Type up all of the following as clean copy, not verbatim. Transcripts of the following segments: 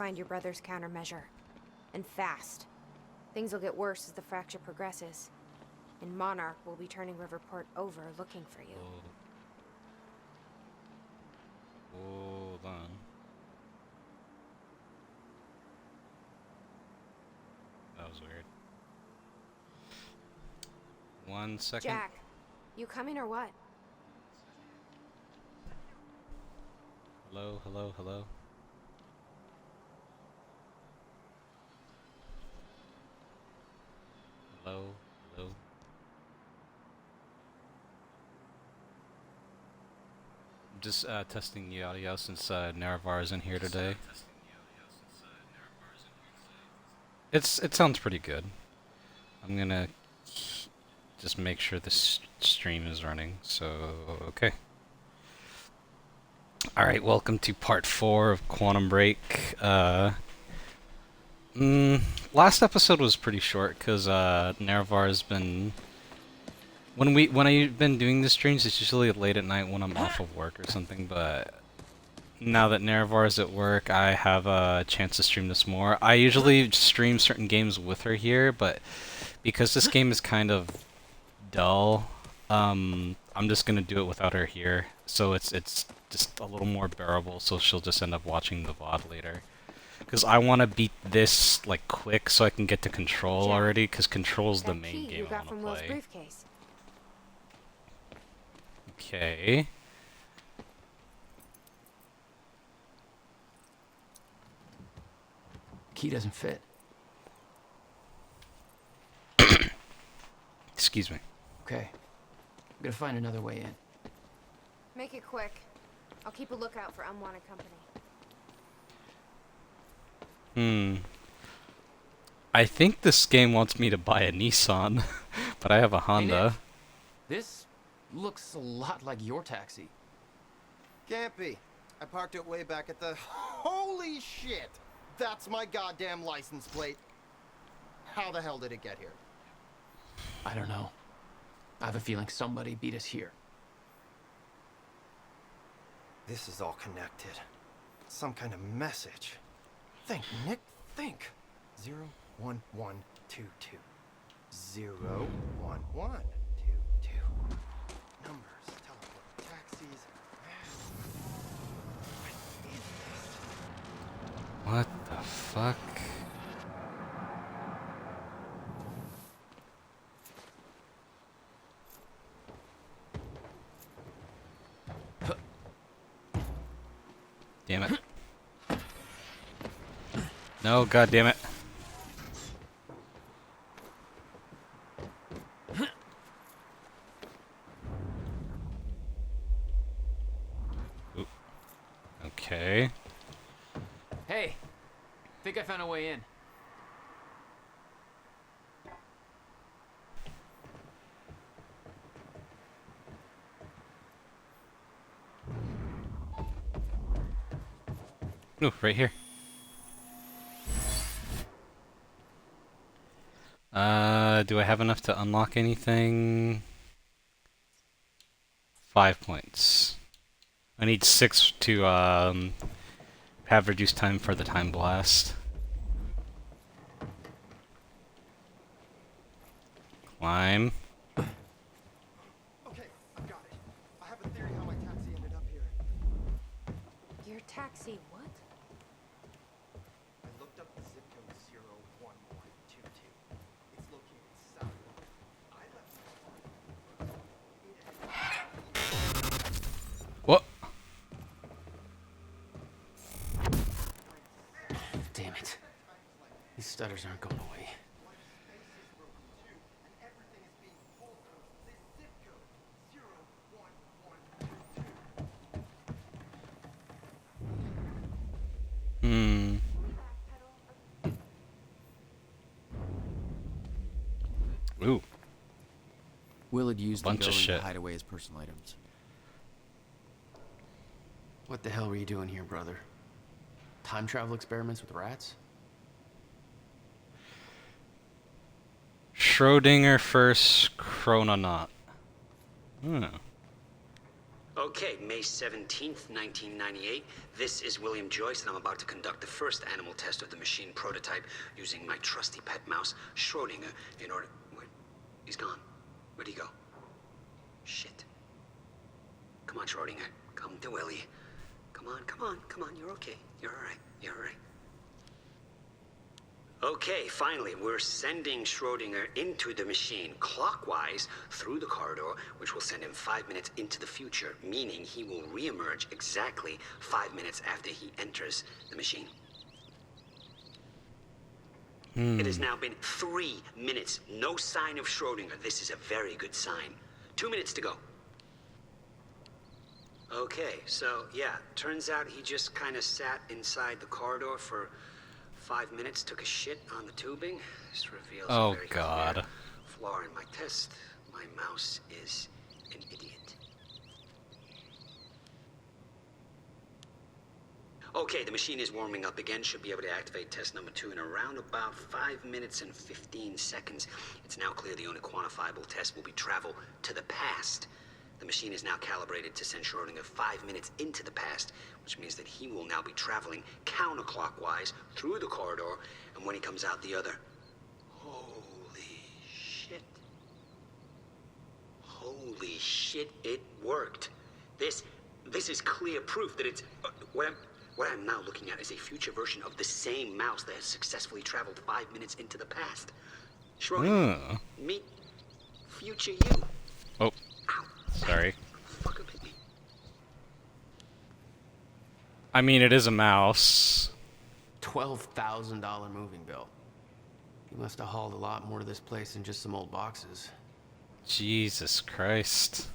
find your brother's countermeasure. And fast. Things will get worse as the fracture progresses. And Monarch will be turning Riverport over looking for you. Hold on. That was weird. 1 second. Jack, you coming or what? Hello, hello, hello. Hello, hello. Just testing the audio since Naravar is in here today. It sounds pretty good. I'm gonna just make sure this stream is running. So okay. All right, welcome to part 4 of Quantum Break. Last episode was pretty short because Naravar has been. When I've been doing the streams, it's usually late at night when I'm off of work or something, but now that Naravar is at work, I have a chance to stream this more. I usually stream certain games with her here, but because this game is kind of dull, I'm just gonna do it without her here, so it's just a little more bearable, so she'll just end up watching the VOD later. Because I want to beat this, like, quick so I can get to Control already, because Control's the main game I want to play. Briefcase. Okay. Key doesn't fit. Excuse me. Okay. I'm gonna find another way in. Make it quick. I'll keep a lookout for unwanted company. I think this game wants me to buy a Nissan, but I have a Honda. Hey, this looks a lot like your taxi. Can't be. I parked it way back at the... Holy shit! That's my goddamn license plate. How the hell did it get here? I don't know. I have a feeling somebody beat us here. This is all connected. Some kind of message. Think, Nick, think. 01122. 01122. Numbers, teleport, taxis. What the fuck? Damn it. No, god damn it. Oop. Okay. Hey, think I found a way in. Ooh, right here. Do I have enough to unlock anything? 5 points. I need 6 to have reduced time for the time blast. Climb. Okay, I've got it. I have a theory how my taxi ended up here. Your taxi, what? I looked up the zip code 01122. It's located south. I left. What? Damn it. These stutters aren't going away. Ooh. Will had used Bunch the of building shit. to hide away his personal items. What the hell were you doing here, brother? Time travel experiments with rats? Schrodinger first chrononaut. Hmm. Okay, May 17th, 1998. This is William Joyce, and I'm about to conduct the first animal test of the machine prototype using my trusty pet mouse, Schrodinger, in order... Wait, he's gone. Where'd he go? Shit. Come on, Schrodinger. Come to Willie. Come on, come on, come on. You're okay. You're all right. You're all right. Okay, finally, we're sending Schrodinger into the machine clockwise through the corridor, which will send him 5 minutes into the future, meaning he will reemerge exactly 5 minutes after he enters the machine. It has now been 3 minutes. No sign of Schrodinger. This is a very good sign. 2 minutes to go. Okay, so yeah, turns out he just kind of sat inside the corridor for 5 minutes, took a shit on the tubing. This reveals a very clear flaw in my test. My mouse is an idiot. Okay, the machine is warming up again. Should be able to activate test number 2 in around about 5 minutes and 15 seconds. It's now clear the only quantifiable test will be travel to the past. The machine is now calibrated to send Schrodinger 5 minutes into the past, which means that he will now be traveling counterclockwise through the corridor, and when he comes out the other... Holy shit. Holy shit, it worked. This is clear proof that it's... What I'm now looking at is a future version of the same mouse that has successfully traveled 5 minutes into the past. Schrodinger, meet future you. Oh. Ow. Sorry. Fucker bit me. I mean, it is a mouse. $12,000 moving bill. You must have hauled a lot more to this place than just some old boxes. Jesus Christ.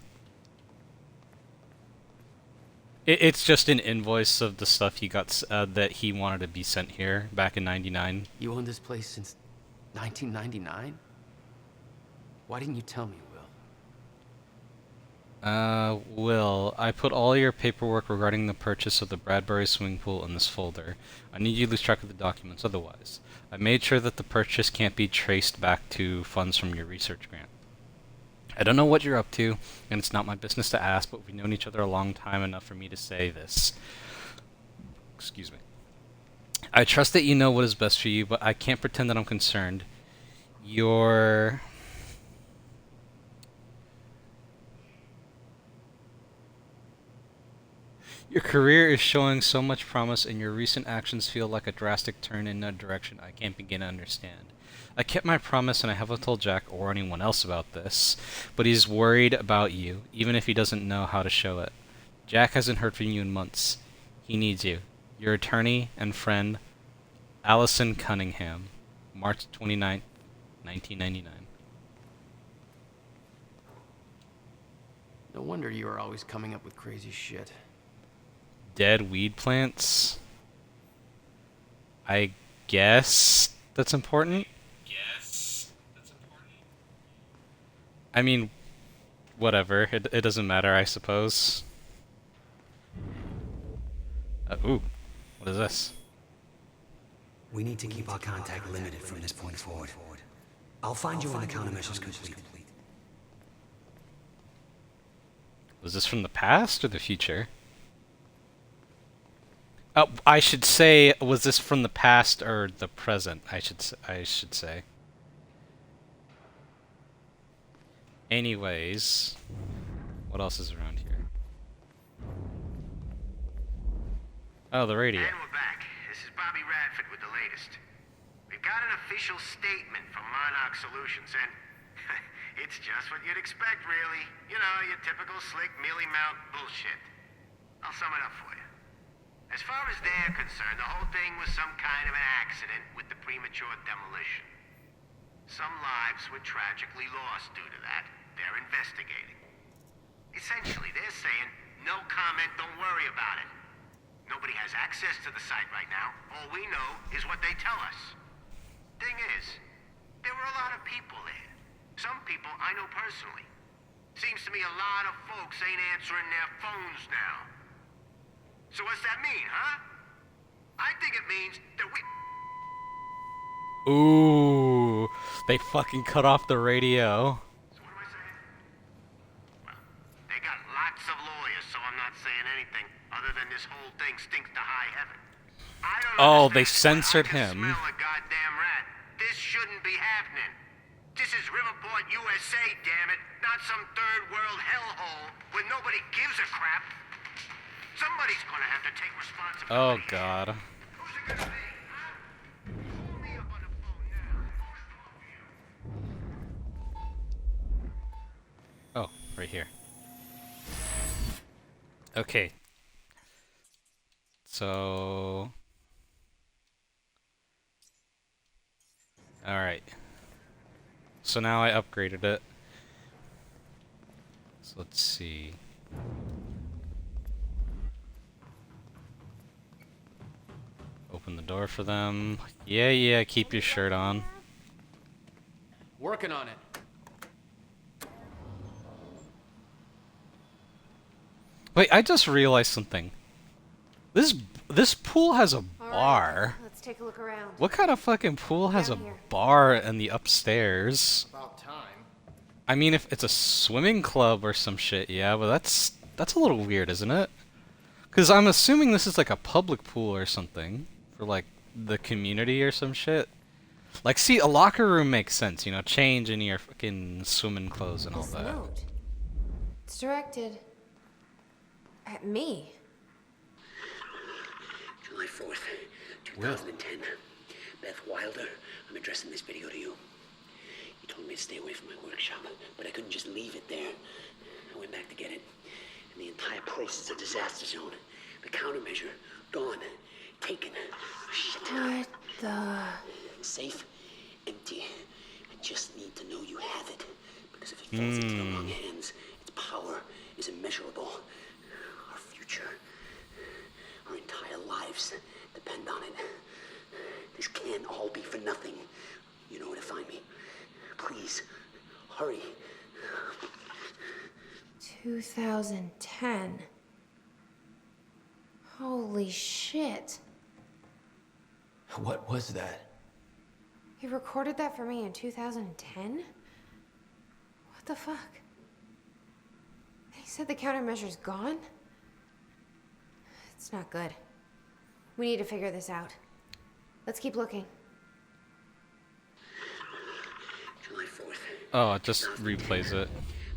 It's just an invoice of the stuff he got that he wanted to be sent here back in '99. You owned this place since 1999? Why didn't you tell me, Will? Will, I put all your paperwork regarding the purchase of the Bradbury swimming pool in this folder. I need you to lose track of the documents otherwise. I made sure that the purchase can't be traced back to funds from your research grant. I don't know what you're up to, and it's not my business to ask, but we've known each other a long time enough for me to say this. Excuse me. I trust that you know what is best for you, but I can't pretend that I'm concerned. Your career is showing so much promise, and your recent actions feel like a drastic turn in a direction I can't begin to understand. I kept my promise, and I haven't told Jack or anyone else about this, but he's worried about you, even if he doesn't know how to show it. Jack hasn't heard from you in months. He needs you. Your attorney and friend, Allison Cunningham, March 29th, 1999. No wonder you are always coming up with crazy shit. Dead weed plants? I guess that's important? I mean, whatever. It doesn't matter, I suppose. Ooh. What is this? We need to keep our contact limited from this point forward. I'll find you when the countermeasure's complete. Was this from the past or the future? I should say, was this from the past or the present? I should say. Anyways, what else is around here? Oh, the radio. And we're back. This is Bobby Radford with the latest. We've got an official statement from Monarch Solutions, and it's just what you'd expect, really. You know, your typical slick, mealy-mouthed bullshit. I'll sum it up for you. As far as they're concerned, the whole thing was some kind of an accident with the premature demolition. Some lives were tragically lost due to that. They're investigating. Essentially, they're saying, no comment, don't worry about it. Nobody has access to the site right now. All we know is what they tell us. Thing is, there were a lot of people there. Some people I know personally. Seems to me a lot of folks ain't answering their phones now. So what's that mean, huh? I think it means that we... Ooh, they fucking cut off the radio. So what am I saying? Well, they got lots of lawyers, so Oh, they understand, but censored I can him. smell a goddamn rat. This shouldn't be happening. This is Riverport, USA, damn it. Not some third world hellhole where nobody gives a crap. Somebody's gonna have to take responsibility. Oh god. Who's it gonna be? Huh? Call me up on the phone now. Oh, right here. Okay. So... Alright. So now I upgraded it. So let's see. Open the door for them. Yeah, yeah, keep your shirt on. Working on it. Wait, I just realized something. This pool has a All right, bar. let's take a look around. What kind of fucking pool has a Down here. bar in the upstairs? About time. I mean, if it's a swimming club or some shit, yeah, but that's a little weird, isn't it? Because I'm assuming this is like a public pool or something for like the community or some shit. Like, see, a locker room makes sense, you know, change in your fucking swimming clothes and all This that. note. It's directed at me. July 4th, 2010. Beth Wilder, I'm addressing this video to you. You told me to stay away from my workshop, but I couldn't just leave it there. I went back to get it, and the entire place is a disaster zone. The countermeasure, gone, taken. Shit. What the... Safe, empty. I just need to know you have it, because if it falls into the wrong hands, its power is immeasurable. Our future, our entire lives depend on it. This can't all be for nothing. You know where to find me. Please, hurry. 2010. Holy shit. What was that? He recorded that for me in 2010? What the fuck? He said the countermeasure's gone? It's not good. We need to figure this out. Let's keep looking. July 4th. Oh, it just replays it.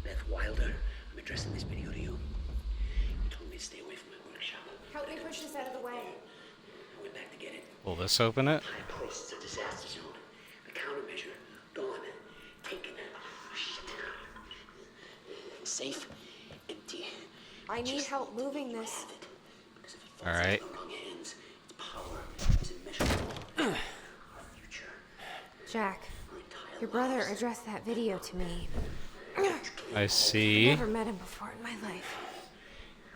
Beth Wilder, I'm addressing this video to you. You told me to stay away from my workshop. Help me push this out of the way. I went back to get it. Will this open it? My place is a disaster zone. The countermeasure, gone, taken. Shit. Safe, empty. I need help moving this. Have it. Because if it falls Alright. into the wrong hands, its power is immeasurable. Our future, Jack, our entire your brother lives. addressed that video to me. I I've see. never met him before in my life.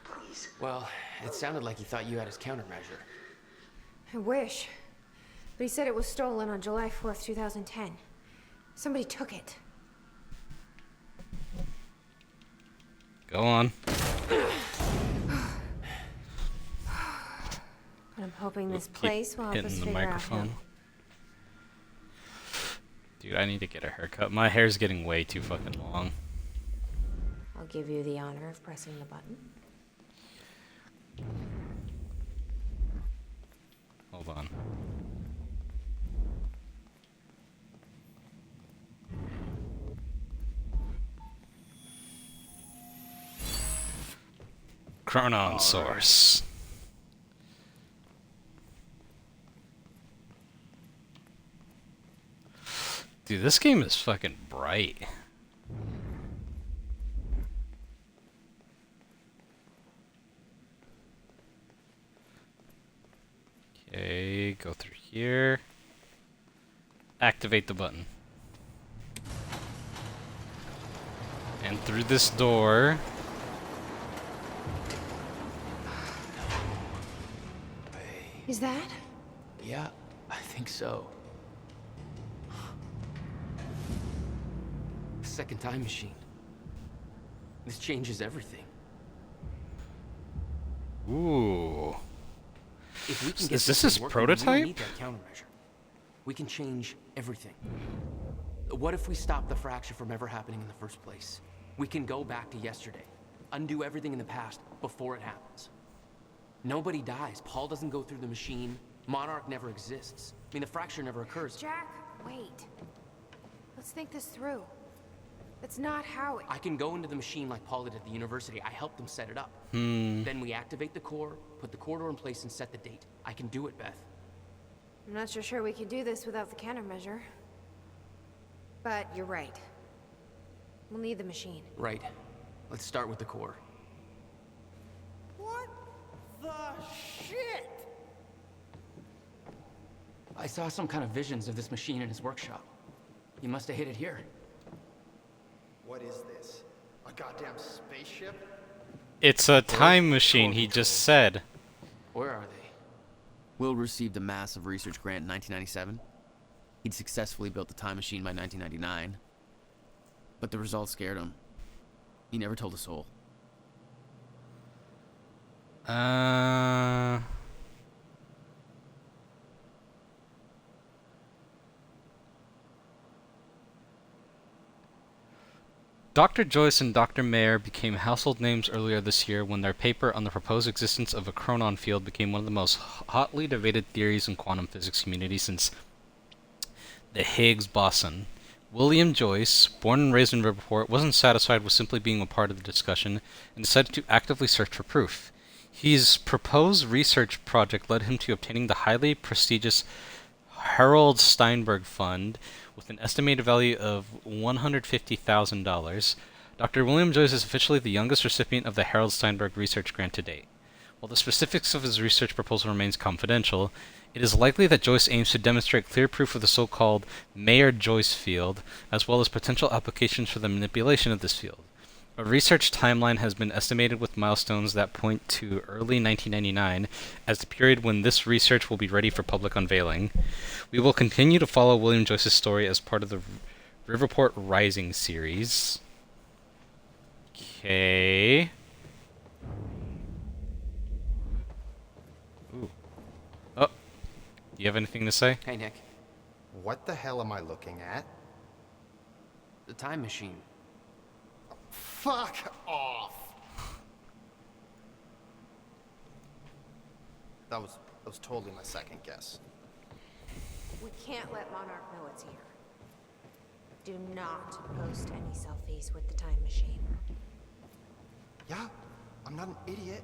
Please. Well, it sounded like he thought you had his countermeasure. I wish. But he said it was stolen on July 4th, 2010. Somebody took it. Go on. But I'm hoping this Keep place will help us hitting the figure out microphone. who. Dude, I need to get a haircut. My hair's getting way too fucking long. I'll give you the honor of pressing the button. Hold on. Chronon Source. Dude, this game is fucking bright. Okay, go through here. Activate the button. And through this door. Is that? Yeah, I think so. Second time machine. This changes everything. Ooh. If we can Is get this thing his working, we prototype? don't need that countermeasure. We can change everything. What if we stop the fracture from ever happening in the first place? We can go back to yesterday, undo everything in the past before it happens. Nobody dies. Paul doesn't go through the machine. Monarch never exists. I mean, the fracture never occurs. Jack, wait. Let's think this through. That's not how it... I can go into the machine like Paul did at the university. I helped them set it up. Then we activate the core, put the corridor in place, and set the date. I can do it, Beth. I'm not so sure we can do this without the countermeasure. But you're right. We'll need the machine. Right. Let's start with the core. What the shit? I saw some kind of visions of this machine in his workshop. He must have hid it here. What is this? A goddamn spaceship? It's a time machine, he just said. Where are they? Will received a massive research grant in 1997. He'd successfully built the time machine by 1999. But the results scared him. He never told a soul. Dr. Joyce and Dr. Mayer became household names earlier this year when their paper on the proposed existence of a chronon field became one of the most hotly debated theories in quantum physics community since the Higgs boson. William Joyce, born and raised in Riverport, wasn't satisfied with simply being a part of the discussion and decided to actively search for proof. His proposed research project led him to obtaining the highly prestigious Harold Steinberg Fund with an estimated value of $150,000. Dr. William Joyce is officially the youngest recipient of the Harold Steinberg Research Grant to date. While the specifics of his research proposal remains confidential, it is likely that Joyce aims to demonstrate clear proof of the so-called Mayer-Joyce field, as well as potential applications for the manipulation of this field. A research timeline has been estimated with milestones that point to early 1999 as the period when this research will be ready for public unveiling. We will continue to follow William Joyce's story as part of the Riverport Rising series. Okay. Ooh. Oh. Do you have anything to say? Hey, Nick. What the hell am I looking at? The time machine. Fuck off! That was totally my second guess. We can't let Monarch know it's here. Do not post any selfies with the time machine. Yeah, I'm not an idiot.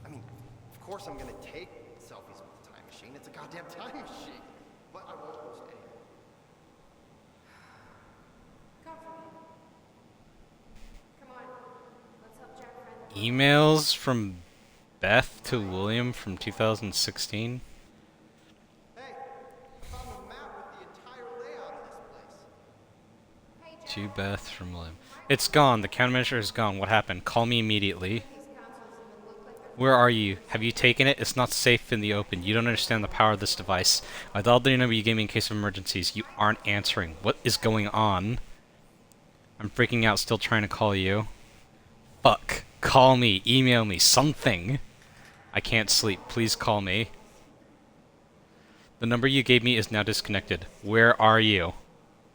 I mean, of course I'm gonna take selfies with the time machine. It's a goddamn time machine. But I won't post anything. Come on, let's help Jack find the... Emails from Beth to William from 2016. Hey, I found a map with the entire layout of this place. To Beth from William. It's gone. The countermeasure is gone. What happened? Call me immediately. Where are you? Have you taken it? It's not safe in the open. You don't understand the power of this device. I dialed the number you gave me in case of emergencies. You aren't answering. What is going on? I'm freaking out, still trying to call you. Fuck. Call me. Email me. Something. I can't sleep. Please call me. The number you gave me is now disconnected. Where are you?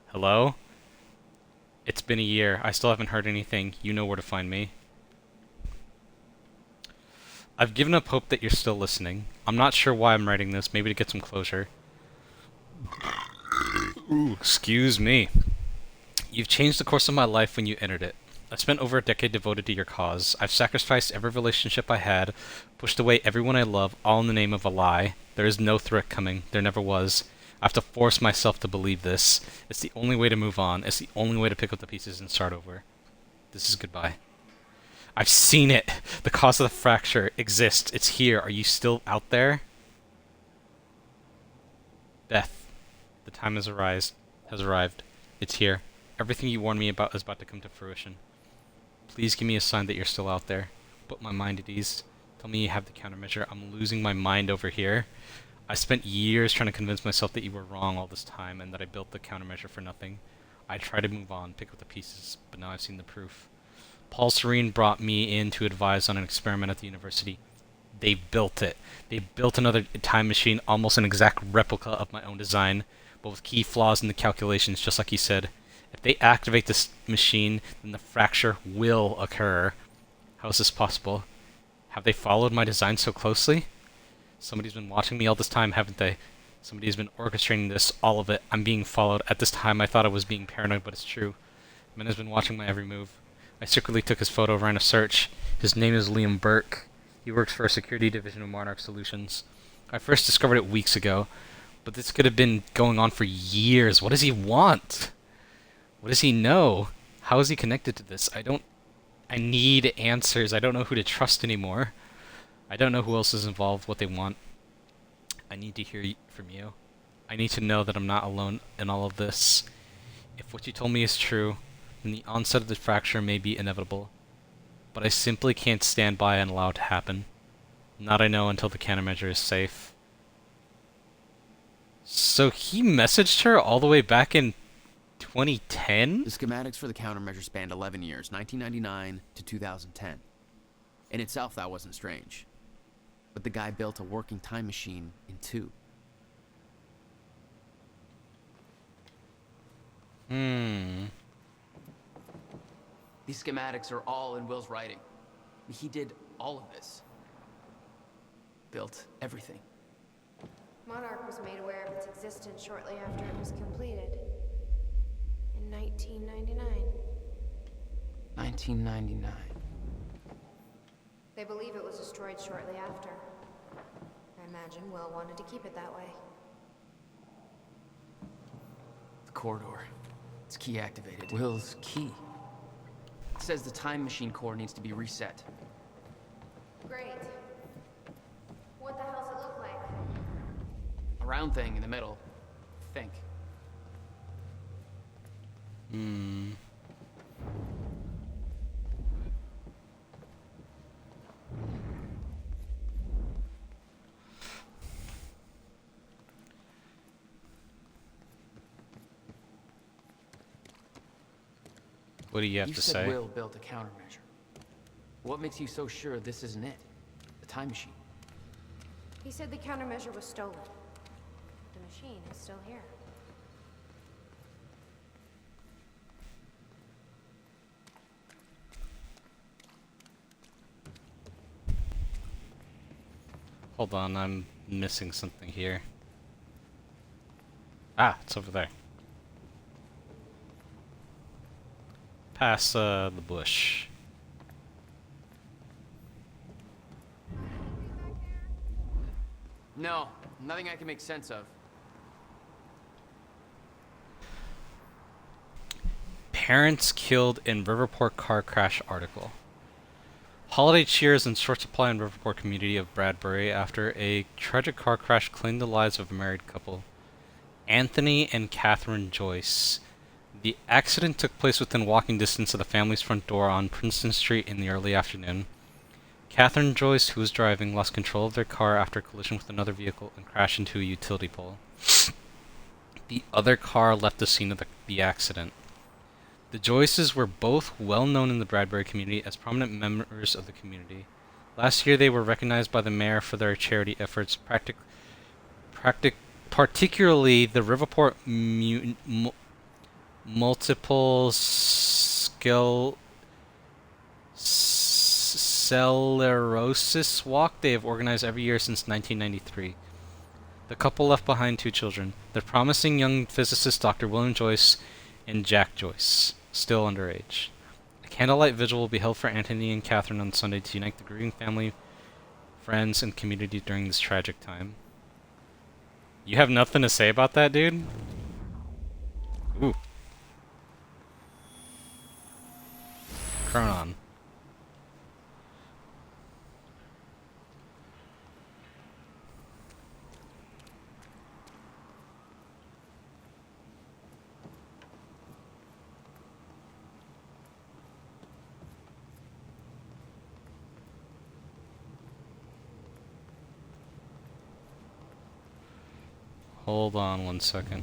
Hello? It's been a year. I still haven't heard anything. You know where to find me. I've given up hope that you're still listening. I'm not sure why I'm writing this. Maybe to get some closure. Ooh, excuse me. You've changed the course of my life when you entered it. I've spent over a decade devoted to your cause. I've sacrificed every relationship I had, pushed away everyone I love, all in the name of a lie. There is no threat coming. There never was. I have to force myself to believe this. It's the only way to move on. It's the only way to pick up the pieces and start over. This is goodbye. I've seen it! The cause of the fracture exists. It's here. Are you still out there? Beth, the time has arrived. It's here. Everything you warned me about is about to come to fruition. Please give me a sign that you're still out there. Put my mind at ease. Tell me you have the countermeasure. I'm losing my mind over here. I spent years trying to convince myself that you were wrong all this time and that I built the countermeasure for nothing. I tried to move on, pick up the pieces, but now I've seen the proof. Paul Serene brought me in to advise on an experiment at the university. They built it. They built another time machine, almost an exact replica of my own design, but with key flaws in the calculations, just like he said. If they activate this machine, then the fracture will occur. How is this possible? Have they followed my design so closely? Somebody's been watching me all this time, haven't they? Somebody's been orchestrating this, all of it. I'm being followed. At this time, I thought I was being paranoid, but it's true. Man has been watching my every move. I secretly took his photo, ran a search. His name is Liam Burke. He works for a security division of Monarch Solutions. I first discovered it weeks ago, but this could have been going on for years. What does he want? What does he know? How is he connected to this? I need answers. I don't know who to trust anymore. I don't know who else is involved, what they want. I need to hear from you. I need to know that I'm not alone in all of this. If what you told me is true, then the onset of the fracture may be inevitable. But I simply can't stand by and allow it to happen. Not I know until the countermeasure is safe. So he messaged her all the way back in 2010? The schematics for the countermeasure spanned 11 years, 1999 to 2010. In itself, that wasn't strange. But the guy built a working time machine in 2. These schematics are all in Will's writing. He did all of this. Built everything. Monarch was made aware of its existence shortly after it was completed. In 1999. 1999. They believe it was destroyed shortly after. I imagine Will wanted to keep it that way. The corridor. It's key activated. Will's key. It says the time machine core needs to be reset. Great. What the hell's it look like? A round thing in the middle. Think. What do you have You to said say? Will built a countermeasure. What makes you so sure this isn't it? The time machine. He said the countermeasure was stolen. The machine is still here. Hold on, I'm missing something here. Ah, it's over there. Past the bush. No, nothing I can make sense of. Parents killed in Riverport car crash article. Holiday cheers in short supply in Riverport community of Bradbury after a tragic car crash claimed the lives of a married couple, Anthony and Catherine Joyce. The accident took place within walking distance of the family's front door on Princeton Street in the early afternoon. Catherine Joyce, who was driving, lost control of their car after a collision with another vehicle and crashed into a utility pole. The other car left the scene of the accident. The Joyces were both well known in the Bradbury community as prominent members of the community. Last year they were recognized by the mayor for their charity efforts, particularly the Riverport Multiple Sclerosis Walk they have organized every year since 1993. The couple left behind 2 children, the promising young physicist Dr. William Joyce and Jack Joyce, still underage. A candlelight vigil will be held for Anthony and Catherine on Sunday to unite the grieving family, friends, and community during this tragic time. You have nothing to say about that, dude? Ooh. Chronon. Hold on 1 second.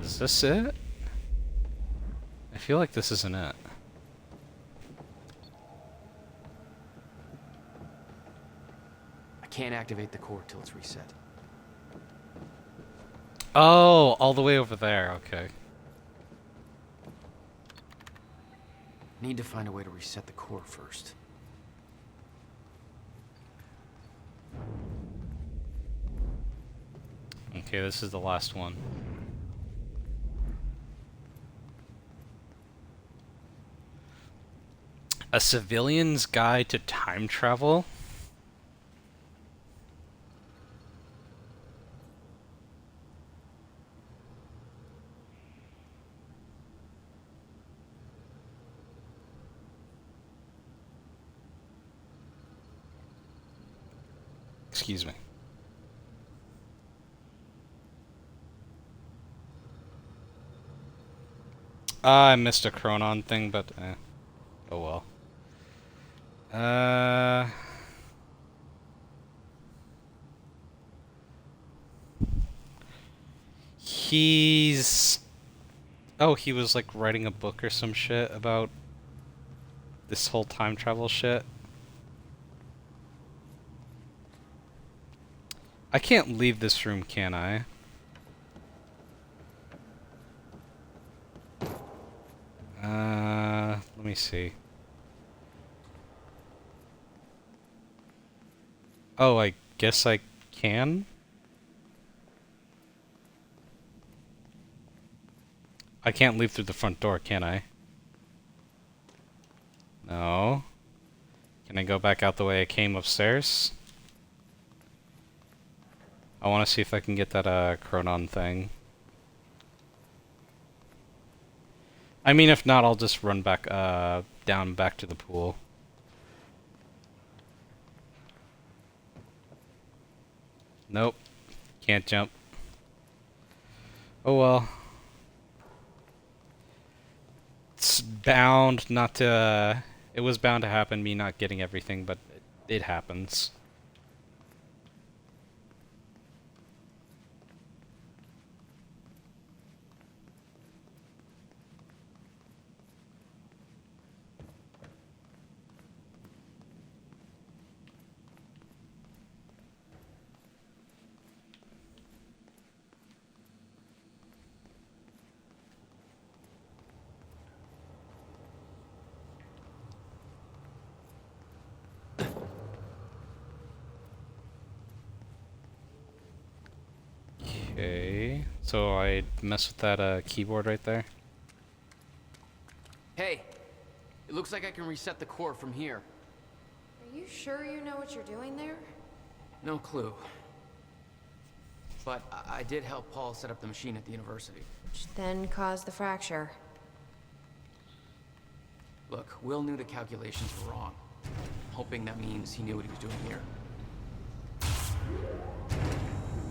Is this it? I feel like this isn't it. I can't activate the core till it's reset. Oh, all the way over there. Okay. Need to find a way to reset the core first. Okay, this is the last one. A Civilian's Guide to Time Travel? Excuse me. I missed a Chronon thing, but oh well. He's... Oh, he was like writing a book or some shit about this whole time travel shit. I can't leave this room, can I? Let me see. Oh, I guess I can? I can't leave through the front door, can I? No. Can I go back out the way I came upstairs? I want to see if I can get that Chronon thing. I mean, if not, I'll just run back down back to the pool. Nope. Can't jump. Oh well. It's bound not to... it was bound to happen, me not getting everything, but it happens. Okay, so I mess with that keyboard right there. Hey, it looks like I can reset the core from here. Are you sure you know what you're doing there? No clue. But I did help Paul set up the machine at the university. Which then caused the fracture. Look, Will knew the calculations were wrong. Hoping that means he knew what he was doing here.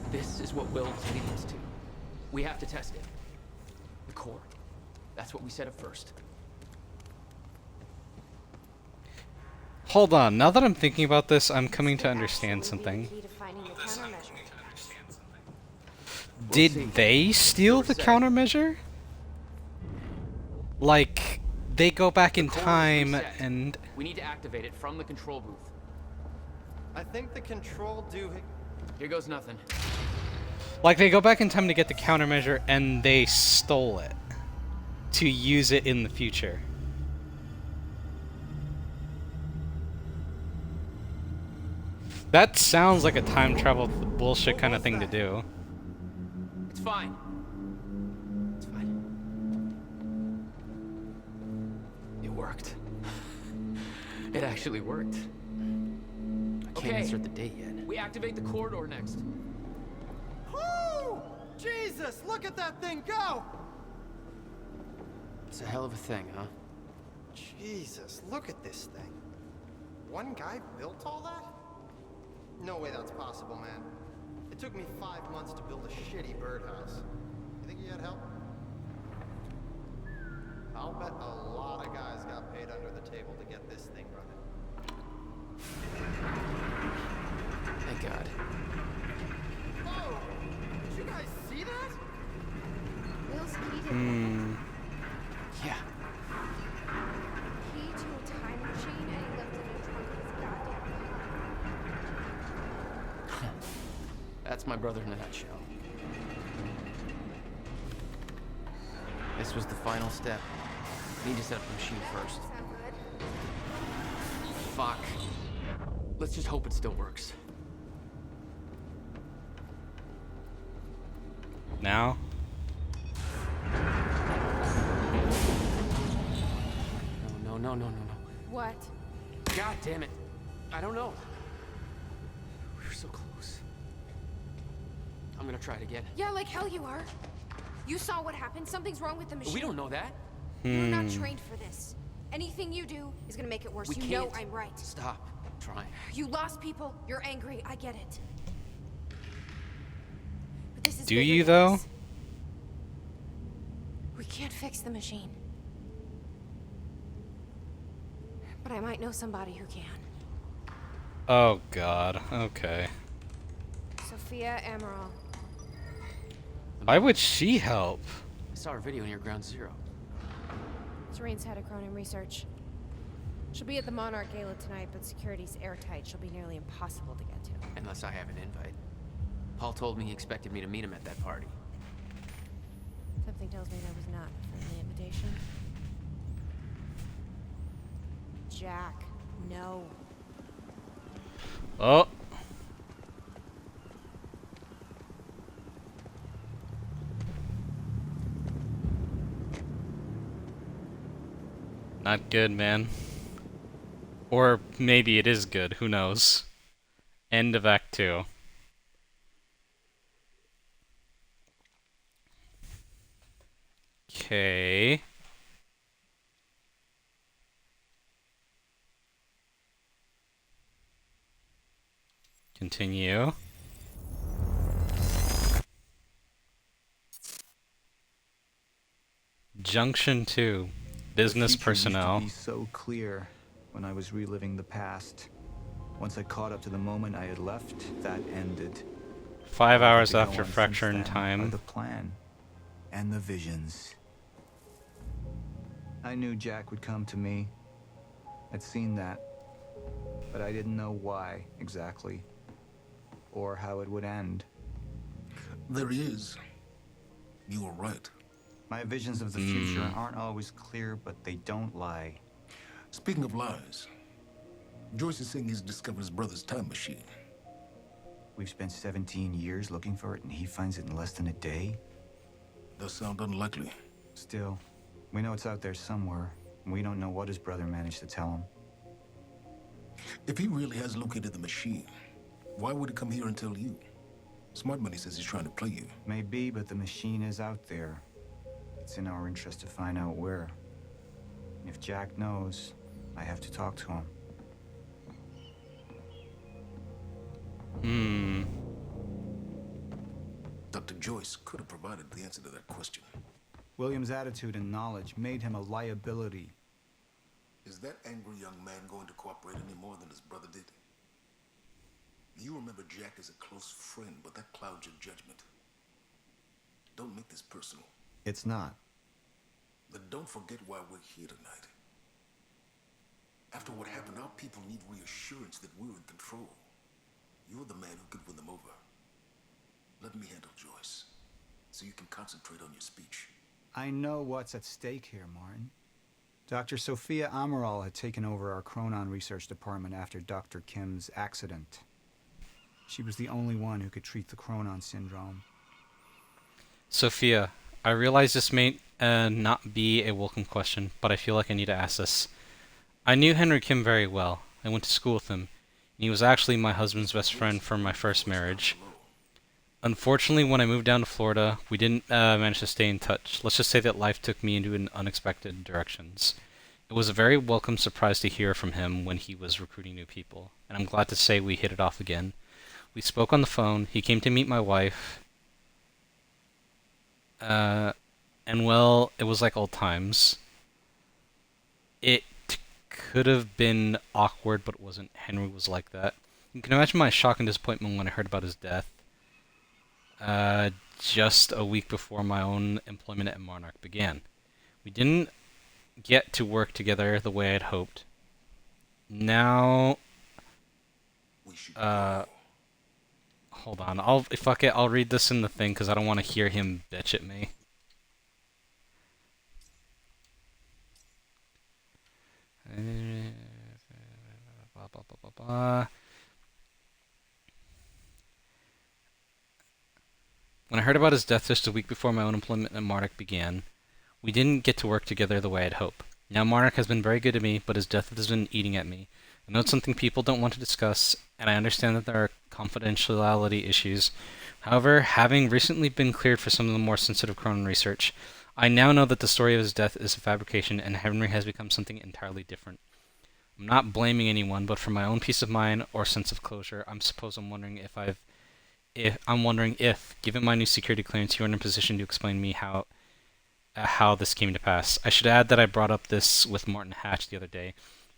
This is what Will was leading us to. We have to test it. The core. That's what we set up first. Hold on, now that I'm thinking about this, I'm coming to understand something. Key to finding the countermeasure. Did they steal the countermeasure? Like, they go back in The core is time reset. and... We need to activate it from the control booth. I think the control do. Here goes nothing. Like, they go back in time to get the countermeasure and they stole it. To use it in the future. That sounds like a time travel bullshit kind of thing to do. It's fine. It's fine. It worked. It actually worked. I can't insert the date yet. We activate the corridor next. Woo! Jesus, look at that thing go! It's a hell of a thing, huh? Jesus, look at this thing. One guy built all that? No way that's possible, man. It took me 5 months to build a shitty birdhouse. You think he had help? I'll bet a lot of guys got paid under the table to get this thing running. Thank God. Whoa! Did you guys see that? Will's key to Yeah. key to a time machine, and he left it in the trunk of his goddamn car. That's my brother in a nutshell. This was the final step. Need to set up the machine first. Sound good? Fuck. Let's just hope it still works. Now? No. What? God damn it. I don't know. We were so close. I'm gonna try it again. Yeah, like hell you are. You saw what happened. Something's wrong with the machine. We don't know that. You're not trained for this. Anything you do is gonna make it worse. We You can't. know I'm right. Stop. I'm trying. You lost people. You're angry. I get it. But this is Do bigger you, than though? this. We can't fix the machine. But I might know somebody who can. Oh god, okay. Sophia Amaral. Why would she help? I saw her video near Ground Zero. Serene's head of Cronin Research. She'll be at the Monarch Gala tonight, but security's airtight. She'll be nearly impossible to get to. Unless I have an invite. Paul told me he expected me to meet him at that party. Something tells me that was not a friendly invitation. Jack, no. Oh. Not good, man. Or maybe it is good, who knows. End of Act 2. Okay. Continue. Junction 2. Business The future personnel. used to be so clear when I was reliving the past. Once I caught up to the moment I had left, that ended. 5 All I hours had to go after on fracture in since then are time. the plan and the visions. I knew Jack would come to me. I'd seen that, but I didn't know why exactly, or how it would end. There he is. You were right. My visions of the future aren't always clear, but they don't lie. Speaking of lies, Joyce is saying he's discovered his brother's time machine. We've spent 17 years looking for it, and he finds it in less than a day? Does sound unlikely. Still, we know it's out there somewhere, and we don't know what his brother managed to tell him. If he really has located the machine, why would he come here and tell you? Smart Money says he's trying to play you. Maybe, but the machine is out there. It's in our interest to find out where. And if Jack knows, I have to talk to him. Dr. Joyce could have provided the answer to that question. William's attitude and knowledge made him a liability. Is that angry young man going to cooperate any more than his brother did? You remember Jack as a close friend, but that clouds your judgment. Don't make this personal. It's not. Then don't forget why we're here tonight. After what happened, our people need reassurance that we're in control. You're the man who could win them over. Let me handle Joyce, so you can concentrate on your speech. I know what's at stake here, Martin. Dr. Sophia Amaral had taken over our Chronon research department after Dr. Kim's accident. She was the only one who could treat the Chronon syndrome. Sophia, I realize this may not be a welcome question, but I feel like I need to ask this. I knew Henry Kim very well. I went to school with him, and he was actually my husband's best friend from my first marriage. Unfortunately, when I moved down to Florida, we didn't manage to stay in touch. Let's just say that life took me into unexpected directions. It was a very welcome surprise to hear from him when he was recruiting new people, and I'm glad to say we hit it off again. We spoke on the phone, he came to meet my wife, and well, it was like old times. It could have been awkward, but it wasn't. Henry was like that. You can imagine my shock and disappointment when I heard about his death. Just a week before my own employment at Monarch began. We didn't get to work together the way I'd hoped. Now, hold on. Fuck it, I'll read this in the thing because I don't want to hear him bitch at me. heard about his death just a week before my own employment at Monarch began, we didn't get to work together the way I'd hoped. Now Monarch has been very good to me, but his death has been eating at me. I know it's something people don't want to discuss, and I understand that there are confidentiality issues. However, having recently been cleared for some of the more sensitive Cronin research, I now know that the story of his death is a fabrication and Henry has become something entirely different. I'm not blaming anyone, but for my own peace of mind or sense of closure, I'm wondering if, given my new security clearance, you are in a position to explain me how this came to pass. I should add that I brought up this with Martin Hatch the other day,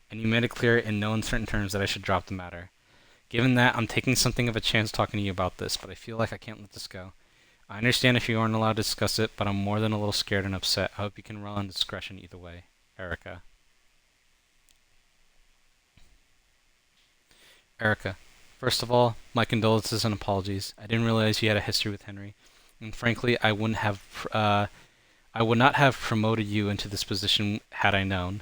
and you made it clear in no uncertain terms that I should drop the matter. Given that, I'm taking something of a chance talking to you about this, but I feel like I can't let this go. I understand if you aren't allowed to discuss it, but I'm more than a little scared and upset. I hope you can rely on discretion either way. Erica. Erica, first of all, my condolences and apologies. I didn't realize you had a history with Henry, and frankly, I would not have promoted you into this position had I known.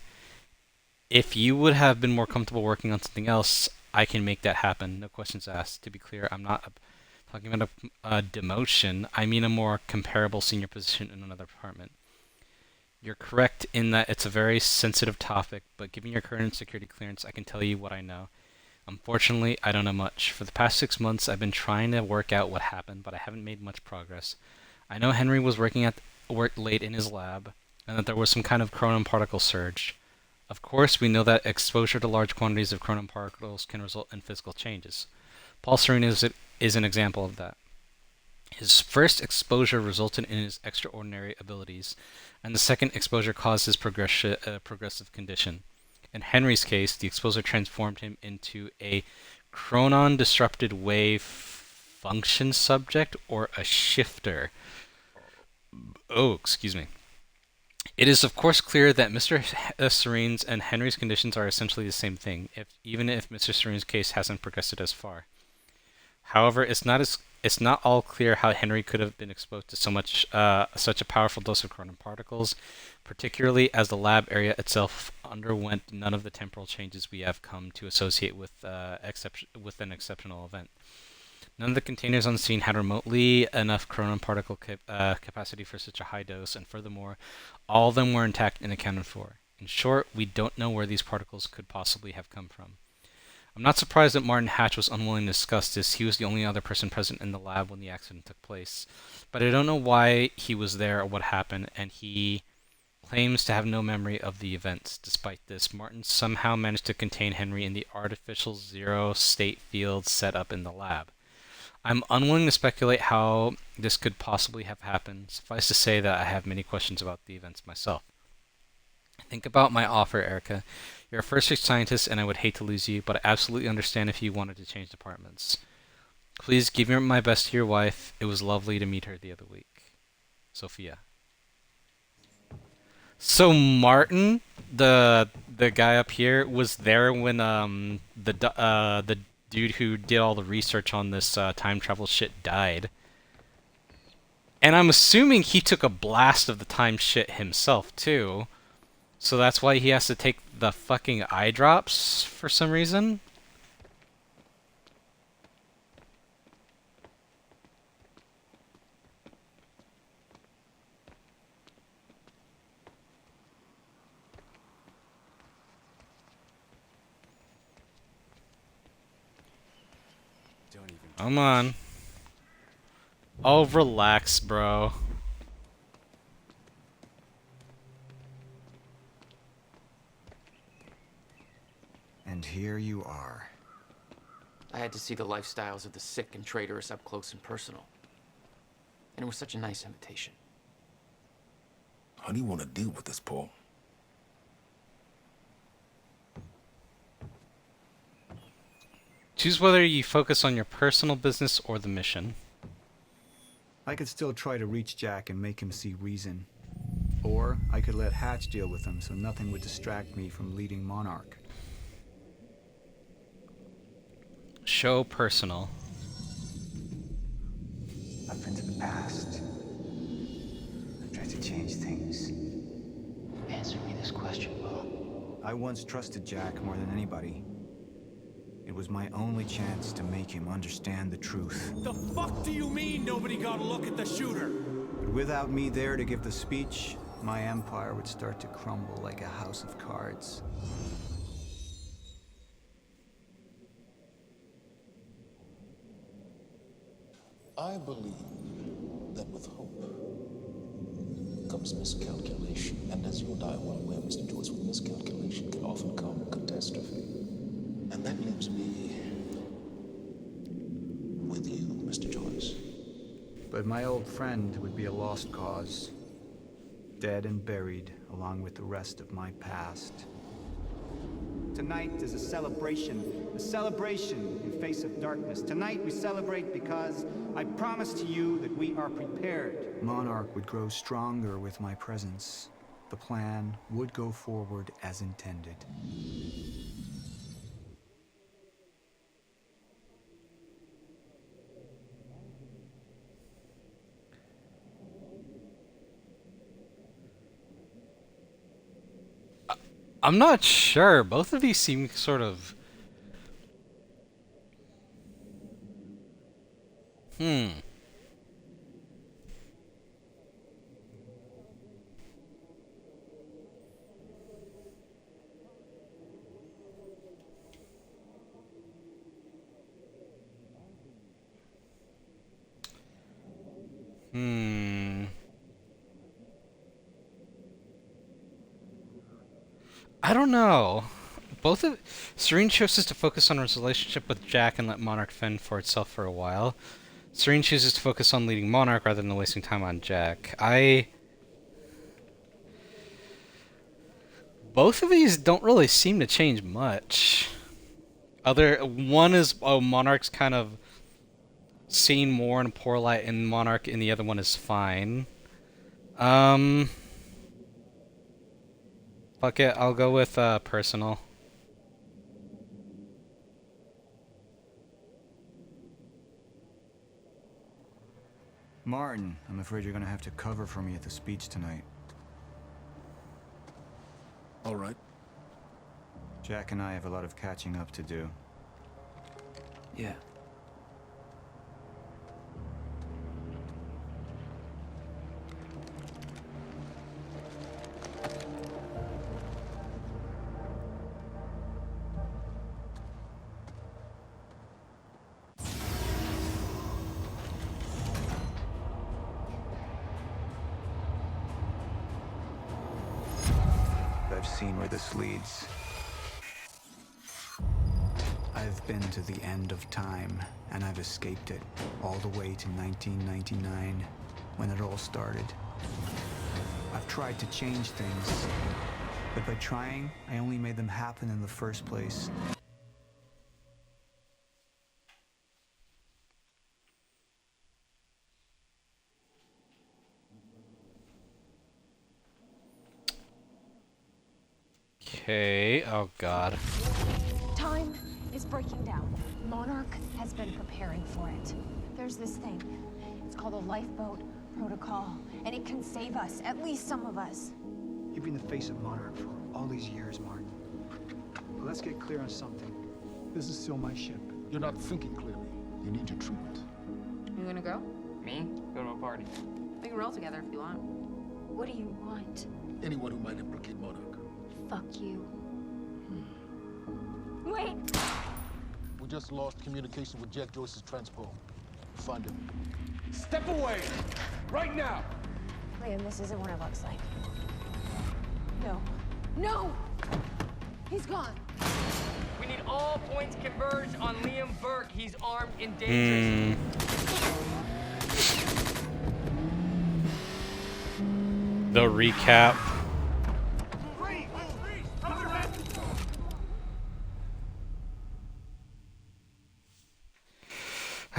If you would have been more comfortable working on something else, I can make that happen. No questions asked. To be clear, I'm not talking about a demotion. I mean a more comparable senior position in another department. You're correct in that it's a very sensitive topic, but given your current security clearance, I can tell you what I know. Unfortunately, I don't know much. For the past 6 months, I've been trying to work out what happened, but I haven't made much progress. I know Henry was working late in his lab, and that there was some kind of Cronin particle surge. Of course, we know that exposure to large quantities of Cronin particles can result in physical changes. Paul Serene is an example of that. His first exposure resulted in his extraordinary abilities, and the second exposure caused his progressive condition. In Henry's case, the exposure transformed him into a chronon-disrupted wave function subject, or a shifter. Oh, excuse me. It is of course clear that Mr. Serene's and Henry's conditions are essentially the same thing, even if Mr. Serene's case hasn't progressed as far. However, it's not all clear how Henry could have been exposed to such a powerful dose of Cronin particles, particularly as the lab area itself underwent none of the temporal changes we have come to associate with an exceptional event. None of the containers on the scene had remotely enough Cronin particle capacity for such a high dose, and furthermore, all of them were intact and accounted for. In short, we don't know where these particles could possibly have come from. I'm not surprised that Martin Hatch was unwilling to discuss this. He was the only other person present in the lab when the accident took place. But I don't know why he was there or what happened, and he claims to have no memory of the events. Despite this, Martin somehow managed to contain Henry in the artificial zero-state field set up in the lab. I'm unwilling to speculate how this could possibly have happened. Suffice to say that I have many questions about the events myself. Think about my offer, Erica. You're a first-rate scientist, and I would hate to lose you, but I absolutely understand if you wanted to change departments. Please give my best to your wife. It was lovely to meet her the other week. Sophia. So Martin, the guy up here, was there when the dude who did all the research on this time travel shit died. And I'm assuming he took a blast of the time shit himself too. So that's why he has to take the fucking eye drops for some reason. Come on. Oh, relax, bro. And here you are. I had to see the lifestyles of the sick and traitorous up close and personal. And it was such a nice invitation. How do you want to deal with this, Paul? Choose whether you focus on your personal business or the mission. I could still try to reach Jack and make him see reason. Or I could let Hatch deal with him so nothing would distract me from leading Monarch. Show personal. I've been to the past. I've tried to change things. Answer me this question, Paul. I once trusted Jack more than anybody. It was my only chance to make him understand the truth. The fuck do you mean nobody got a look at the shooter? But without me there to give the speech, my empire would start to crumble like a house of cards. I believe that with hope comes miscalculation. And as you and I are well aware, Mr. Joyce, with miscalculation can often come catastrophe. And that leaves me with you, Mr. Joyce. But my old friend would be a lost cause. Dead and buried, along with the rest of my past. Tonight is a celebration in face of darkness. Tonight we celebrate because I promise to you that we are prepared. Monarch would grow stronger with my presence. The plan would go forward as intended. I'm not sure. Both of these seem sort of... I don't know. Both of Serene chooses to focus on his relationship with Jack and let Monarch fend for itself for a while. Serene chooses to focus on leading Monarch rather than wasting time on Jack. Both of these don't really seem to change much. One is Monarch's kind of seen more in a poor light in Monarch, and the other one is fine. Fuck it, I'll go with personal. Martin, I'm afraid you're gonna have to cover for me at the speech tonight. All right. Jack and I have a lot of catching up to do. Yeah. I've seen where this leads. I've been to the end of time, and I've escaped it, all the way to 1999, when it all started. I've tried to change things, but by trying, I only made them happen in the first place. Okay, oh god. Time is breaking down. Monarch has been preparing for it. There's this thing. It's called a lifeboat protocol, and it can save us, at least some of us. You've been the face of Monarch for all these years, Martin. But let's get clear on something. This is still my ship. You're not thinking clearly. You need your treatment. You gonna go? Me? Go to a party. We can roll together if you want. What do you want? Anyone who might implicate Monarch. Fuck you. Wait! We just lost communication with Jack Joyce's transport. Find him. Step away! Right now! Liam, this isn't what it looks like. No. No! He's gone. We need all points converged on Liam Burke. He's armed and dangerous. The recap.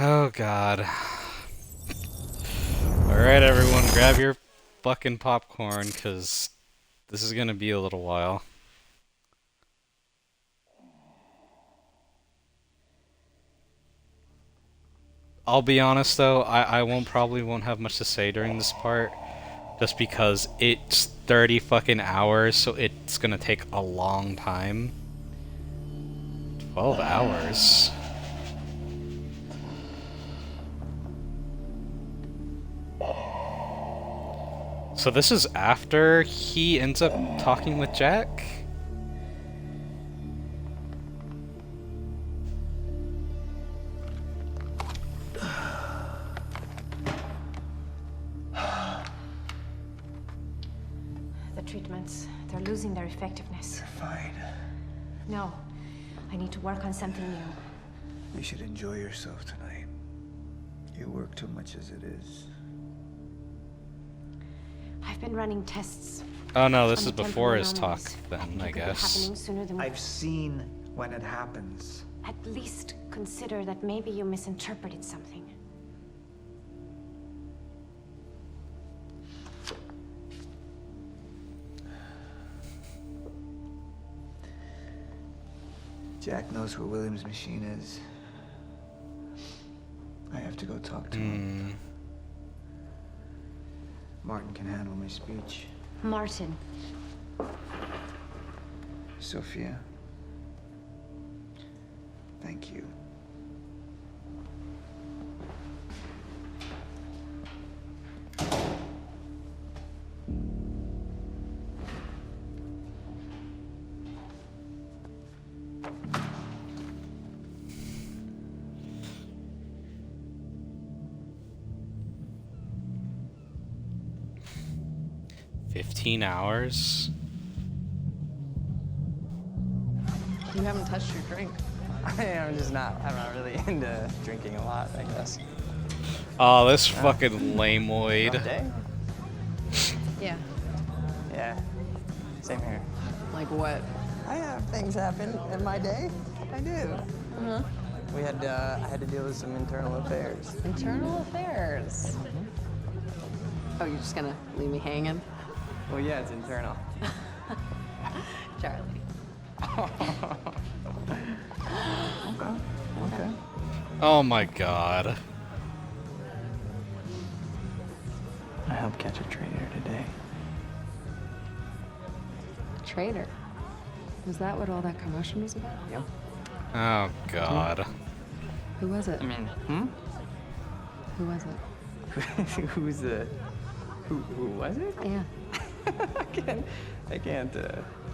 Oh god. Alright everyone, grab your fucking popcorn, cause this is gonna be a little while. I'll be honest though, I probably won't have much to say during this part, just because it's 30 fucking hours, so it's gonna take a long time. 12 hours. So this is after he ends up talking with Jack? The treatments, they're losing their effectiveness. You're fine. No, I need to work on something new. You should enjoy yourself tonight. You work too much as it is. I've been running tests. Oh no, this on is the before his temporary talk anomalies. then, think I it could be guess. happening sooner than I've seen when it happens. At least consider that maybe you misinterpreted something. Jack knows where William's machine is. I have to go talk to him. Martin can handle my speech. Martin. Sophia. Thank you. $15 hours? You haven't touched your drink. I'm not really into drinking a lot, I guess. Oh, this fucking lameoid. Rough day? Yeah. Yeah, same here. Like what? I have things happen in my day. I do. Uh-huh. I had to deal with some internal affairs. Internal affairs. Oh, you're just gonna leave me hanging? Well, yeah, it's internal. Charlie. Okay. Oh my god. I helped catch a traitor today. Traitor. Was that what all that commotion was about? Yep. Oh god. Who was it? I mean, Who was it? Who's the... Who was it? Yeah. I can't,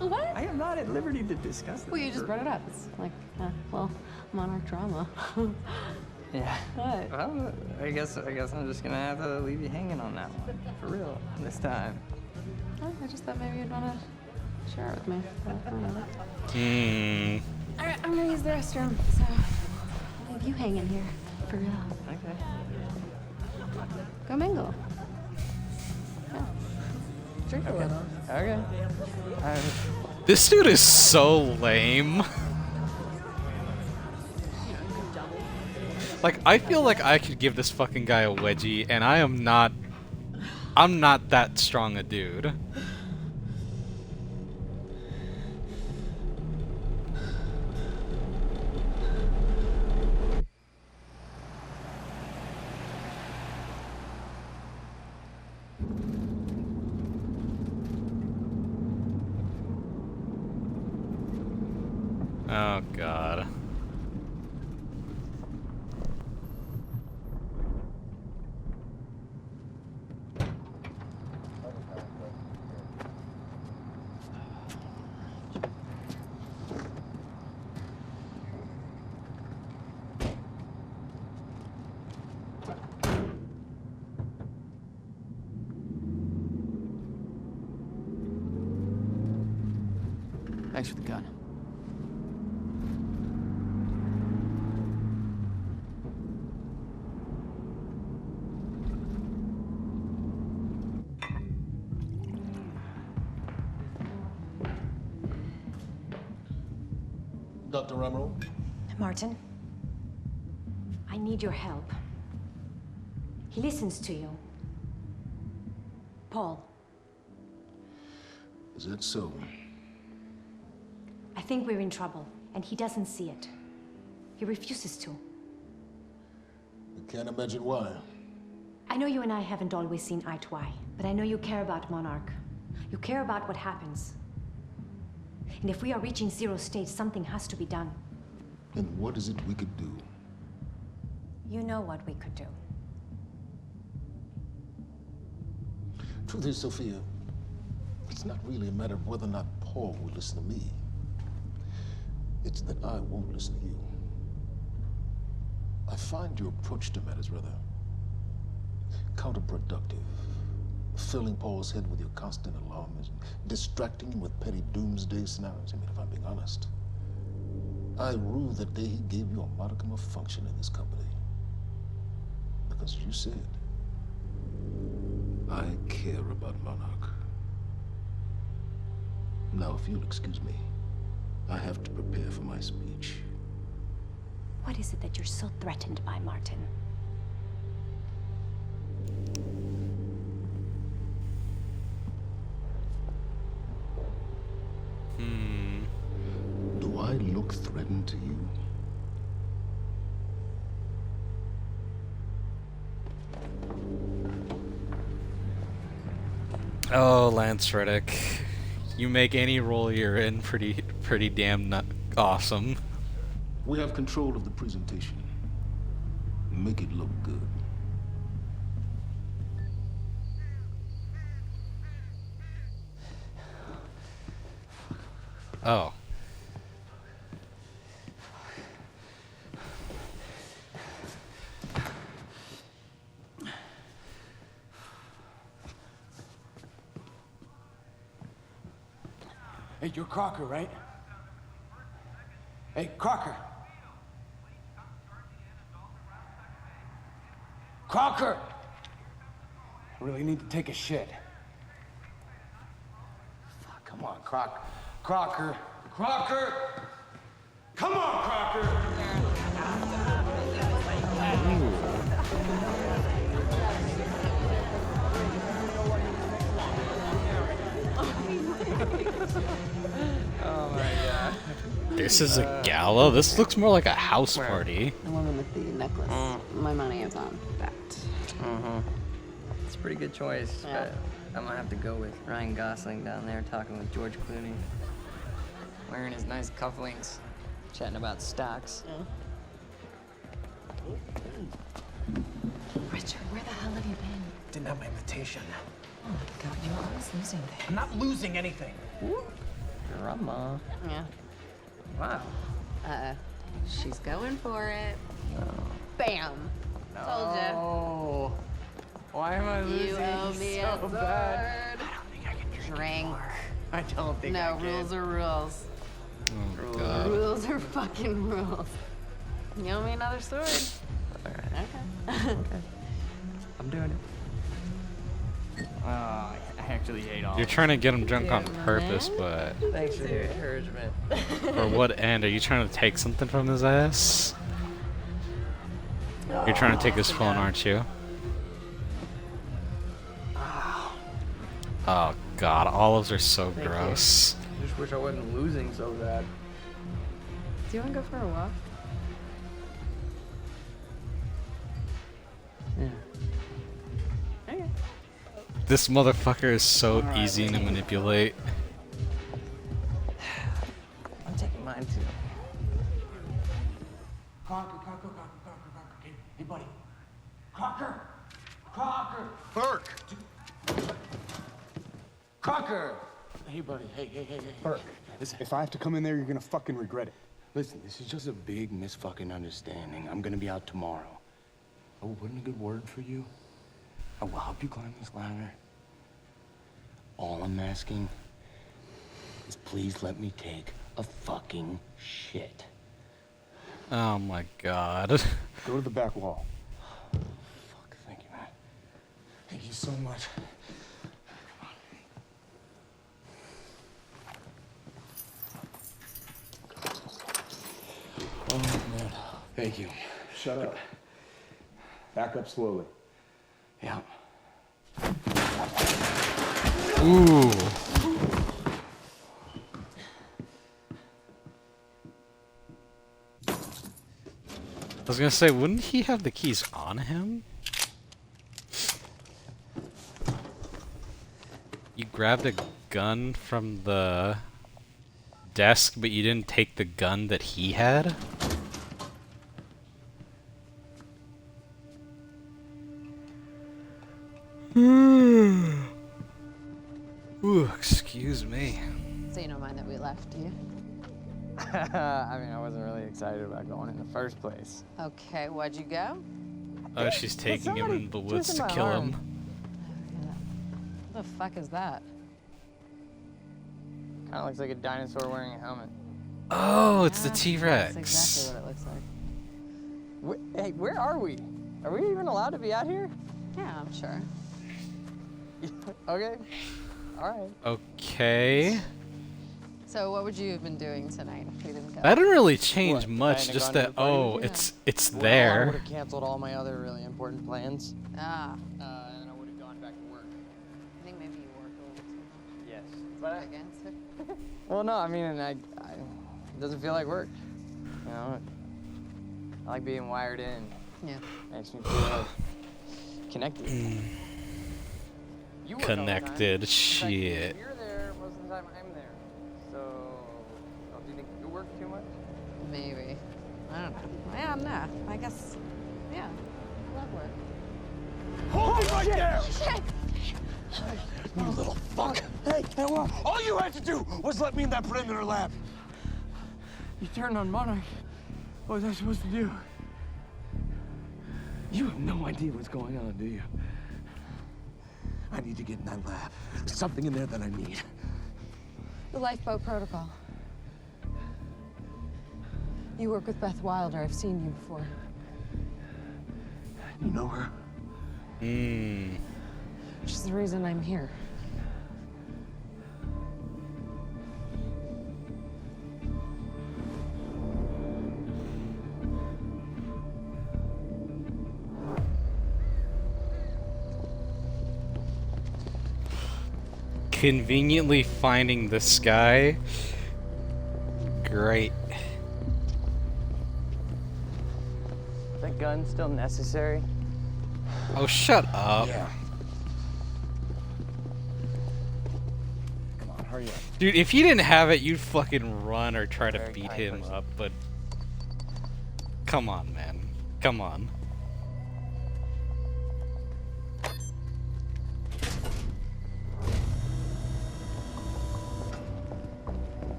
What? I am not at liberty to discuss this. Well, you just brought it up. It's like, well, Monarch drama. Yeah. What? Well, I guess I'm just gonna have to leave you hanging on that one. For real. This time. Oh, I just thought maybe you'd want to share it with me. But I don't know. Alright, I'm gonna use the restroom, so I'll leave you hanging here. For real. Okay. Go mingle. Yeah. Drink a little. Okay. This dude is so lame. Like, I feel like I could give this fucking guy a wedgie, and I'm not that strong a dude. Oh god. Thanks for the gun. Dr. Emerald? Martin, I need your help. He listens to you. Paul, Is that so? I think we're in trouble, and he doesn't see it. He refuses to. I can't imagine why. I know you and I haven't always seen eye to eye, but I know you care about Monarch. You care about what happens. And if we are reaching zero state, something has to be done. And what is it we could do? You know what we could do. Truth is, Sophia, it's not really a matter of whether or not Paul will listen to me. It's that I won't listen to you. I find your approach to matters rather counterproductive. Filling Paul's head with your constant alarmism, distracting him with petty doomsday scenarios. I mean, if I'm being honest, I rue the day he gave you a modicum of function in this company. Because you said, I care about Monarch. Now, if you'll excuse me, I have to prepare for my speech. What is it that you're so threatened by, Martin? Do I look threatened to you? Oh, Lance Reddick. You make any role you're in pretty damn awesome. We have control of the presentation. Make it look good. Oh. Hey, you're Crocker, right? Hey, Crocker! Crocker! I really need to take a shit. Fuck, come on, Crocker. Crocker! Crocker! Come on, Crocker! Oh my god. This is a gala? This looks more like a house party. The woman with the necklace. My money is on that. It's a pretty good choice, Yeah. but I'm gonna have to go with Ryan Gosling down there talking with George Clooney. Wearing his nice cufflinks, chatting about stocks. Richard, where the hell have you been? Didn't have my invitation. Oh my god, you're always losing things. I'm not losing anything. Drama. Yeah. Wow. She's going for it. Bam. Told ya. Oh. Why am I losing You owe me so a sword. bad? Drink. I don't think I No, can. rules are rules. Oh, God. Rules are fucking rules. You owe me another sword. Alright. Okay. I'm doing it. Oh, I actually hate all You're of trying to get him drunk Yeah, on purpose, but it. Thanks for your encouragement. for what end? Are you trying to take something from his ass? You're trying to take his phone, aren't you? Oh god, olives are so Thank you. gross. I just wish I wasn't losing so bad. Do you want to go for a walk? Yeah. Okay. This motherfucker is so easy to manipulate. I'm taking mine too. Crocker. Hey, buddy. Crocker! Burke! Crocker! Hey, buddy. Hey. Burke, if I have to come in there, you're gonna fucking regret it. Listen, this is just a big misfucking understanding. I'm gonna be out tomorrow. I will put in a good word for you. I will help you climb this ladder. All I'm asking is please let me take a fucking shit. Oh my god. Go to the back wall. Fuck, thank you, man. Thank you so much. Oh, man. Thank you. Shut up. Back up slowly. Yeah. Ooh. I was gonna say, wouldn't he have the keys on him? You grabbed a gun from the desk, but you didn't take the gun that he had? Excuse me. So you don't mind that we left, do you? I mean, I wasn't really excited about going in the first place. Okay, why'd you go? Oh, she's taking him in the woods to kill him. What the fuck is that? Kind of looks like a dinosaur wearing a helmet. Oh, it's the Yeah, T-Rex. That's exactly what it looks like. Hey, where are we? Are we even allowed to be out here? Yeah, I'm sure. Okay. All right. Okay. So what would you have been doing tonight if we didn't go? That didn't really change What, much. planning Just on going that. to the party Oh, with you? it's Well, I would there. have canceled all my other really important plans. Ah, And I would have gone back to work. I think maybe you work a little bit too Yes. much But against it. well, no, I mean, it doesn't feel like work. You know, I like being wired in. Yeah. Makes me feel connected. You work all the time. Connected. In fact, Shit. you're there most of the time I'm there. So, do you think you work too much? Maybe. I don't know. Yeah, no. I guess. Yeah. I love work. Hold it right there! Shit! You little fuck! Hey, what? All you had to do was let me in that perimeter lab. You turned on Monarch. What was I supposed to do? You have no idea what's going on, do you? I need to get in that lab. There's something in there that I need. The lifeboat protocol. You work with Beth Wilder. I've seen you before. You know her? Which is the reason I'm here. Conveniently finding this guy. Great. Is that gun still necessary? Oh, shut up. Yeah. Come on, hurry up. Dude, if you didn't have it, you'd fucking run or try to Very beat kind him person. up, but... Come on, man. Come on.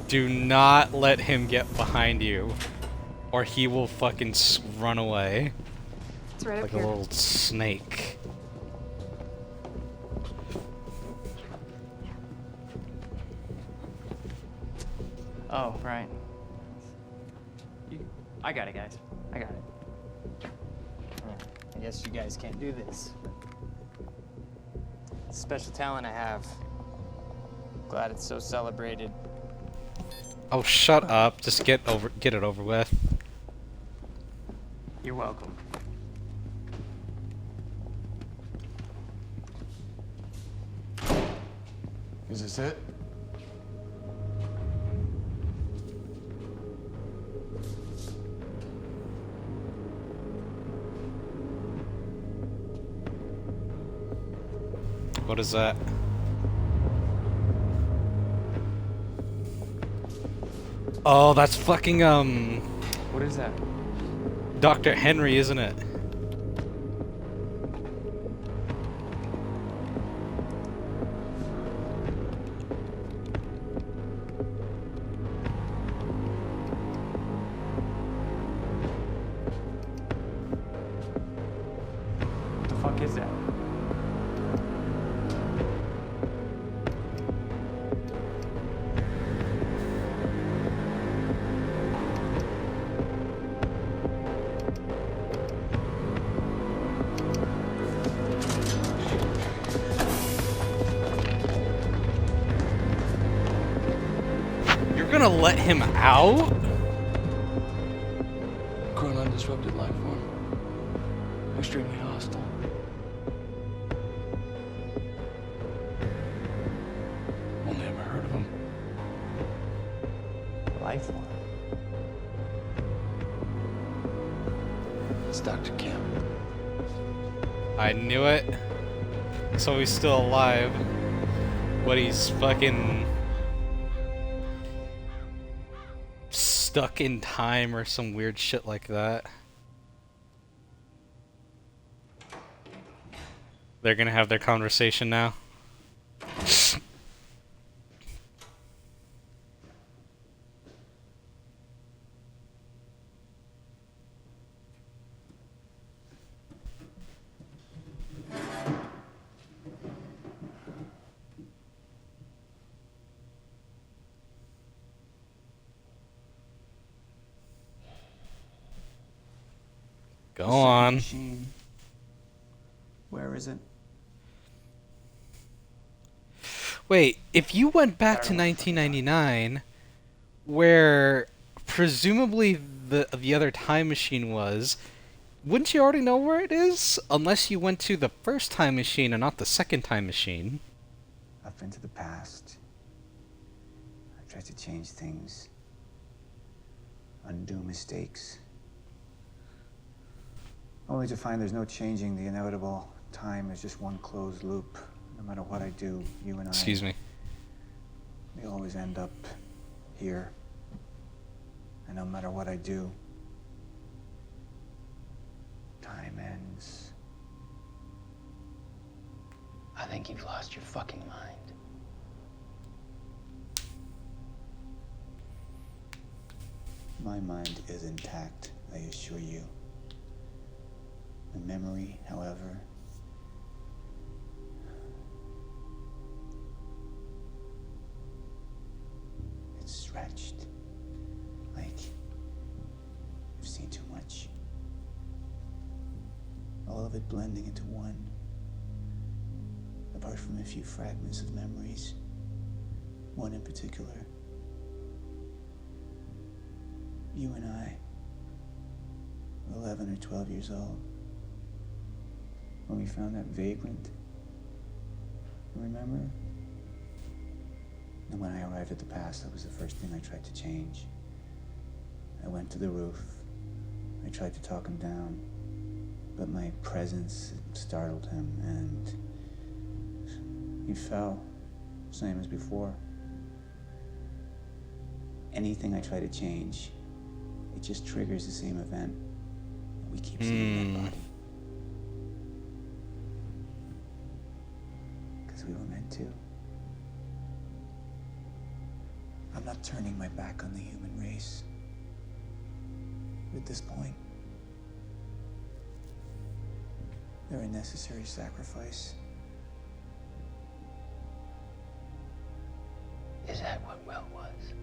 Do not let him get behind you, or he will fucking run away. It's right up Like a here. little snake. Oh, right. I got it, guys. I got it. I guess you guys can't do this. It's a special talent I have. Glad it's so celebrated. Oh, shut up. Just get it over with. You're welcome. Is this it? What is that? Oh, that's fucking, What is that? Dr. Henry, isn't it? What the fuck is that? You're gonna let him out? Chronon disrupted life form. Extremely hostile. Only ever heard of him. Life form. It's Dr. Kim. I knew it. So he's still alive. But he's fucking... stuck in time or some weird shit like that. They're gonna have their conversation now. Go on. Machine. Where is it? Wait, if you went back to 1999, where presumably the other time machine was, wouldn't you already know where it is? Unless you went to the first time machine and not the second time machine. I've been to the past. I've tried to change things. Undo mistakes. Only to find there's no changing the inevitable. Time is just one closed loop. No matter what I do, you and I... Excuse me. We always end up here. And no matter what I do, time ends. I think you've lost your fucking mind. My mind is intact, I assure you. The memory, however, it's stretched. Like you've seen too much. All of it blending into one. Apart from a few fragments of memories. One in particular. You and I were 11 or 12 years old when we found that vagrant. Remember? And when I arrived at the past, that was the first thing I tried to change. I went to the roof. I tried to talk him down, but my presence startled him, and he fell, same as before. Anything I try to change, it just triggers the same event. We keep seeing that body. Because we were meant to. I'm not turning my back on the human race. At this point, they're a necessary sacrifice. Is that what Will was?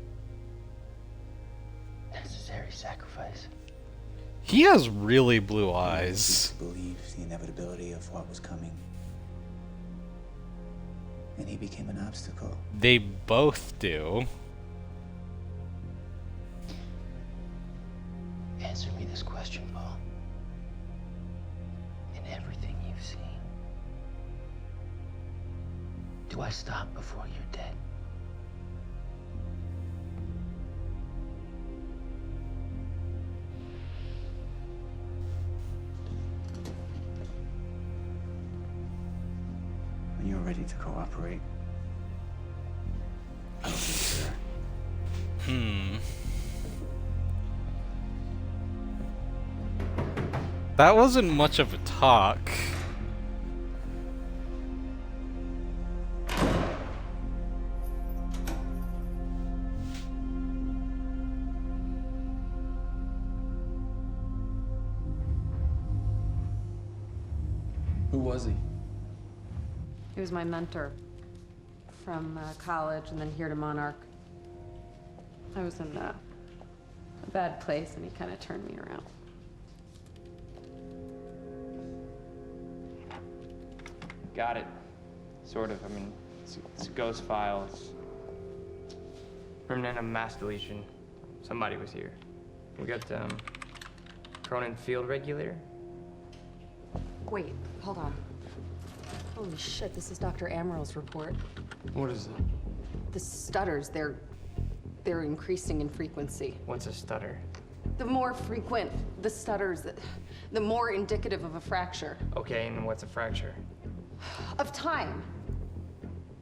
Necessary sacrifice? He has really blue eyes. He believed the inevitability of what was coming. And he became an obstacle. They both do. Answer me this question, Paul. In everything you've seen, do I stop before you're dead? When you're ready to cooperate, I'll be there. That wasn't much of a talk. Who was he? He was my mentor from college and then here to Monarch. I was in a bad place and he kind of turned me around. Got it. Sort of. I mean, it's a ghost file. It's remnant of mass deletion. Somebody was here. We got, Cronin Field Regulator. Wait, hold on. Holy shit, this is Dr. Amaril's report. What is it? The stutters, they're increasing in frequency. What's a stutter? The more frequent the stutters, the more indicative of a fracture. Okay, and what's a fracture? Of time.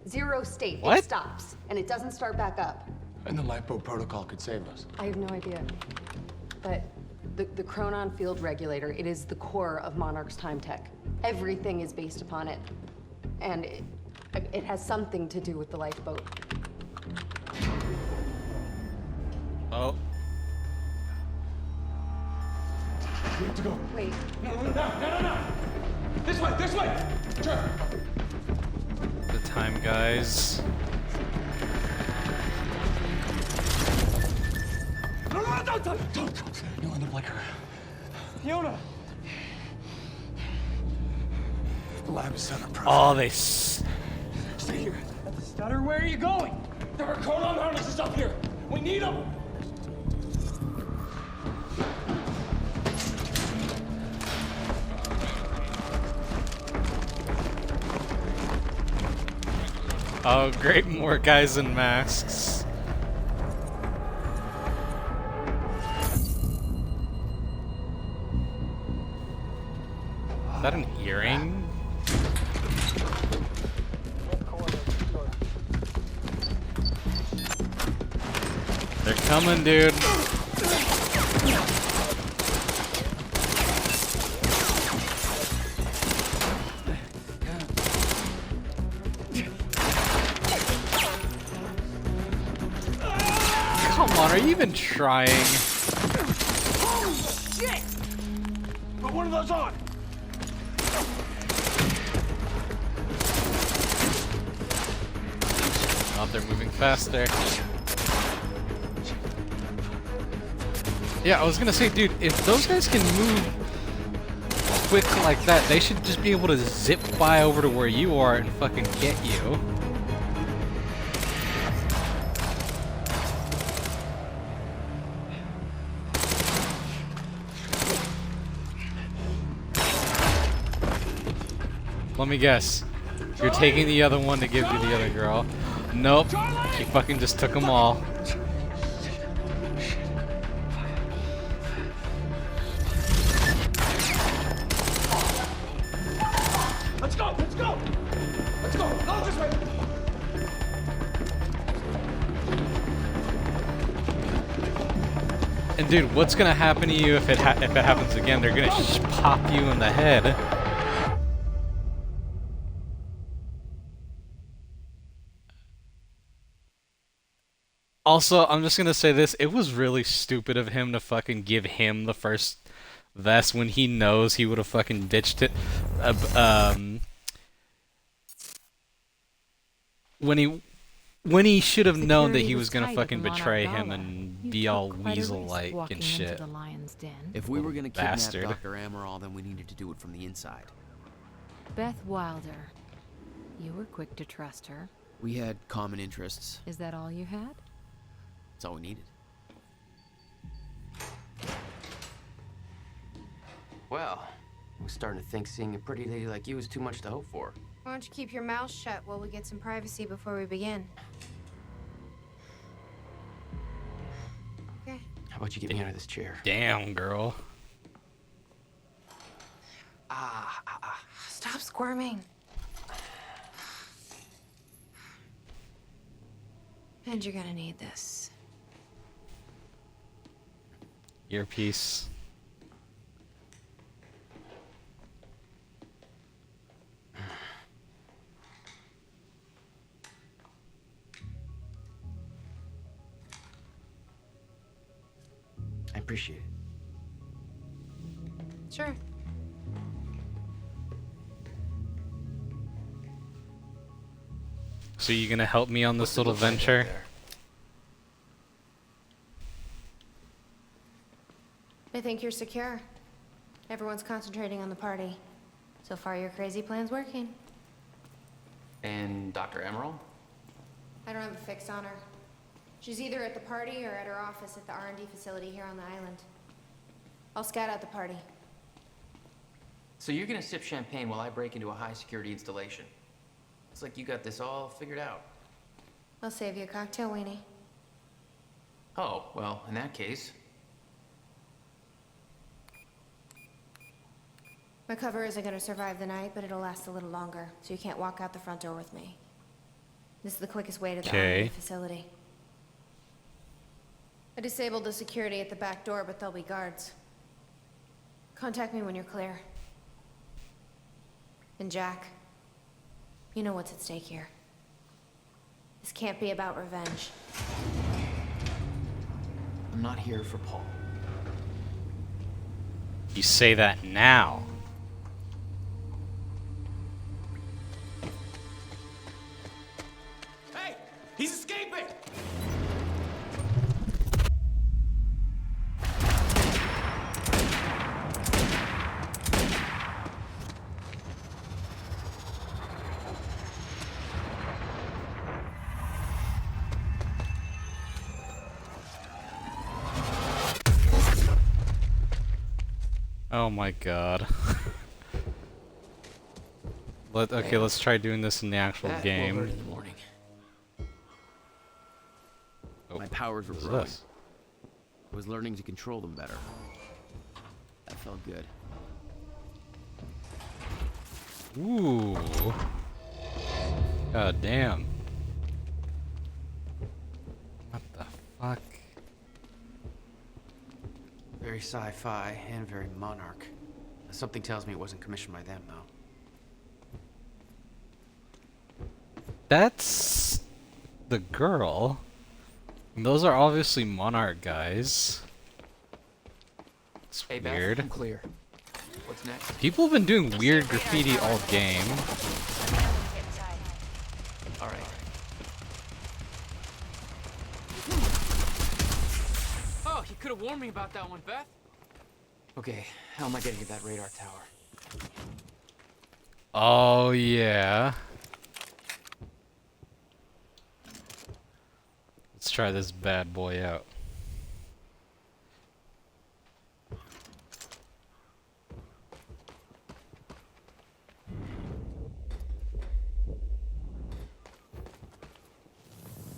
Zero state. What? It stops, and it doesn't start back up. And the Lifeboat Protocol could save us. I have no idea. But the Cronon Field Regulator, it is the core of Monarch's time tech. Everything is based upon it. And it has something to do with the lifeboat. Oh. We have to go. Wait. No. This way. Sure. The time, guys. No, don't. You're on the blicker. Fiona! The lab is set up perfect. Oh, they. Stay here. Stutter, where are you going? There are Chronon harnesses up here. We need them. Oh, great, more guys in masks. Is that an earring? They're coming, dude. Come on, are you even trying? Holy shit! Put one of those on. Oh, they're moving faster. Yeah, I was gonna say, dude, if those guys can move quick like that, they should just be able to zip by over to where you are and fucking get you. Let me guess. You're taking the other one to give to the other girl. Nope. She fucking just took them all. Let's go! Let's go! Let's go! Go this way! And dude, what's gonna happen to you if it happens again? They're gonna just pop you in the head. Also, I'm just gonna say this, it was really stupid of him to fucking give him the first vest when he knows he would have fucking ditched it. When he should have known that he was gonna fucking betray him and be all weasel-like and shit. If we were gonna kidnap Bastard. Dr. Amaral, then we needed to do it from the inside. Beth Wilder. You were quick to trust her. We had common interests. Is that all you had? That's all we needed. Well, I was starting to think seeing a pretty lady like you is too much to hope for. Why don't you keep your mouth shut while we get some privacy before we begin? Okay. How about you get me out of this chair? Damn, girl. Stop squirming. And you're gonna need this. Earpiece. I appreciate it. Sure. So you gonna help me on this little venture? I think you're secure. Everyone's concentrating on the party. So far, your crazy plan's working. And Dr. Amaral? I don't have a fix on her. She's either at the party or at her office at the R&D facility here on the island. I'll scout out the party. So you're gonna sip champagne while I break into a high-security installation. It's like you got this all figured out. I'll save you a cocktail, Weenie. Oh, well, in that case... My cover isn't gonna survive the night, but it'll last a little longer, so you can't walk out the front door with me. This is the quickest way to the R&D facility. I disabled the security at the back door, but there'll be guards. Contact me when you're clear. And Jack, you know what's at stake here. This can't be about revenge. I'm not here for Paul. You say that now. Hey! He's escaping! Oh my god. Okay, let's try doing this in the actual That game. will hurt in the morning. My powers were What is growing. this? I was learning to control them better. That felt good. Ooh. God damn. What the fuck? Very sci-fi and very Monarch. Something tells me it wasn't commissioned by them, though. That's the girl. Those are obviously Monarch guys. It's Hey, Beth, weird. I'm clear. What's next? People have been doing weird graffiti all game. All right. Oh, you could have warned me about that one, Beth. Okay, how am I getting to that radar tower? Oh yeah. Let's try this bad boy out.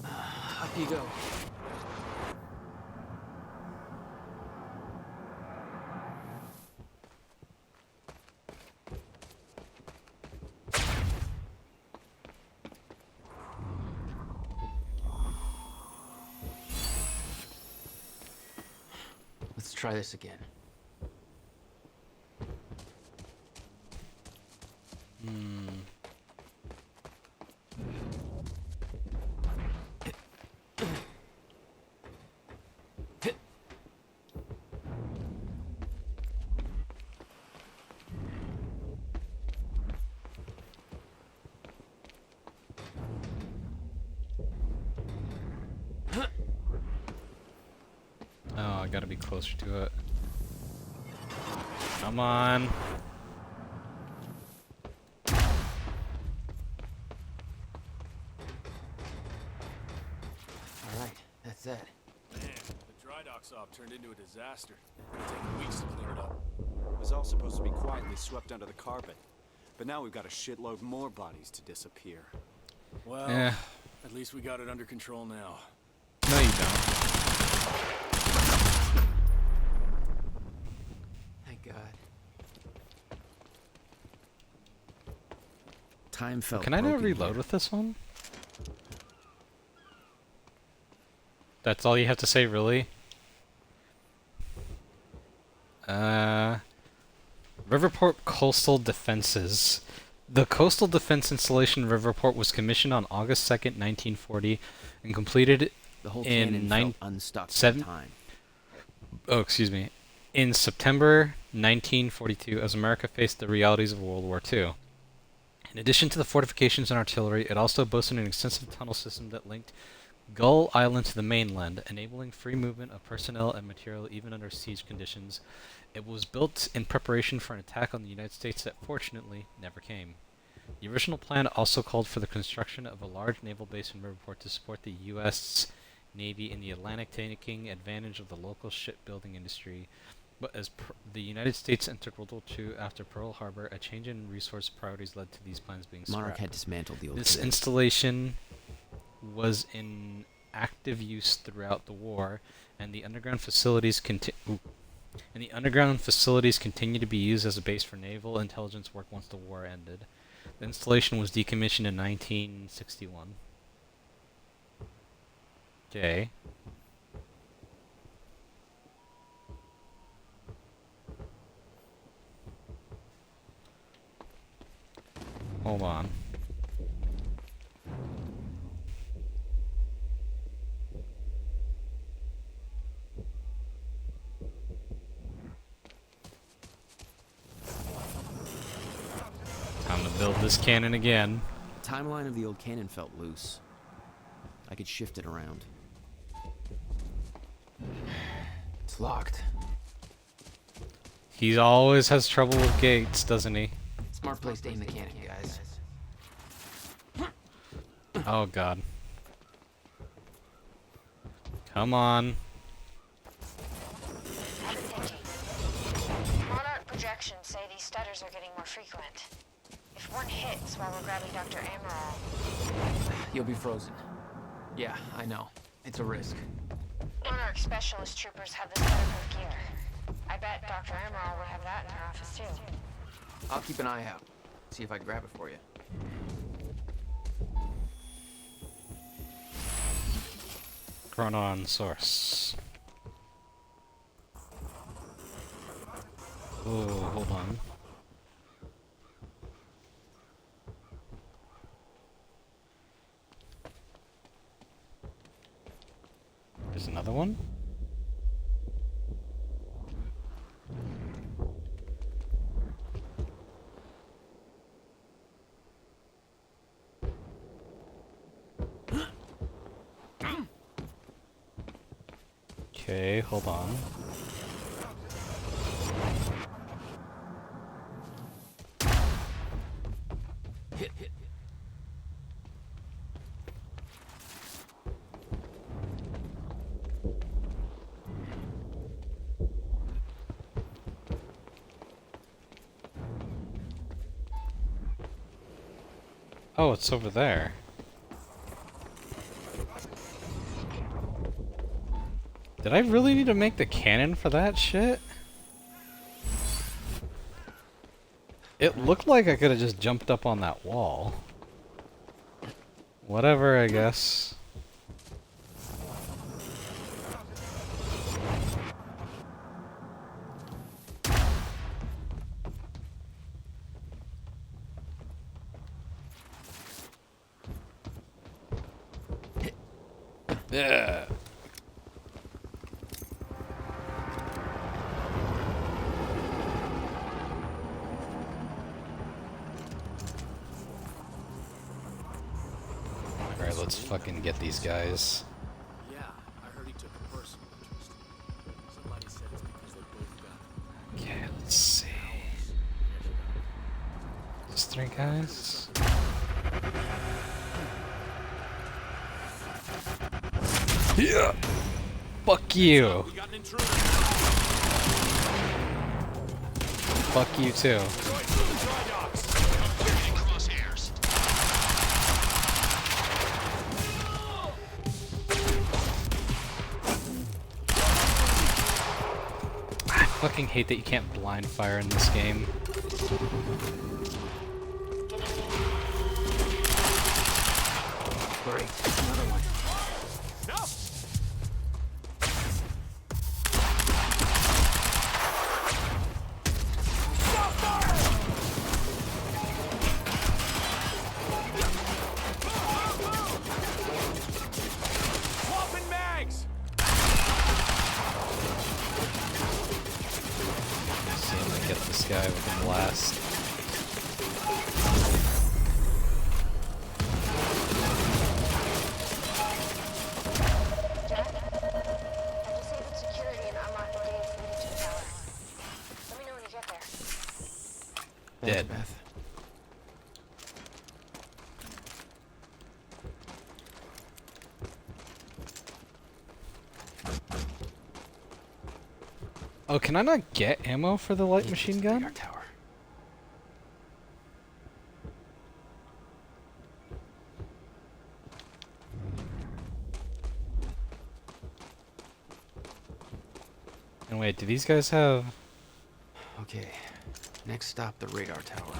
Up you go. Let's try this again. Oh, I gotta be closer to it. Come on. All right, that's it. Man, the dry docks op turned into a disaster. It'll take weeks to clear it up. It was all supposed to be quietly swept under the carpet. But now we've got a shitload more bodies to disappear. Well, Yeah. at least we got it under control now. No, you don't. Thank God. Time felt Can I not broken reload here. with this one? That's all you have to say, really? Riverport Coastal Defenses. The coastal defense installation Riverport was commissioned on August 2nd, 1940, and completed The whole in cannon felt unstuck at seven- the time. Oh, excuse me. In September 1942, as America faced the realities of World War II. In addition to the fortifications and artillery, it also boasted an extensive tunnel system that linked Gull Island to the mainland, enabling free movement of personnel and material even under siege conditions. It was built in preparation for an attack on the United States that fortunately never came. The original plan also called for the construction of a large naval base in Riverport to support the U.S. Navy in the Atlantic, taking advantage of the local shipbuilding industry. But as the United States entered World War II after Pearl Harbor, a change in resource priorities led to these plans being scrapped. Monarch had dismantled the old This cannon. installation was in active use throughout the war, and the underground facilities continue to be used as a base for naval intelligence work once the war ended. The installation was decommissioned in 1961. Okay. Hold on. Time to build this cannon again. The timeline of the old cannon felt loose. I could shift it around. It's locked. He always has trouble with gates, doesn't he? Smart place to aim the cannon, guys. Oh god. Come on. Monarch extraction say these stutters are getting more frequent. If one hits while we're grabbing Dr. Amaral... You'll be frozen. Yeah, I know. It's a risk. Monarch specialist troopers have the stutter-proof gear. I bet Dr. Amaral would have that in her office too. I'll keep an eye out. See if I can grab it for you. Chronon source. Oh, hold on. There's another one? Okay, hold on. Oh, it's over there. Did I really need to make the cannon for that shit? It looked like I could have just jumped up on that wall. Whatever, I guess. Yeah. Alright, let's fucking get these guys. Yeah, I heard he took a personal interest. Somebody said it's because they both got Okay, let's see. Just 3 guys? Yeah! Fuck you! Fuck you too. I fucking hate that you can't blind fire in this game. Great, another one. No! Swapping mags! See if I can get this guy with a blast. Dead. Beth. Oh, can I not get ammo for the light machine gun? Tower. And wait, do these guys have... Okay, next stop, the radar tower.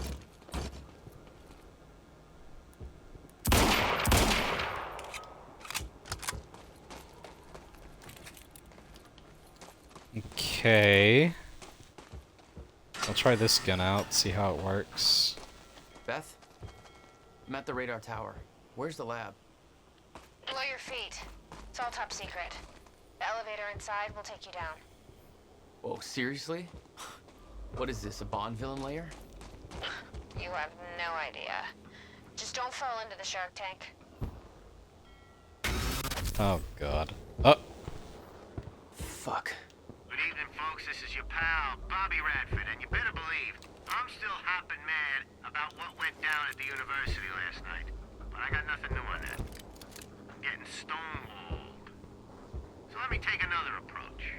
Okay. I'll try this gun out, see how it works. Beth? I'm at the radar tower. Where's the lab? Below your feet. It's all top secret. The elevator inside will take you down. Oh, seriously? What is this, a Bond villain lair? You have no idea. Just don't fall into the shark tank. Oh god. Oh! Fuck. Good evening, folks. This is your pal, Bobby Radford, and you better believe I'm still hopping mad about what went down at the university last night. But I got nothing new on that. I'm getting stonewalled. So let me take another approach.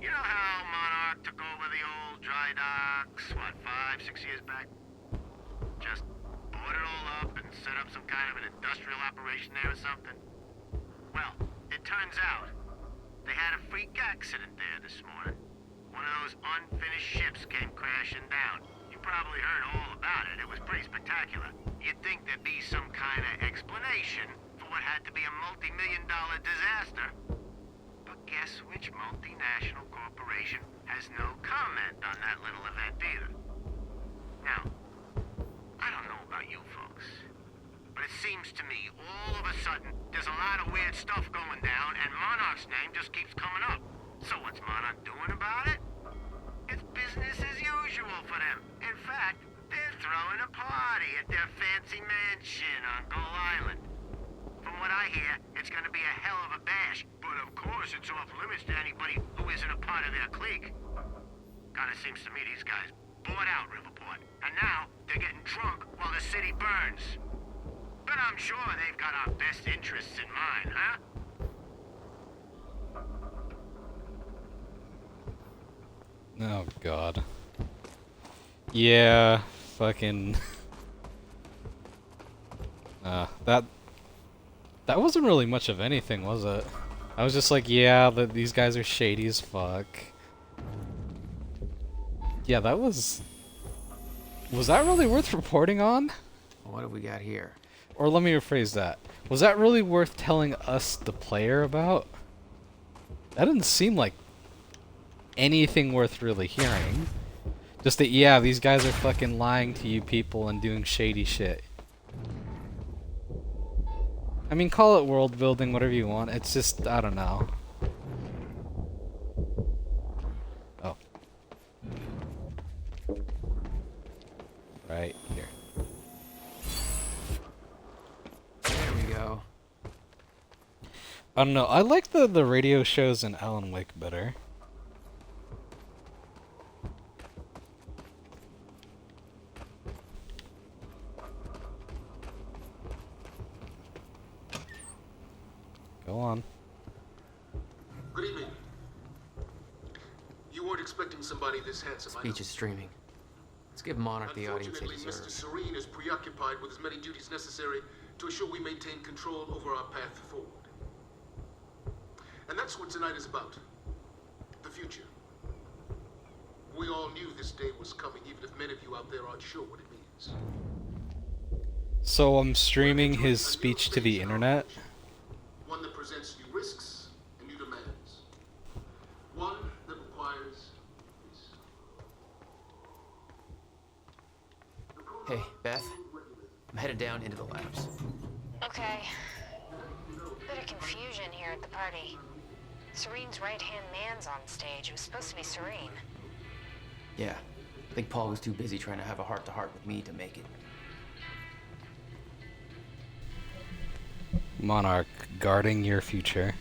You know how Monarch took over the old dry docks, what, 5, 6 years back? Just bought it all up and set up some kind of an industrial operation there or something? Well, it turns out they had a freak accident there this morning. One of those unfinished ships came crashing down. You probably heard all about it. It was pretty spectacular. You'd think there'd be some kind of explanation for what had to be a multi-million-dollar disaster. But guess which multinational corporation has no comment on that little event either? Now, I don't know about you folks, but it seems to me all of a sudden there's a lot of weird stuff going down and Monarch's name just keeps coming up. So what's Monarch doing about it? It's business as usual for them. In fact, they're throwing a party at their fancy mansion on Gull Island. From what I hear, it's gonna be a hell of a bash, but of course it's off limits to anybody who isn't a part of their clique. Kinda seems to me these guys bought out Riverport, and now they're getting drunk while the city burns. But I'm sure they've got our best interests in mind, huh? Oh god. Yeah, fucking. That wasn't really much of anything, was it? I was just like, yeah, these guys are shady as fuck. Yeah, that was... Was that really worth reporting on? What have we got here? Or let me rephrase that. Was that really worth telling us, the player, about? That didn't seem like anything worth really hearing. Just that, yeah, these guys are fucking lying to you people and doing shady shit. I mean, call it world building, whatever you want. It's just, I don't know. Oh. Right here. There we go. I don't know. I like the radio shows in Alan Wake better. Go on. Good evening. You weren't expecting somebody this handsome, I know. Speech is streaming. Let's give Monarch the audience he Unfortunately, Mr. deserves. Serene is preoccupied with as many duties necessary to assure we maintain control over our path forward. And that's what tonight is about. The future. We all knew this day was coming, even if many of you out there aren't sure what it means. So I'm streaming his speech to the internet? One that presents new risks and new demands. One that requires peace. Hey, Beth. I'm headed down into the labs. Okay. Bit of confusion here at the party. Serene's right-hand man's on stage. It was supposed to be Serene. Yeah. I think Paul was too busy trying to have a heart-to-heart with me to make it. Monarch, guarding your future.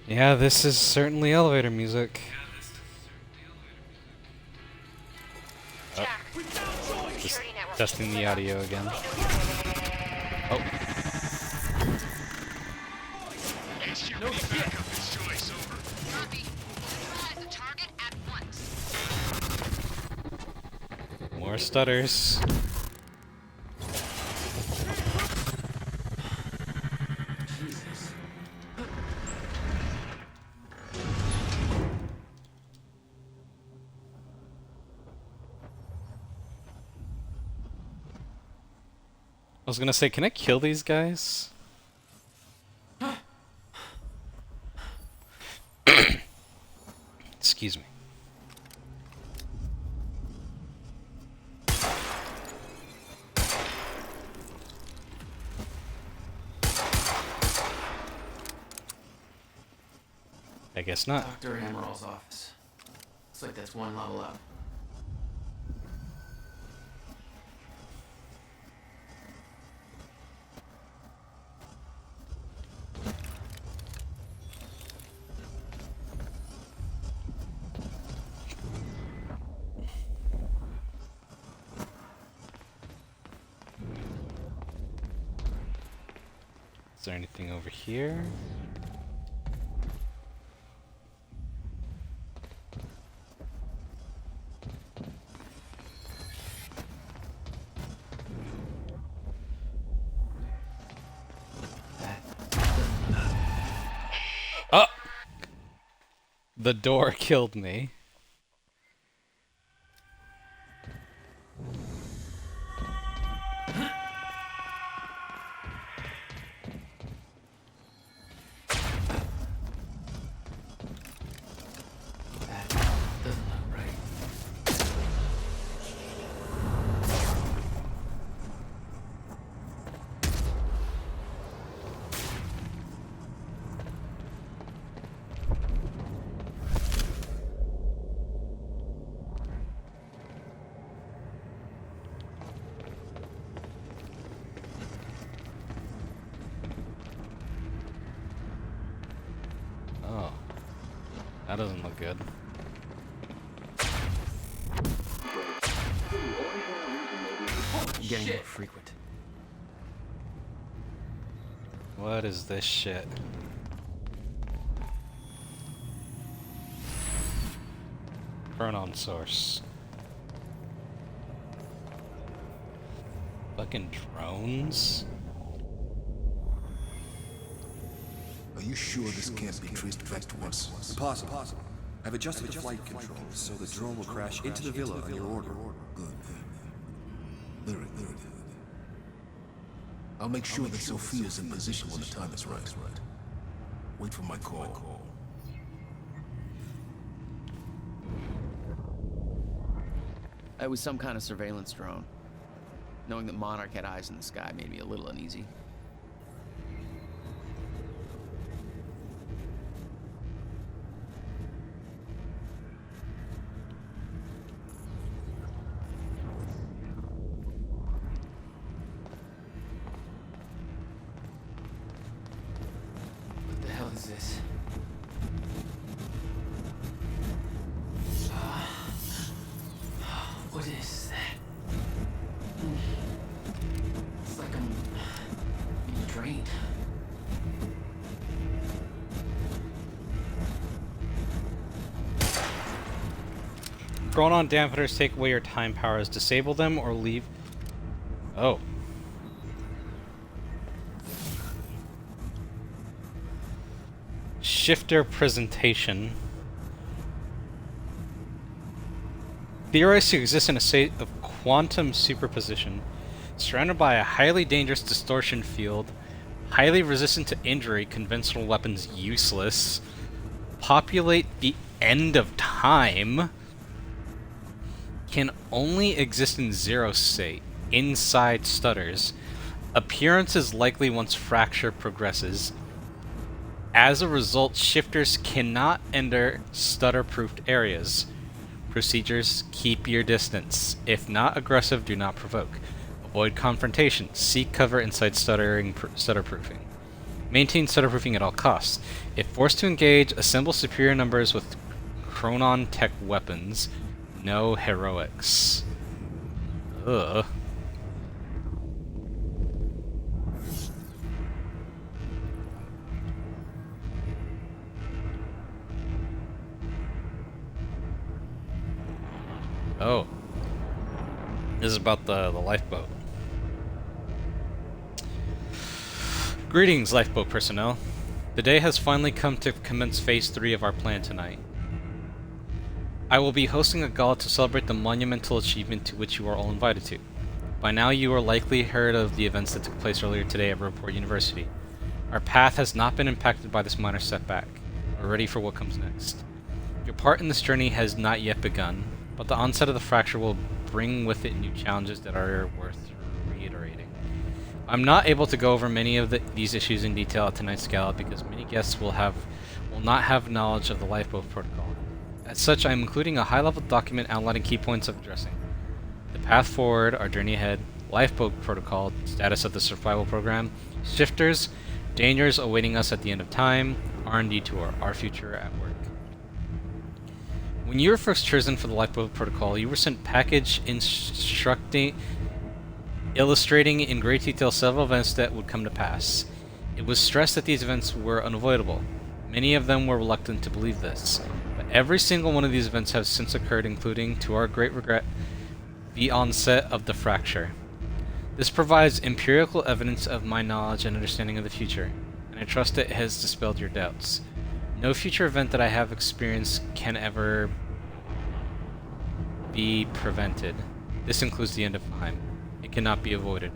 Yeah, this is certainly elevator music. Oh. Just testing the audio again. Oh. No shit. More stutters. Jesus. I was gonna say, can I kill these guys? Excuse me. I guess not. Dr. Amaril's office. Looks like that's one level up. Is there anything over here? Oh! The door killed me. Oh. That doesn't look good. Getting more frequent. What is this shit? Chronon source. Fucking drones? Are you sure this can't be traced back to us? Possible. I've adjusted the flight controls so the drone will crash into the villa on your order. Good. Very good. I'll make sure that Sophia's in position when the time is right. Wait for my call. It was some kind of surveillance drone. Knowing that Monarch had eyes in the sky made me a little uneasy. What the hell is this? What is that? It's like I'm being drained. Chronon dampeners take away your time powers. Disable them or leave. Oh. Shifter presentation. Theorized to exist in a state of quantum superposition, surrounded by a highly dangerous distortion field, highly resistant to injury, conventional weapons useless, populate the end of time, can only exist in zero state, inside stutters, appearance is likely once fracture progresses. As a result, shifters cannot enter stutter-proofed areas. Procedures: keep your distance. If not aggressive, do not provoke. Avoid confrontation. Seek cover inside stutter-proofing. Maintain stutter-proofing at all costs. If forced to engage, assemble superior numbers with Chronon tech weapons. No heroics. Ugh. Oh. This is about the lifeboat. Greetings, lifeboat personnel. The day has finally come to commence Phase 3 of our plan tonight. I will be hosting a gala to celebrate the monumental achievement to which you are all invited to. By now you are likely heard of the events that took place earlier today at Riverport University. Our path has not been impacted by this minor setback. We're ready for what comes next. Your part in this journey has not yet begun, but the onset of the fracture will bring with it new challenges that are worth reiterating. I'm not able to go over many of these issues in detail at tonight's gala because many guests will not have knowledge of the lifeboat protocol. As such, I am including a high-level document outlining key points of addressing: the path forward, our journey ahead, lifeboat protocol, status of the survival program, shifters, dangers awaiting us at the end of time, R&D tour, our future at work. When you were first chosen for the lifeboat protocol, you were sent package illustrating in great detail several events that would come to pass. It was stressed that these events were unavoidable. Many of them were reluctant to believe this, but every single one of these events has since occurred, including, to our great regret, the onset of the fracture. This provides empirical evidence of my knowledge and understanding of the future, and I trust it has dispelled your doubts. No future event that I have experienced can ever be prevented. This includes the end of time. It cannot be avoided.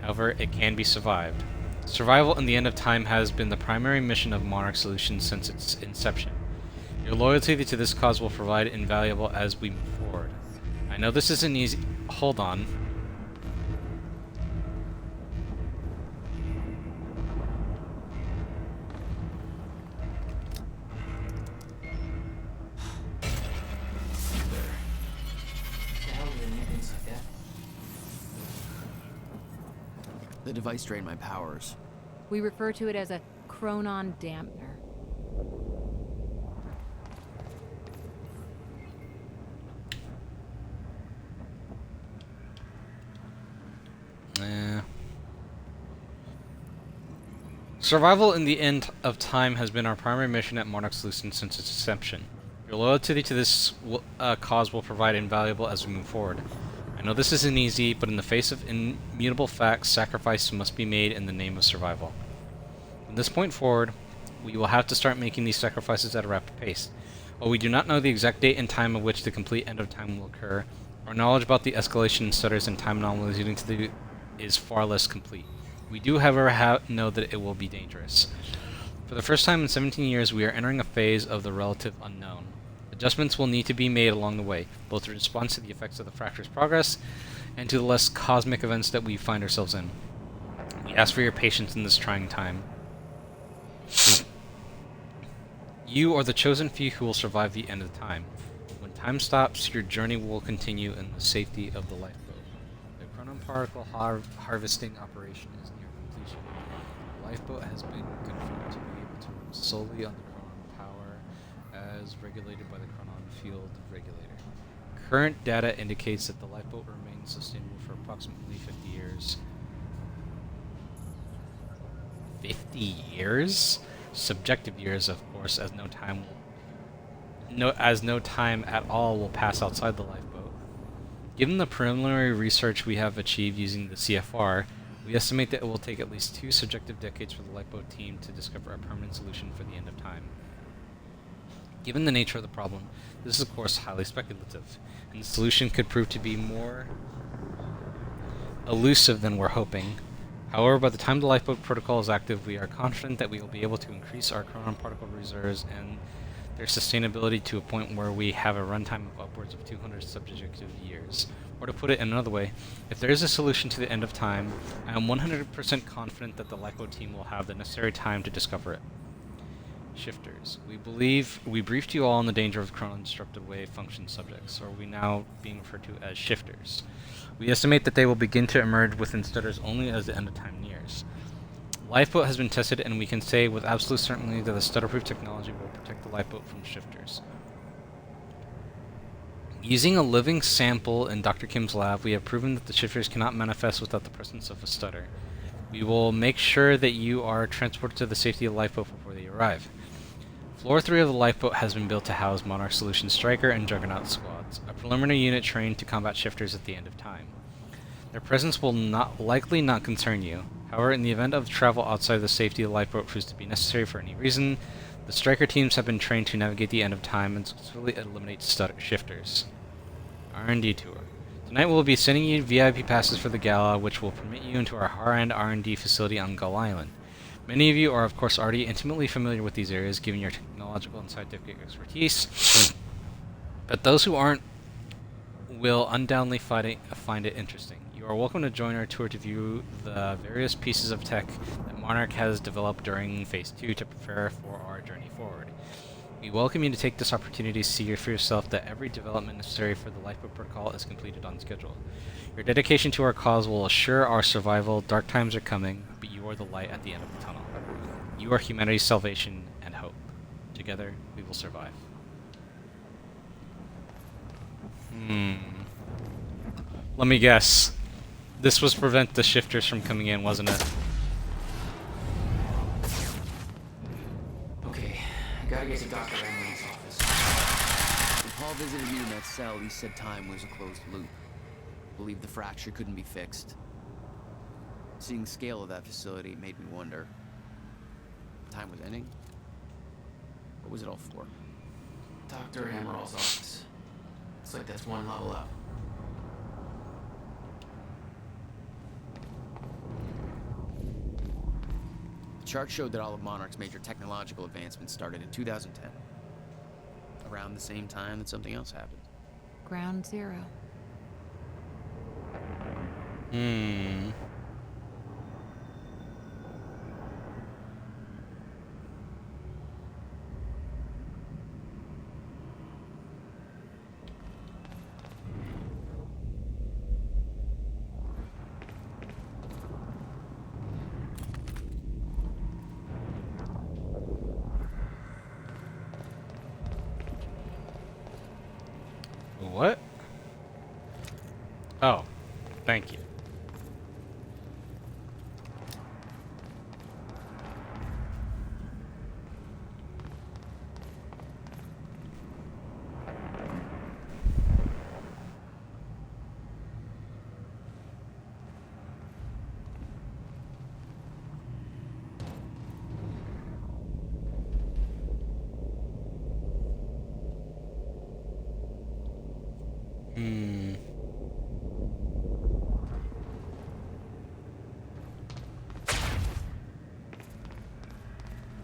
However, it can be survived. Survival in the end of time has been the primary mission of Monarch Solutions since its inception. Your loyalty to this cause will provide invaluable as we move forward. I know this isn't easy. Hold on. The device drained my powers. We refer to it as a chronon dampener. Survival in the end of time has been our primary mission at Monarch Solutions since its inception. Your loyalty to this cause will provide invaluable as we move forward. I know this isn't easy, but in the face of immutable facts, sacrifice must be made in the name of survival. From this point forward, we will have to start making these sacrifices at a rapid pace. While we do not know the exact date and time at which the complete end of time will occur, our knowledge about the escalation in stutters and time anomalies leading to the is far less complete. We do, however, know that it will be dangerous. For the first time in 17 years, we are entering a phase of the relative unknown. Adjustments will need to be made along the way, both in response to the effects of the fracture's progress and to the less cosmic events that we find ourselves in. We ask for your patience in this trying time. You are the chosen few who will survive the end of time. When time stops, your journey will continue in the safety of the lifeboat. The chronon particle harvesting operation is near completion. The lifeboat has been confirmed to be able to run solely on the chronon power as regulated by the chronon field regulator. Current data indicates that the lifeboat remains sustainable for approximately 50 years. 50 years? Subjective years, of course, as no time at all will pass outside the lifeboat. Given the preliminary research we have achieved using the CFR, we estimate that it will take at least 2 subjective decades for the lifeboat team to discover a permanent solution for the end of time. Given the nature of the problem, this is of course highly speculative, and the solution could prove to be more elusive than we're hoping. However, by the time the lifeboat protocol is active, we are confident that we will be able to increase our chronon particle reserves and their sustainability to a point where we have a runtime of upwards of 200 subjective years. Or to put it another way, if there is a solution to the end of time, I am 100% confident that the lifeboat team will have the necessary time to discover it. Shifters. We briefed you all on the danger of chronon-disrupted wave function subjects, or we now being referred to as shifters. We estimate that they will begin to emerge within stutters only as the end of time nears. Lifeboat has been tested, and we can say with absolute certainty that the stutter-proof technology will protect the lifeboat from shifters. Using a living sample in Dr. Kim's lab, we have proven that the shifters cannot manifest without the presence of a stutter. We will make sure that you are transported to the safety of the lifeboat before they arrive. Floor 3 of the lifeboat has been built to house Monarch Solutions Striker and Juggernaut squads, a preliminary unit trained to combat shifters at the end of time. Their presence will likely not concern you. However, in the event of travel outside the safety of the lifeboat proves to be necessary for any reason, the Striker teams have been trained to navigate the end of time and successfully eliminate shifters. R&D tour. Tonight we'll be sending you VIP passes for the gala, which will permit you into our high-end R&D facility on Gull Island. Many of you are, of course, already intimately familiar with these areas, given your technological and scientific expertise, but those who aren't will undoubtedly find it interesting. You are welcome to join our tour to view the various pieces of tech that Monarch has developed during Phase 2 to prepare for our journey forward. We welcome you to take this opportunity to see for yourself that every development necessary for the lifeboat protocol is completed on schedule. Your dedication to our cause will assure our survival. Dark times are coming, but you are the light at the end of the tunnel. You are humanity's salvation and hope. Together, we will survive. Let me guess. This was prevent the shifters from coming in, wasn't it? days of Dr. Emery's office. When Paul visited me in that cell, he said time was a closed loop. Believed the fracture couldn't be fixed. Seeing the scale of that facility made me wonder. Time was ending? What was it all for? Dr. Emerald's office. It's like that's one level up. The chart showed that all of Monarch's major technological advancements started in 2010. Around the same time that something else happened. Ground zero. What? Oh, thank you.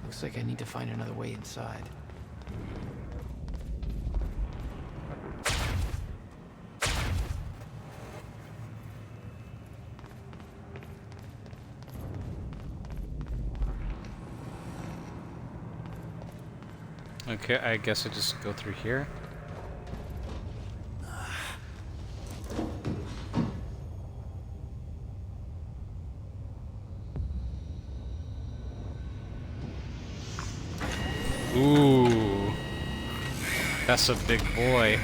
Looks like I need to find another way inside. Okay, I guess I just go through here. Ooh, that's a big boy.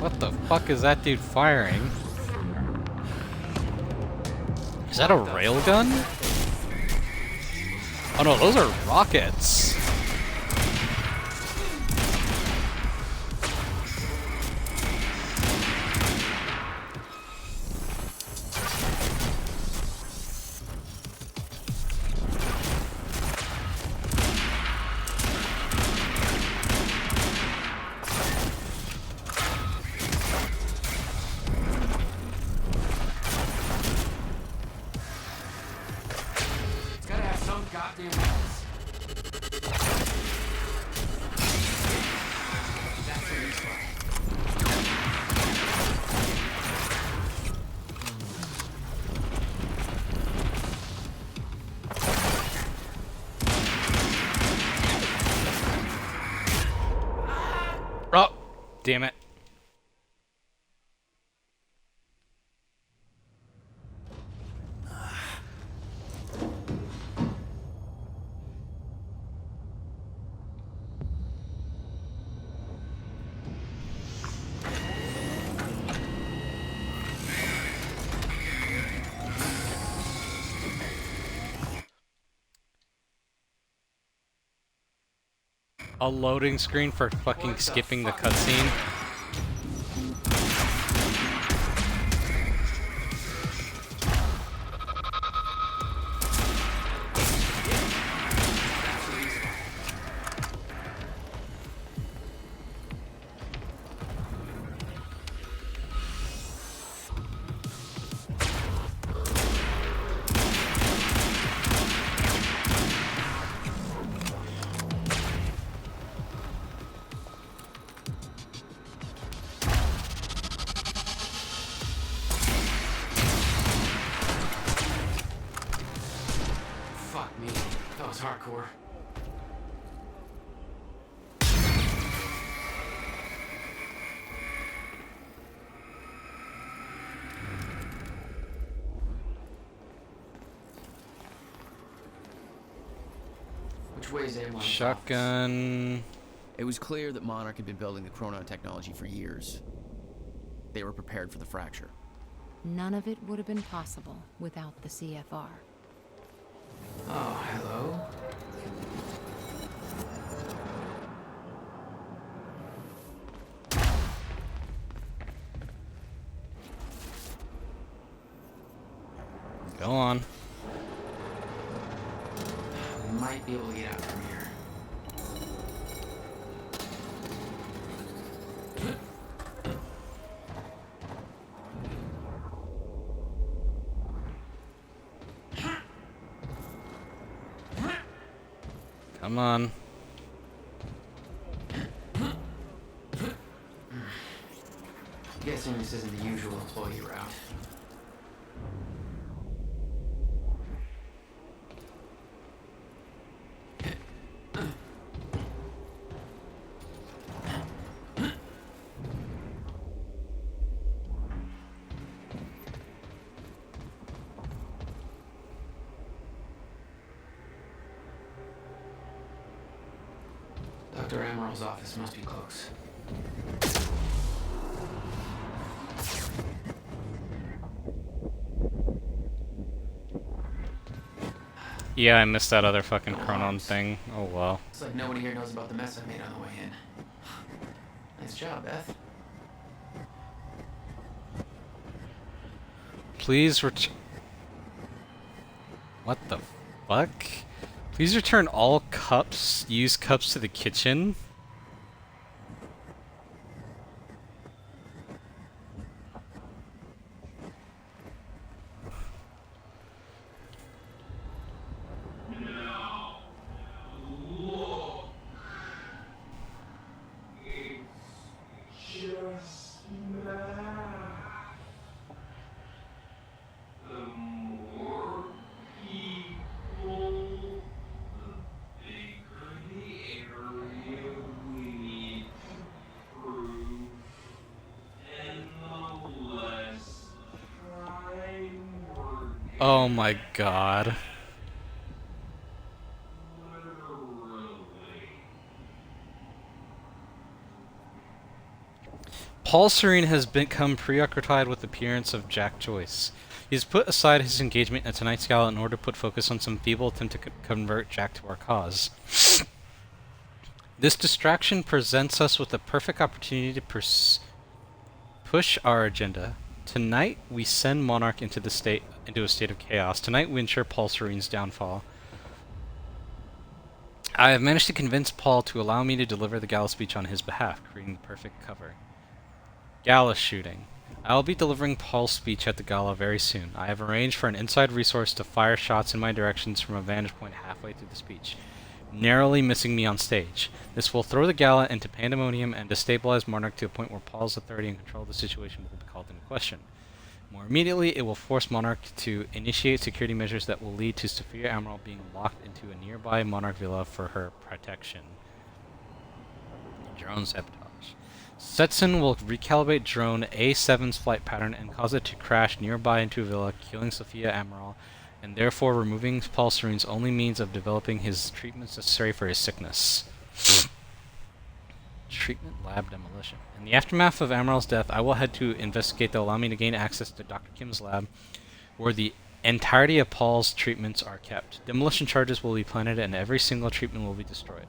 What the fuck is that dude firing? Is that a railgun? Oh no, those are rockets. It's gotta have some goddamn else. That's a respawn. Oh, damn it. A loading screen for fucking skipping the cutscene. Fuck me. That was hardcore. Which Which way is Amlon's Shotgun. It was clear that Monarch had been building the Chronon technology for years. They were prepared for the fracture. None of it would have been possible without the CFR. Oh, hello. Go on. Might be able to get out from here. Come on. Guessing this isn't the usual employee route. Dr. Amaral's office must be close. Yeah, I missed that other fucking Chronon thing. Oh well. It's like nobody here knows about the mess I made on the way in. Nice job, Beth. Please What the fuck? Please return all cups, used cups to the kitchen. Oh my god. Paul Serene has become preoccupied with the appearance of Jack Joyce. He has put aside his engagement at tonight's gala in order to put focus on some feeble attempt to convert Jack to our cause. This distraction presents us with the perfect opportunity to push our agenda. Tonight, we send Monarch into a state of chaos. Tonight, we ensure Paul Serene's downfall. I have managed to convince Paul to allow me to deliver the gala speech on his behalf, creating the perfect cover. Gala shooting. I will be delivering Paul's speech at the gala very soon. I have arranged for an inside resource to fire shots in my directions from a vantage point halfway through the speech, narrowly missing me on stage. This will throw the gala into pandemonium and destabilize Monarch to a point where Paul's authority and control of the situation will be called into question. More immediately, it will force Monarch to initiate security measures that will lead to Sophia Amaral being locked into a nearby Monarch villa for her protection. Drone sabotage. Setson will recalibrate drone A7's flight pattern and cause it to crash nearby into a villa, killing Sophia Amaral, and therefore removing Paul Serene's only means of developing his treatments necessary for his sickness. Treatment lab demolition. In the aftermath of Amaral's death, I will head to investigate that will allow me to gain access to Dr. Kim's lab, where the entirety of Paul's treatments are kept. Demolition charges will be planted and every single treatment will be destroyed.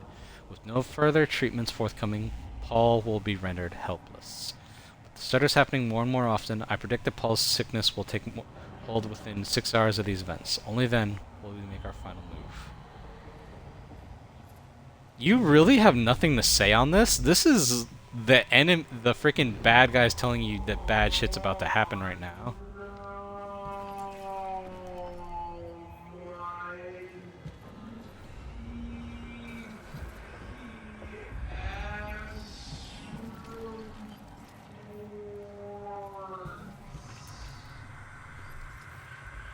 With no further treatments forthcoming, Paul will be rendered helpless. With the stutters happening more and more often, I predict that Paul's sickness will take hold within 6 hours of these events. Only then will we make our final move. You really have nothing to say on this? This is the freaking bad guys telling you that bad shit's about to happen right now.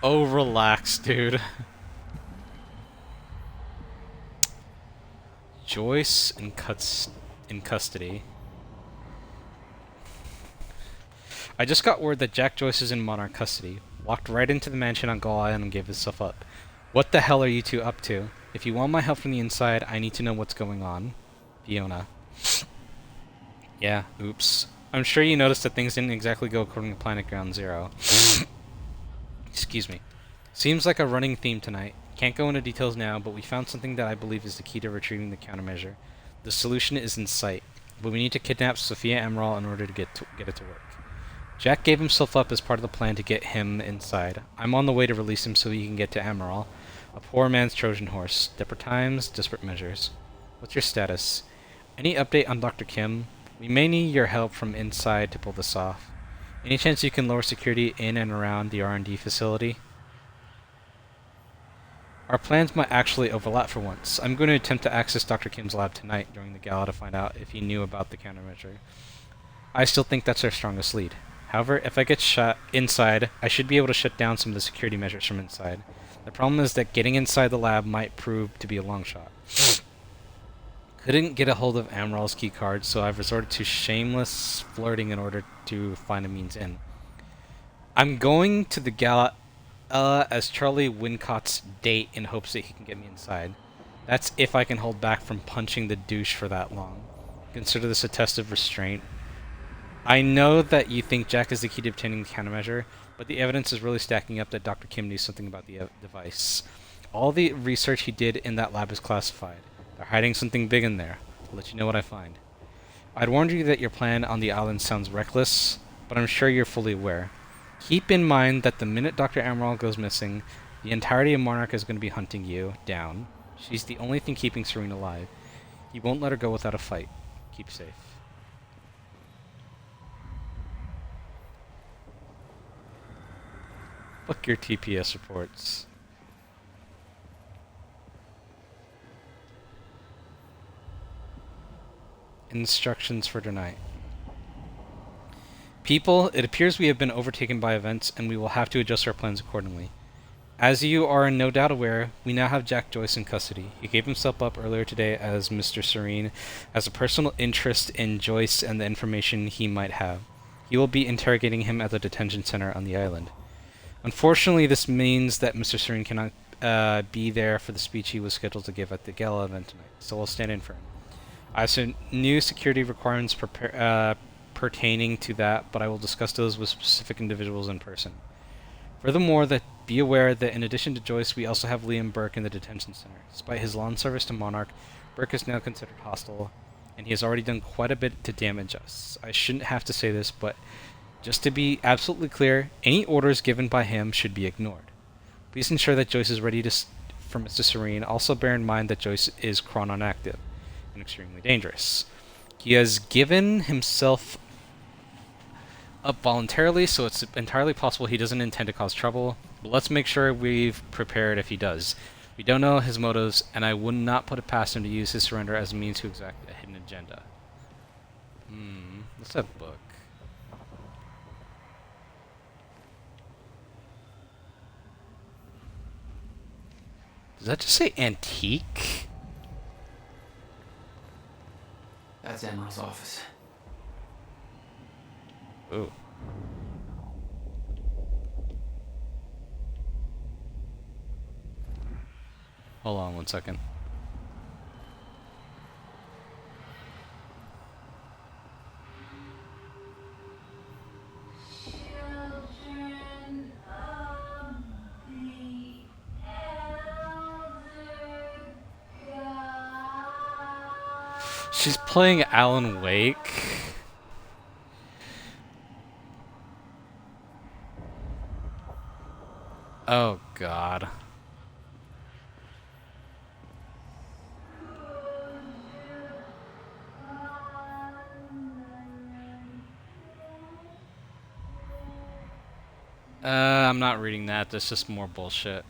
Oh, relax, dude. Joyce in custody. I just got word that Jack Joyce is in Monarch custody. Walked right into the mansion on Gull Island and gave himself up. What the hell are you two up to? If you want my help from the inside, I need to know what's going on. Fiona. Yeah, oops. I'm sure you noticed that things didn't exactly go according to plan at Ground Zero. Excuse me. Seems like a running theme tonight. Can't go into details now, but we found something that I believe is the key to retrieving the countermeasure. The solution is in sight, but we need to kidnap Sophia Emerald in order to get it to work. Jack gave himself up as part of the plan to get him inside. I'm on the way to release him so he can get to Emerald. A poor man's Trojan horse. Desperate times, desperate measures. What's your status? Any update on Dr. Kim? We may need your help from inside to pull this off. Any chance you can lower security in and around the R&D facility? Our plans might actually overlap for once. I'm going to attempt to access Dr. Kim's lab tonight during the gala to find out if he knew about the countermeasure. I still think that's our strongest lead. However, if I get shot inside, I should be able to shut down some of the security measures from inside. The problem is that getting inside the lab might prove to be a long shot. Couldn't get a hold of Amaril's key card, so I've resorted to shameless flirting in order to find a means in. I'm going to the gala as Charlie Wincott's date in hopes that he can get me inside. That's if I can hold back from punching the douche for that long. Consider this a test of restraint. I know that you think Jack is the key to obtaining the countermeasure, but the evidence is really stacking up that Dr. Kim knew something about the device. All the research he did in that lab is classified. They're hiding something big in there. I'll let you know what I find. I'd warned you that your plan on the island sounds reckless, but I'm sure you're fully aware. Keep in mind that the minute Dr. Emerald goes missing, the entirety of Monarch is going to be hunting you down. She's the only thing keeping Serene alive. You won't let her go without a fight. Keep safe. Fuck your TPS reports. Instructions for tonight. People, it appears we have been overtaken by events and we will have to adjust our plans accordingly. As you are no doubt aware, we now have Jack Joyce in custody. He gave himself up earlier today as Mr. Serene, as a personal interest in Joyce and the information he might have. He will be interrogating him at the detention center on the island. Unfortunately, this means that Mr. Serene cannot be there for the speech he was scheduled to give at the gala event tonight, so we'll stand in for him. I have some new security requirements pertaining to that, but I will discuss those with specific individuals in person. Furthermore, be aware that in addition to Joyce, we also have Liam Burke in the detention center. Despite his long service to Monarch, Burke is now considered hostile, and he has already done quite a bit to damage us. I shouldn't have to say this, but just to be absolutely clear, any orders given by him should be ignored. Please ensure that Joyce is ready for Mr. Serene. Also bear in mind that Joyce is Chronon active and extremely dangerous. He has given himself up voluntarily, so it's entirely possible he doesn't intend to cause trouble, but let's make sure we've prepared if he does. We don't know his motives, and I would not put it past him to use his surrender as a means to exact a hidden agenda. What's that book? Does that just say antique? That's Emerald's office. Ooh. Hold on one second. She's playing Alan Wake. Oh God. I'm not reading that. That's just more bullshit.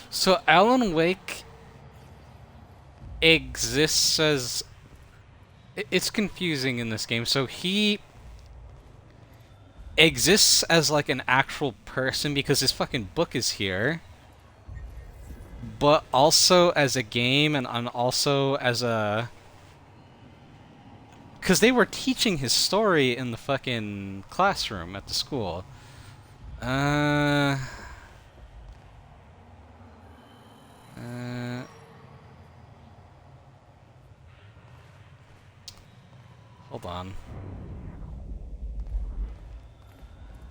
So Alan Wake exists as... It's confusing in this game. So he exists as like an actual person because his fucking book is here, but also as a game and also as a... Because they were teaching his story in the fucking classroom at the school. Hold on.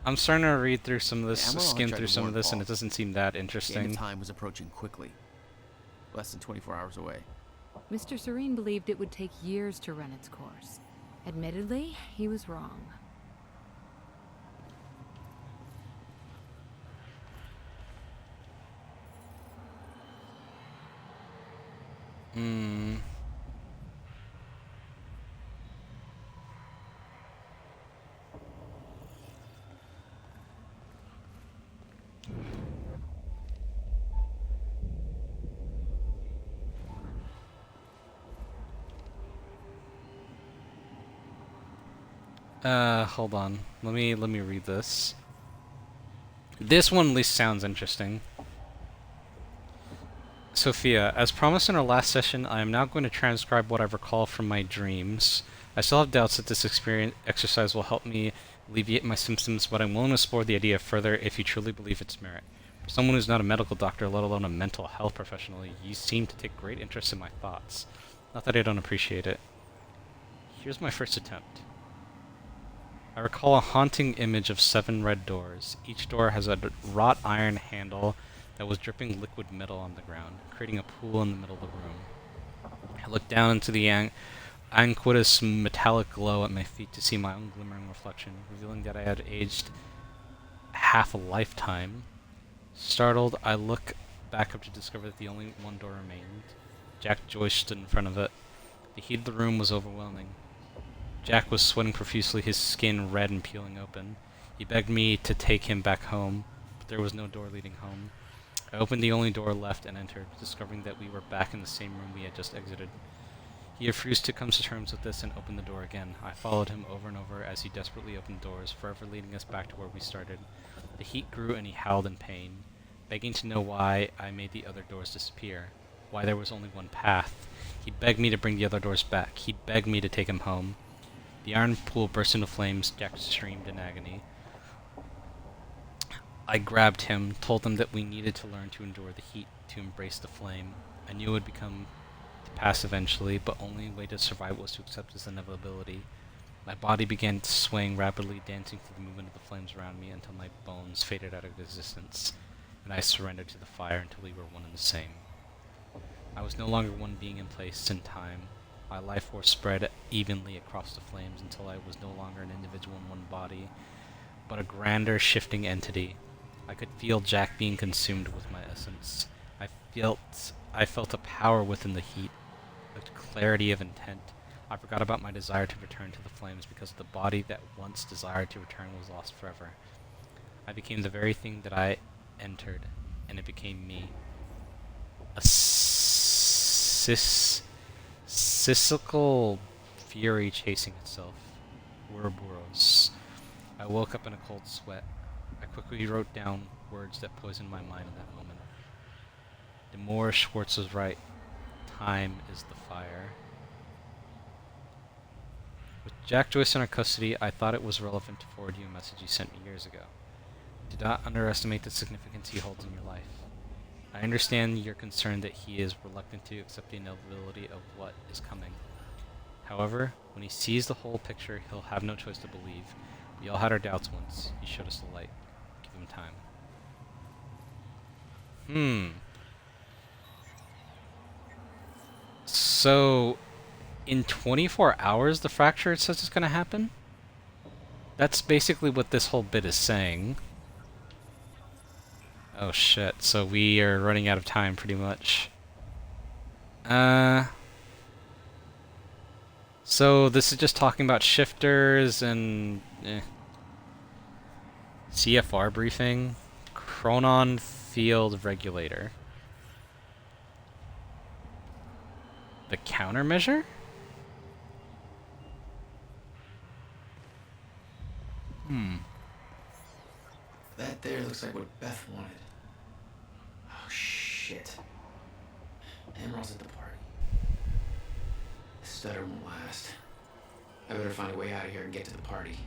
I'm starting to read through some of this, The Amaral skim tried through to some warn of this, and Paul. it doesn't seem that The end interesting. of time was approaching quickly. Less than 24 hours away. Mr. Serene believed it would take years to run its course. Admittedly, he was wrong. Hmm. Hold on. Let me read this. This one at least sounds interesting. Sophia, as promised in our last session, I am now going to transcribe what I recall from my dreams. I still have doubts that this exercise will help me alleviate my symptoms, but I'm willing to explore the idea further if you truly believe its merit. For someone who's not a medical doctor, let alone a mental health professional, you seem to take great interest in my thoughts. Not that I don't appreciate it. Here's my first attempt. I recall a haunting image of 7 red doors. Each door has a wrought iron handle that was dripping liquid metal on the ground, creating a pool in the middle of the room. I looked down into the anquitous metallic glow at my feet to see my own glimmering reflection, revealing that I had aged half a lifetime. Startled, I look back up to discover that the only one door remained. Jack Joyce stood in front of it. The heat of the room was overwhelming. Jack was sweating profusely, his skin red and peeling open. He begged me to take him back home, but there was no door leading home. I opened the only door left and entered, discovering that we were back in the same room we had just exited. He refused to come to terms with this and opened the door again. I followed him over and over as he desperately opened doors, forever leading us back to where we started. The heat grew and he howled in pain, begging to know why I made the other doors disappear, why there was only one path. He begged me to bring the other doors back. He begged me to take him home. The iron pool burst into flames. Jack screamed in agony. I grabbed him, told him that we needed to learn to endure the heat, to embrace the flame. I knew it would become to pass eventually, but only way to survive was to accept its inevitability. My body began swaying rapidly, dancing to the movement of the flames around me until my bones faded out of existence, and I surrendered to the fire until we were one and the same. I was no longer one being in place in time. My life force spread evenly across the flames until I was no longer an individual in one body, but a grander, shifting entity. I could feel Jack being consumed with my essence. I felt a power within the heat, a clarity of intent. I forgot about my desire to return to the flames because the body that once desired to return was lost forever. I became the very thing that I entered, and it became me. A cyclical fury chasing itself. Ouroboros. I woke up in a cold sweat. I quickly wrote down words that poisoned my mind in that moment. Demore Schwartz was right. Time is the fire. With Jack Joyce in our custody, I thought it was relevant to forward you a message you sent me years ago. Do not underestimate the significance he holds in your life. I understand your concern that he is reluctant to accept the inevitability of what is coming. However, when he sees the whole picture, he'll have no choice to believe. We all had our doubts once. He showed us the light. Give him time. So, in 24 hours, the fracture it says is going to happen? That's basically what this whole bit is saying. Oh shit, so we are running out of time pretty much. So this is just talking about shifters and... CFR briefing. Chronon field regulator. The countermeasure? That there looks like what Beth wanted. Oh, shit. Emerald's at the party. The stutter won't last. I better find a way out of here and get to the party.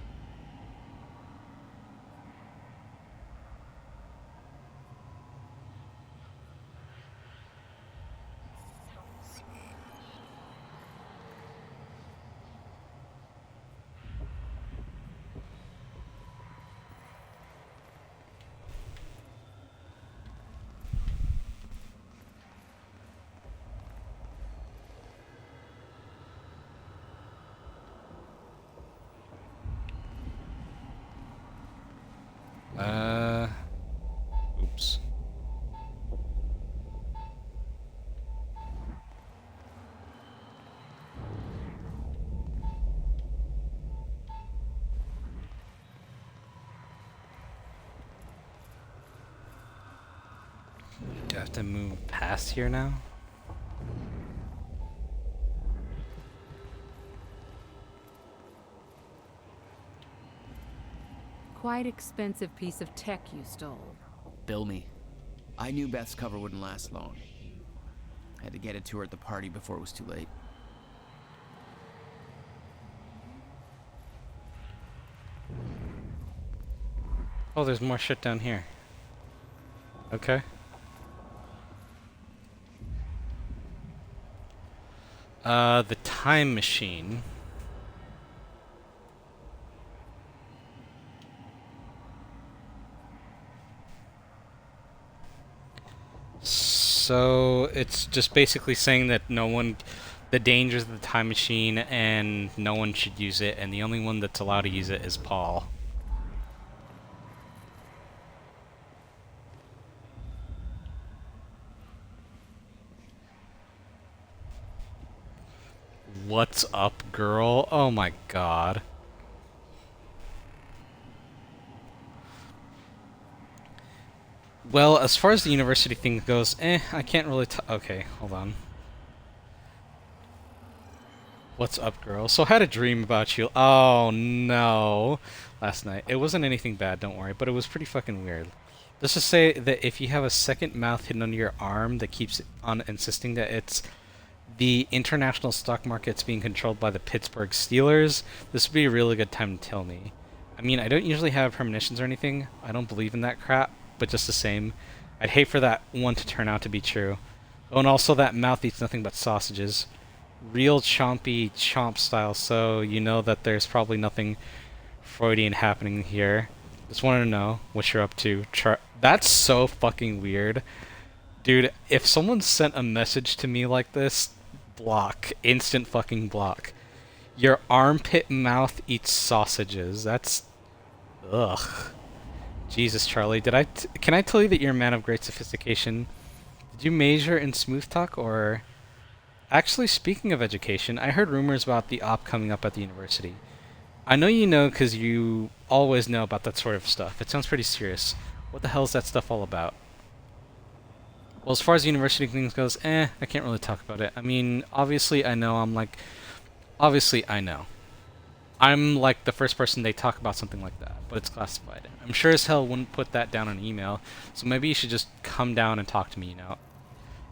Oops. Do I have to move past here now? Quite expensive piece of tech you stole. Bill me. I knew Beth's cover wouldn't last long. I had to get it to her at the party before it was too late. Oh, there's more shit down here. Okay. The time machine. So it's just basically saying that the dangers of the time machine, and no one should use it, and the only one that's allowed to use it is Paul. What's up, girl? Oh my god. Well, as far as the university thing goes, I can't really okay, hold on. What's up, girl? So I had a dream about you. Oh, no. Last night. It wasn't anything bad, don't worry, but it was pretty fucking weird. Let's just say that if you have a second mouth hidden under your arm that keeps on insisting that it's the international stock market's being controlled by the Pittsburgh Steelers, this would be a really good time to tell me. I mean, I don't usually have premonitions or anything. I don't believe in that crap, but just the same, I'd hate for that one to turn out to be true. Oh, and also that mouth eats nothing but sausages. Real chompy chomp style, so you know that there's probably nothing Freudian happening here. Just wanted to know what you're up to. That's so fucking weird. Dude, if someone sent a message to me like this, block. Instant fucking block. Your armpit mouth eats sausages. That's... ugh. Jesus, Charlie. Can I tell you that you're a man of great sophistication? Did you major in smooth talk, or... Actually, speaking of education, I heard rumors about the op coming up at the university. I know you know because you always know about that sort of stuff. It sounds pretty serious. What the hell is that stuff all about? Well, as far as university things goes, I can't really talk about it. I mean, obviously I know obviously I know. I'm like the first person they talk about something like that, but it's classified. I'm sure as hell wouldn't put that down on email, so maybe you should just come down and talk to me, you know?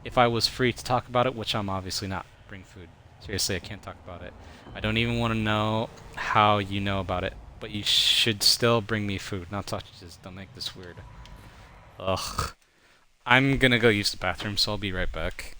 If I was free to talk about it, which I'm obviously not. Bring food. Seriously, I can't talk about it. I don't even want to know how you know about it, but you should still bring me food, not sausages. Don't make this weird. Ugh. I'm gonna go use the bathroom, so I'll be right back.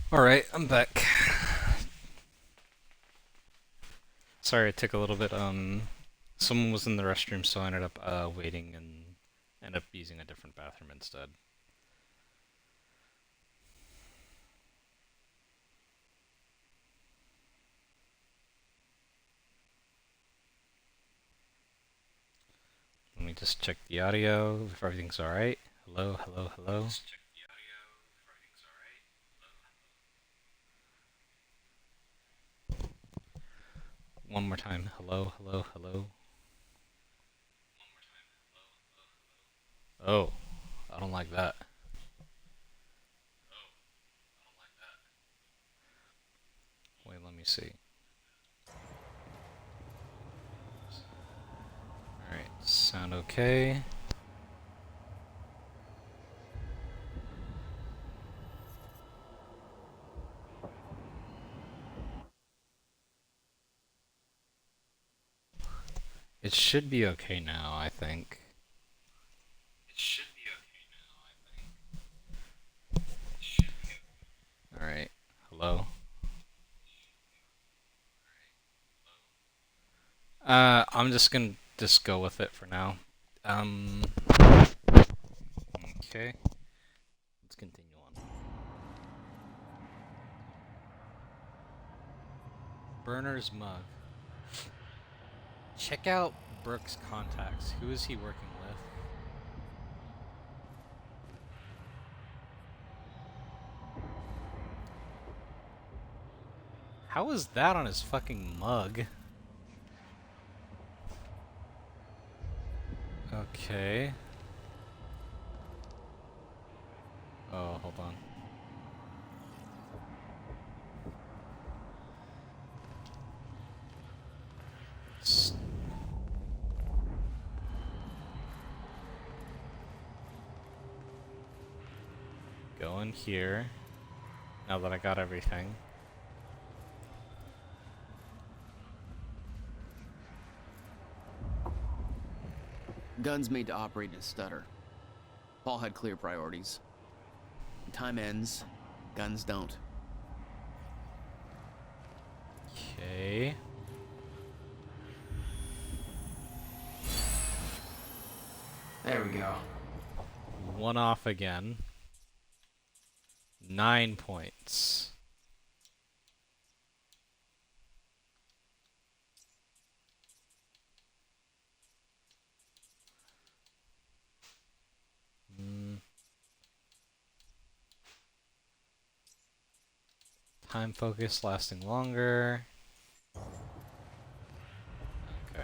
Alright, I'm back. Sorry, it took a little bit. Someone was in the restroom, so I ended up waiting and ended up using a different bathroom instead. Let me just check the audio if everything's alright. Hello, hello, hello. One more time. Hello, hello, hello. Oh, I don't like that. Wait, let me see. Alright, sound okay. It should be okay now, I think. It should be okay now, I think. Alright, hello. I'm just gonna go with it for now. Okay. Let's continue on. Burner's mug. Check out Brooks' contacts. Who is he working with? How is that on his fucking mug? Okay. Oh, hold on. Go in here. Now that I got everything. Guns made to operate in a stutter. Paul had clear priorities. When time ends, guns don't. Okay. There we go. One off again. 9 points. Time focus lasting longer. Okay.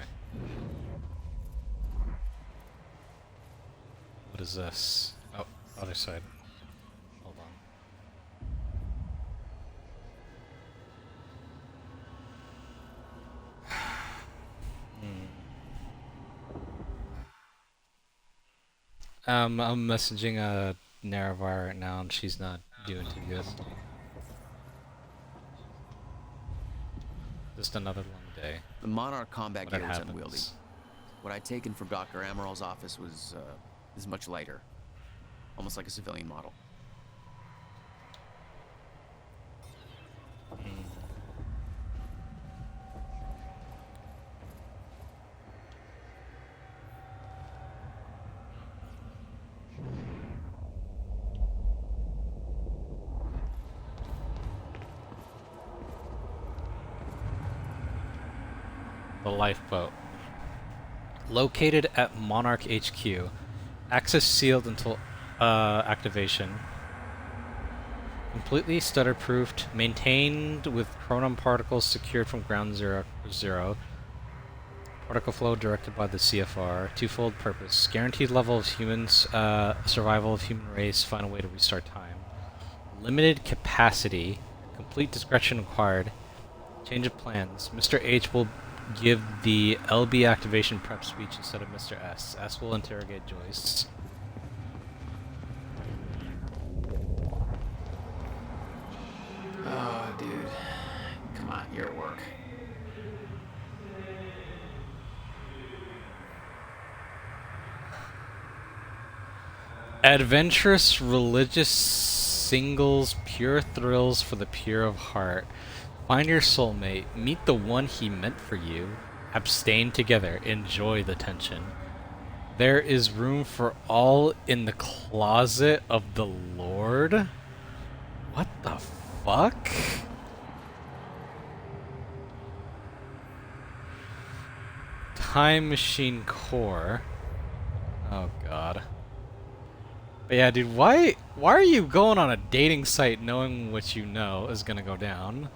What is this? Oh, other side. Hold on. I'm messaging Naravar right now, and she's not doing too good. Just another long day. The Monarch combat When it gear was happens. unwieldy. What I'd taken from Dr. Amaral's office was much lighter, almost like a civilian model. The lifeboat. Located at Monarch HQ. Access sealed until activation. Completely stutter-proofed. Maintained with chronon particles secured from ground zero. Particle flow directed by the CFR. Twofold purpose. Guaranteed level of humans, survival of human race. Find a way to restart time. Limited capacity. Complete discretion required. Change of plans. Mr. H will give the LB activation prep speech instead of Mr. S. S will interrogate Joyce. Oh, dude. Come on, you're at work. Adventurous religious singles, pure thrills for the pure of heart. Find your soulmate, meet the one he meant for you. Abstain together, enjoy the tension. There is room for all in the closet of the Lord? What the fuck? Time Machine Core. Oh god. But yeah, dude, why are you going on a dating site knowing what you know is gonna go down?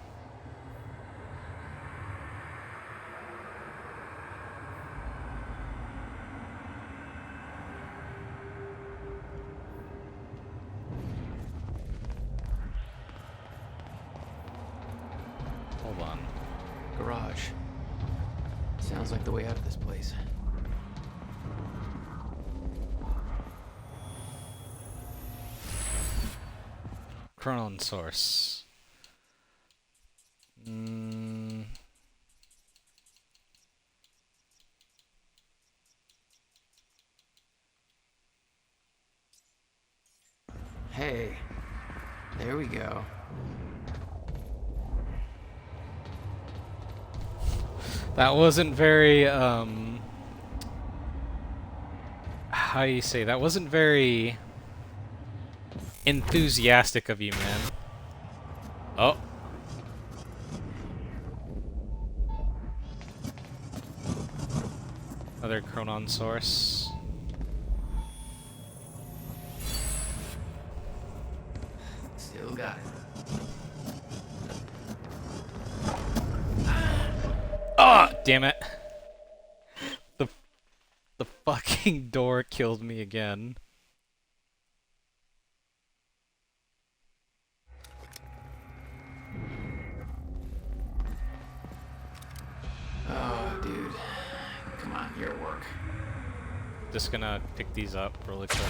Hold on. Garage. Sounds like the way out of this place. Chronon source. Hey, there we go. That wasn't very, how do you say, that wasn't very enthusiastic of you, man. Oh. Another Chronon source. Still got it. Ah, damn it. The fucking door killed me again. Oh, dude. Come on, your work. Just gonna pick these up really quick.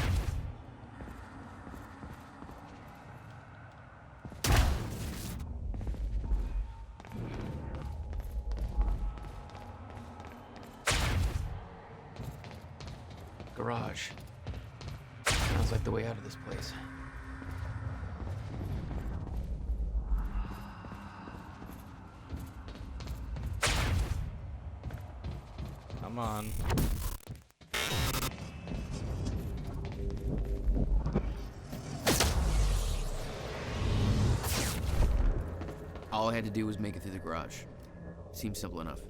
Garage. Sounds like the way out of this place. Come on. All I had to do was make it through the garage. Seems simple enough.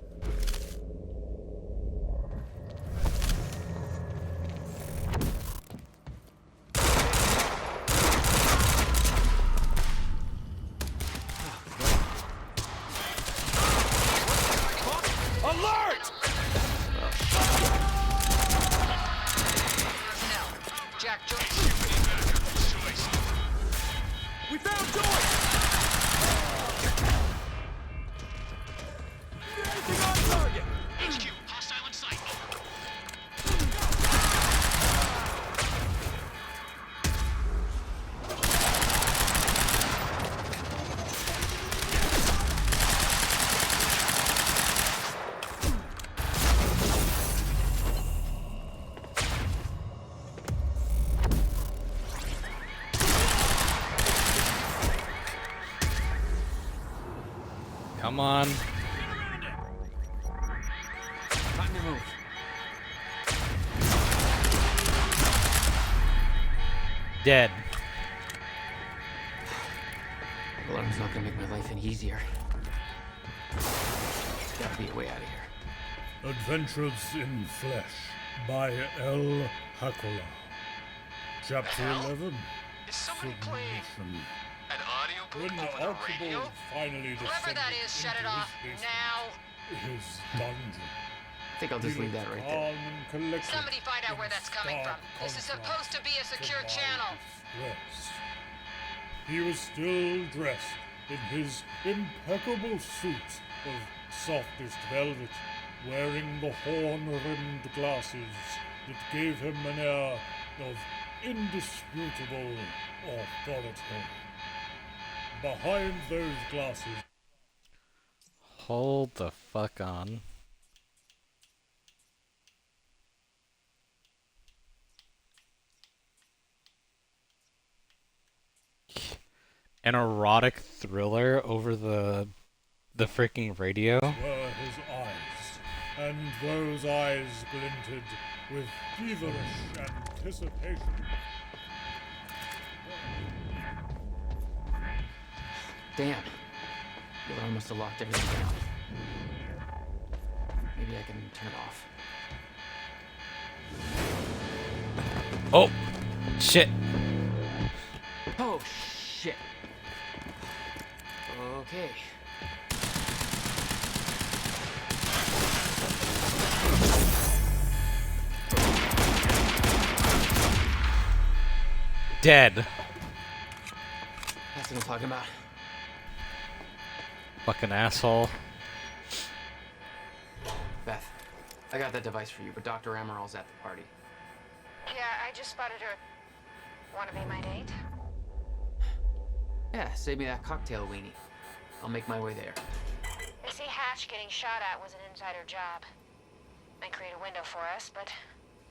Alert! Jack Jones. We found Joyce! Anything on target? HQ, hostile in sight. Come on. Time to move. Dead. Alarm's not gonna make my life any easier. There's gotta be a way out of here. Adventures in Flesh by L. Hakola. Chapter 11. Is somebody playing Submission. an audio When the over the Archibald radio? finally Whoever that descended is, shut it into off his basement, now. His dungeon. I think I'll just leave that right there. Calm and collected Somebody find out where that's coming from. This is supposed to be a secure channel. Yes. He was still dressed in his impeccable suit of softest velvet, wearing the horn-rimmed glasses that gave him an air of indisputable authority. Behind those glasses, Hold the fuck on. an erotic thriller over the freaking radio. Were his eyes, and those eyes glinted with feverish anticipation. Damn. The alarm must have locked everything down. Maybe I can turn it off. Oh, shit. Oh, shit. Okay. Dead. That's what I'm talking about. Fucking asshole. Beth, I got that device for you, but Dr. Amaral's at the party. Yeah, I just spotted her. Wanna be my date? Yeah, save me that cocktail weenie. I'll make my way there. They say Hatch getting shot at was an insider job. Might create a window for us, but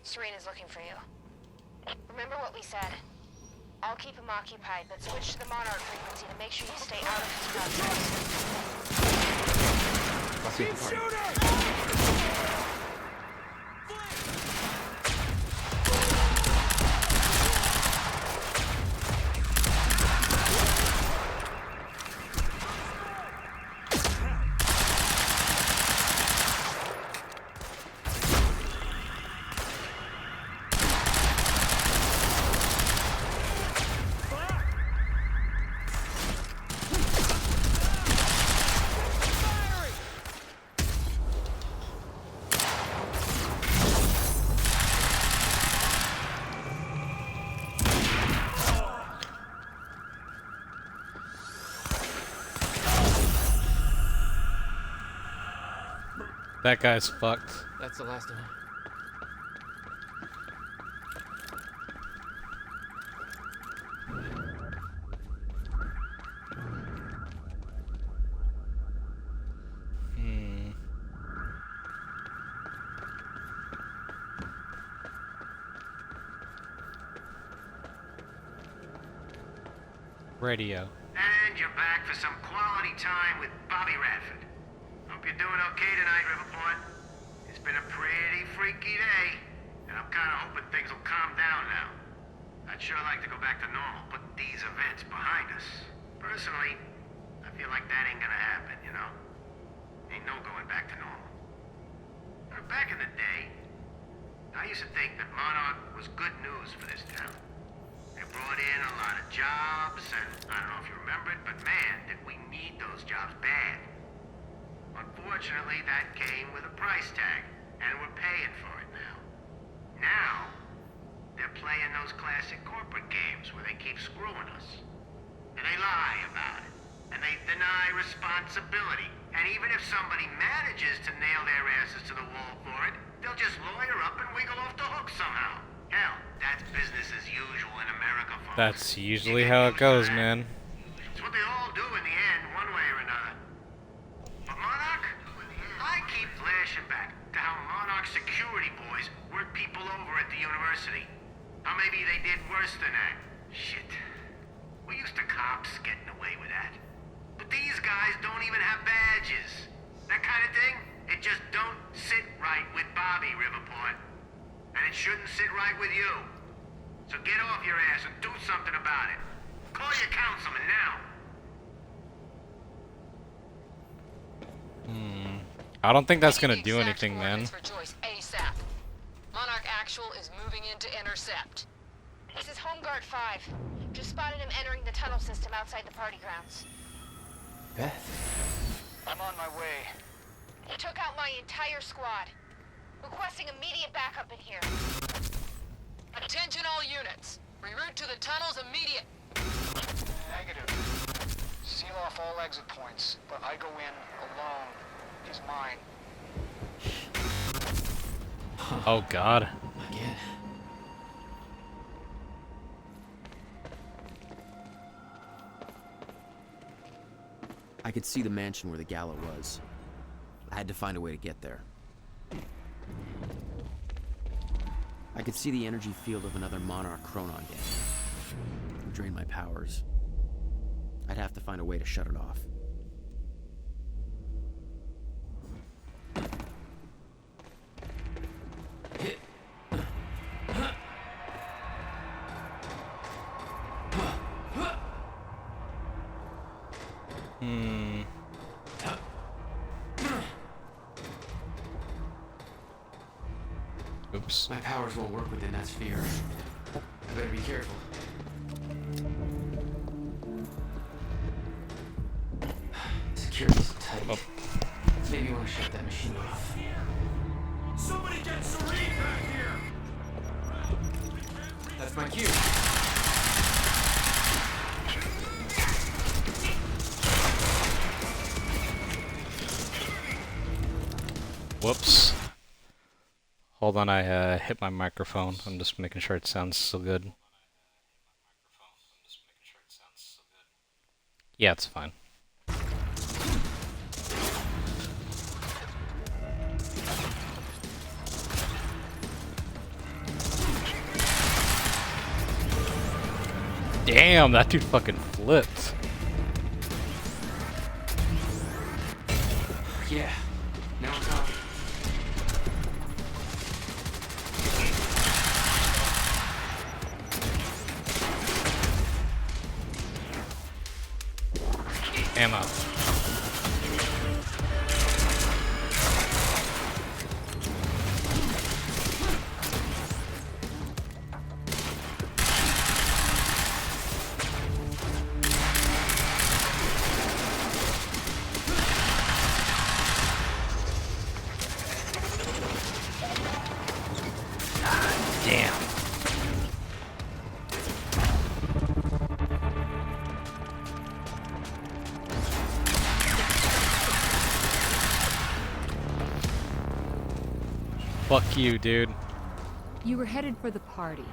Serena's looking for you. Remember what we said. I'll keep him occupied, but switch to the Monarch frequency to make sure you stay out of his crowd. I'll see you at the party. That guy's fucked. That's the last of him. Radio. And you're back for some quality time with Bobby Radford. Hope you're doing okay tonight, Riverport. It's been a pretty freaky day, and I'm kind of hoping things will calm down now. I'd sure like to go back to normal, put these events behind us. Personally, I feel like that ain't gonna happen, you know? Ain't no going back to normal. Back in the day, I used to think that Monarch was good news for this town. It brought in a lot of jobs, and I don't know if you remember it, but man, did we need those jobs bad. Unfortunately, that came with a price tag, and we're paying for it now. Now, they're playing those classic corporate games where they keep screwing us. And they lie about it, and they deny responsibility. And even if somebody manages to nail their asses to the wall for it, they'll just lawyer up and wiggle off the hook somehow. Hell, that's business as usual in America, folks. That's usually how it goes, man. It's what they all do in the end, one way or another. But Monarch, I keep flashing back to how Monarch security boys work people over at the university. How maybe they did worse than that. Shit. We used to cops getting away with that. But these guys don't even have badges. That kind of thing, it just don't sit right with Bobby, Riverport. And it shouldn't sit right with you. So get off your ass and do something about it. Call your councilman now. I don't think that's gonna do anything, man. For Joyce ASAP. Monarch Actual is moving in to intercept. This is Home Guard 5. Just spotted him entering the tunnel system outside the party grounds. Beth? I'm on my way. He took out my entire squad. Requesting immediate backup in here. Attention all units. Reroute to the tunnels immediate. Negative. Seal off all exit points, but I go in alone. He's mine. Oh God. Again. I could see the mansion where the gala was. I had to find a way to get there. I could see the energy field of another Monarch Chronon game. Drain my powers. I'd have to find a way to shut it off. Oops. My powers won't work within that sphere. I better be careful. Security's tight. Oh. Maybe you want to shut that machine off. Somebody get Serene back here! That's my cue. Whoops. Hold on, I hit my microphone. I'm just making sure it sounds so good. Yeah, it's fine. Damn, that dude fucking flipped. Yeah. Now I'm talking. Ammo. Damn. Fuck you, dude. You were headed for the party.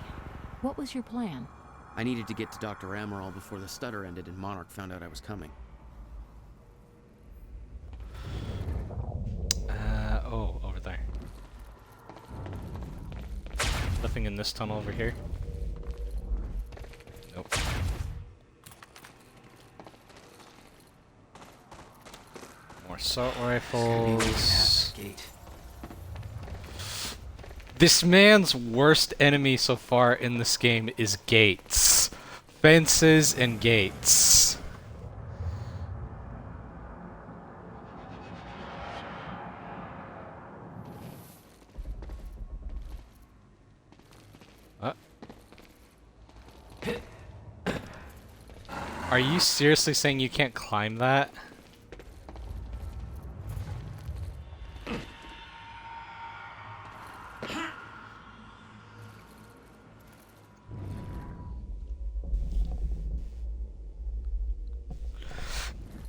What was your plan? I needed to get to Dr. Amaral before the stutter ended and Monarch found out I was coming. Oh, over there. Nothing in this tunnel over here? Nope. More assault rifles. This man's worst enemy so far in this game is gates. Fences and gates. Are you seriously saying you can't climb that?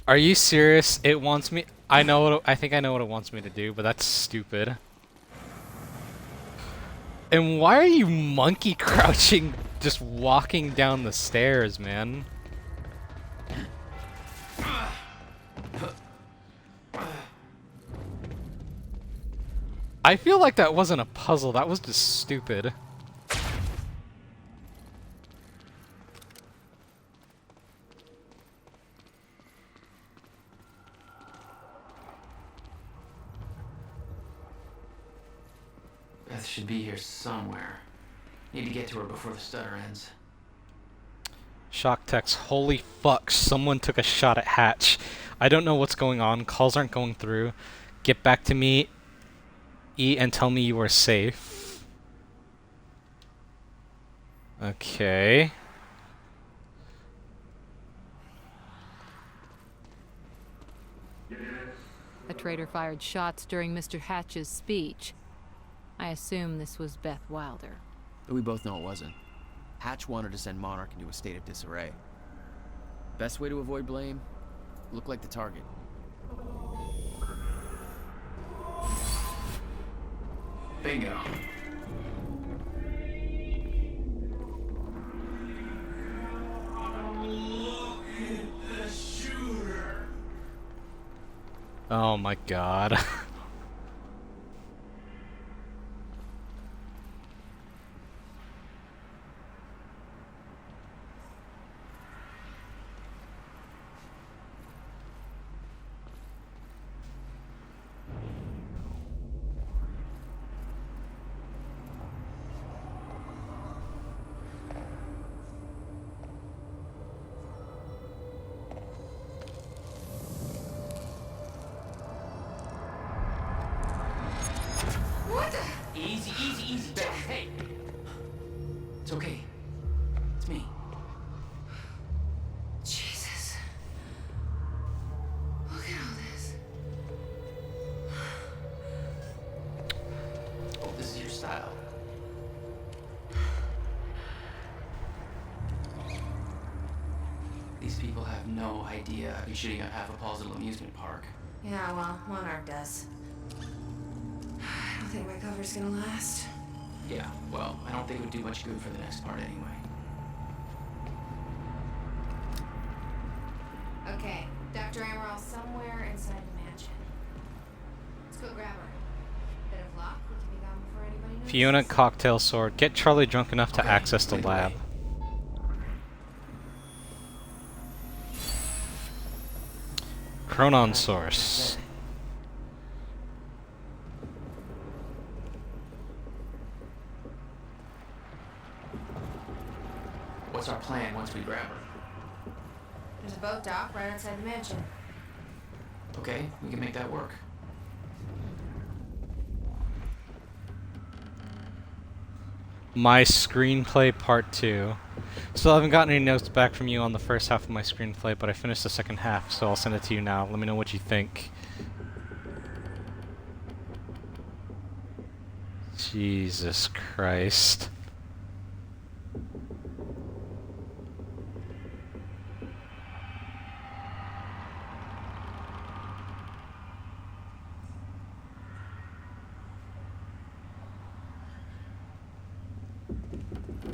Are you serious? It wants me. I think I know what it wants me to do, but that's stupid. And why are you monkey crouching, just walking down the stairs, man? I feel like that wasn't a puzzle, that was just stupid. Beth should be here somewhere. Need to get to her before the stutter ends. Shock text, holy fuck, someone took a shot at Hatch. I don't know what's going on, calls aren't going through. Get back to me, E, and tell me you are safe. Okay. A traitor fired shots during Mr. Hatch's speech. I assume this was Beth Wilder. But we both know it wasn't. Hatch wanted to send Monarch into a state of disarray. Best way to avoid blame? Look like the target. Bingo. Oh my god. These people have no idea I'd be shooting up half a Paul's little amusement park. Yeah, well, Monarch does. I don't think my cover's gonna last. Yeah, well, I don't think it would do much good for the next part anyway. Okay, Dr. Amaral somewhere inside the mansion. Let's go grab her. Bit of luck, we can be gone before anybody knows. Fiona cocktail sword. Get Charlie drunk enough to access the lab. Chronon source. What's our plan once we grab her? There's a boat dock right outside the mansion. Okay, we can make that work. My screenplay part 2. Still haven't gotten any notes back from you on the first half of my screenplay, but I finished the second half, so I'll send it to you now. Let me know what you think. Jesus Christ.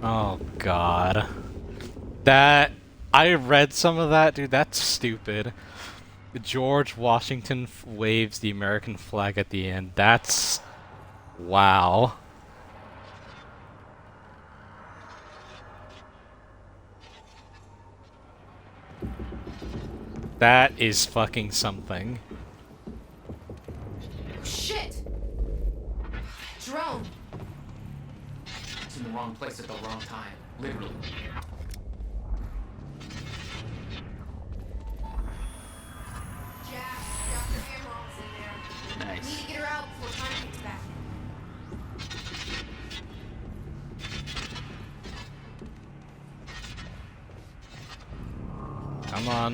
Oh God. That, I read some of that, dude, that's stupid. George Washington waves the American flag at the end. That's, wow. That is fucking something. Shit! Drone! It's in the wrong place at the wrong time. Literally. Jack, Dr. Amaral's in there. Nice. We need to get her out before time gets back. Come on.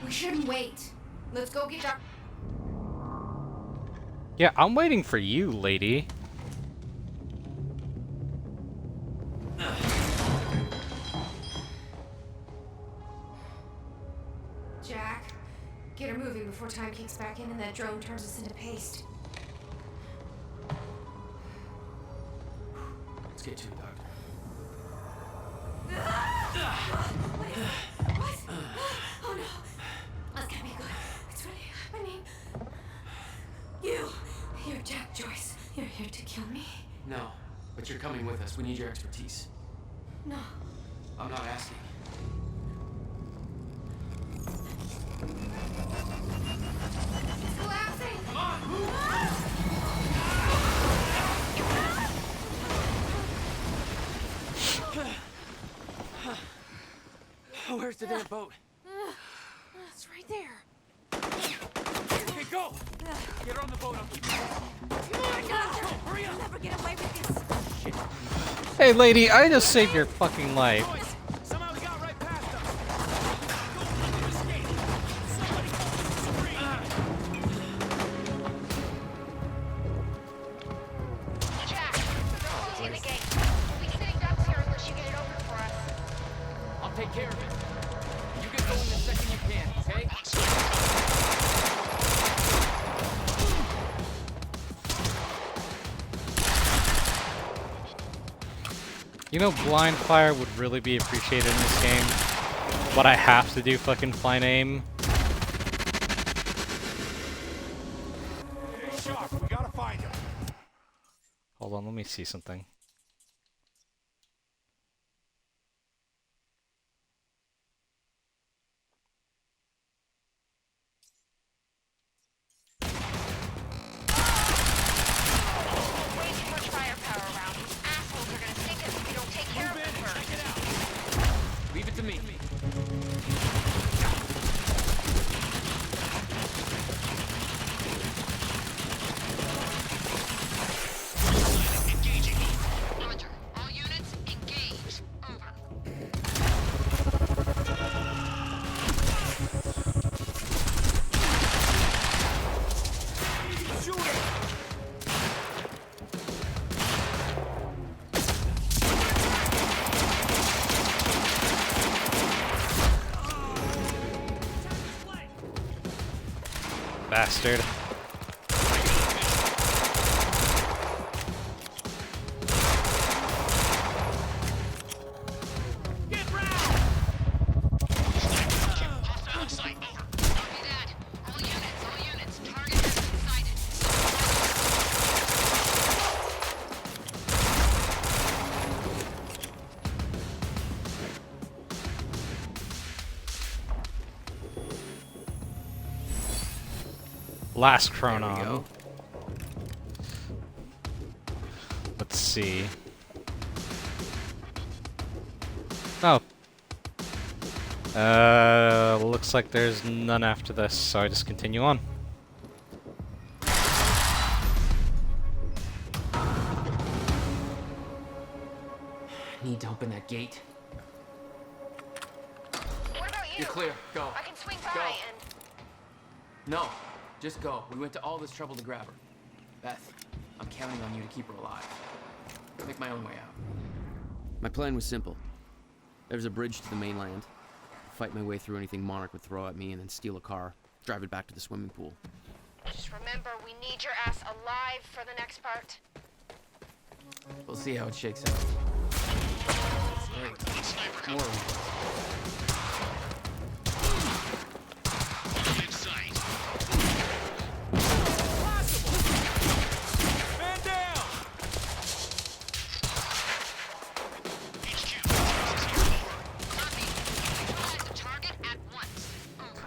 We shouldn't wait. Let's go get Dr. Yeah, I'm waiting for you, lady. Jack, get her moving before time kicks back in and that drone turns us into paste. Let's get to it, Doctor. What? Oh no. That's gonna be good. It's really happening. You're Jack Joyce. You're here to kill me? No, but you're coming with us. We need your expertise. No. I'm not asking. It's collapsing! Come on! Where's the damn boat? It's right there. Okay, go! Get her on the boat. I'll keep you. Come on, Doctor! Hurry up! You'll never get away with this. Shit. Hey, lady, I just saved your fucking life. Somehow we got right past them. Jack, they're closing the gate. We'll be sitting ducks here unless you get it open for us. I'll take care of it. You get going the second you can, okay? You know, blind fire would really be appreciated in this game, but I have to do fucking fine aim. Hey, Shock, we gotta find him. Hold on, let me see something. Way too much firepower around. These assholes are gonna sink us if we don't take care of them first. Leave it to me. Bastard. Last Chronon. Let's see. Oh. Looks like there's none after this, so I just continue on. Need to open that gate. What about you? You're clear. Go. I can swing by Go. and... No, just go. We went to all this trouble to grab her. Beth, I'm counting on you to keep her alive. Make my own way out. My plan was simple. There was a bridge to the mainland. Fight my way through anything Monarch would throw at me and then steal a car, drive it back to the swimming pool. Just remember, we need your ass alive for the next part. We'll see how it shakes out. Hey, more.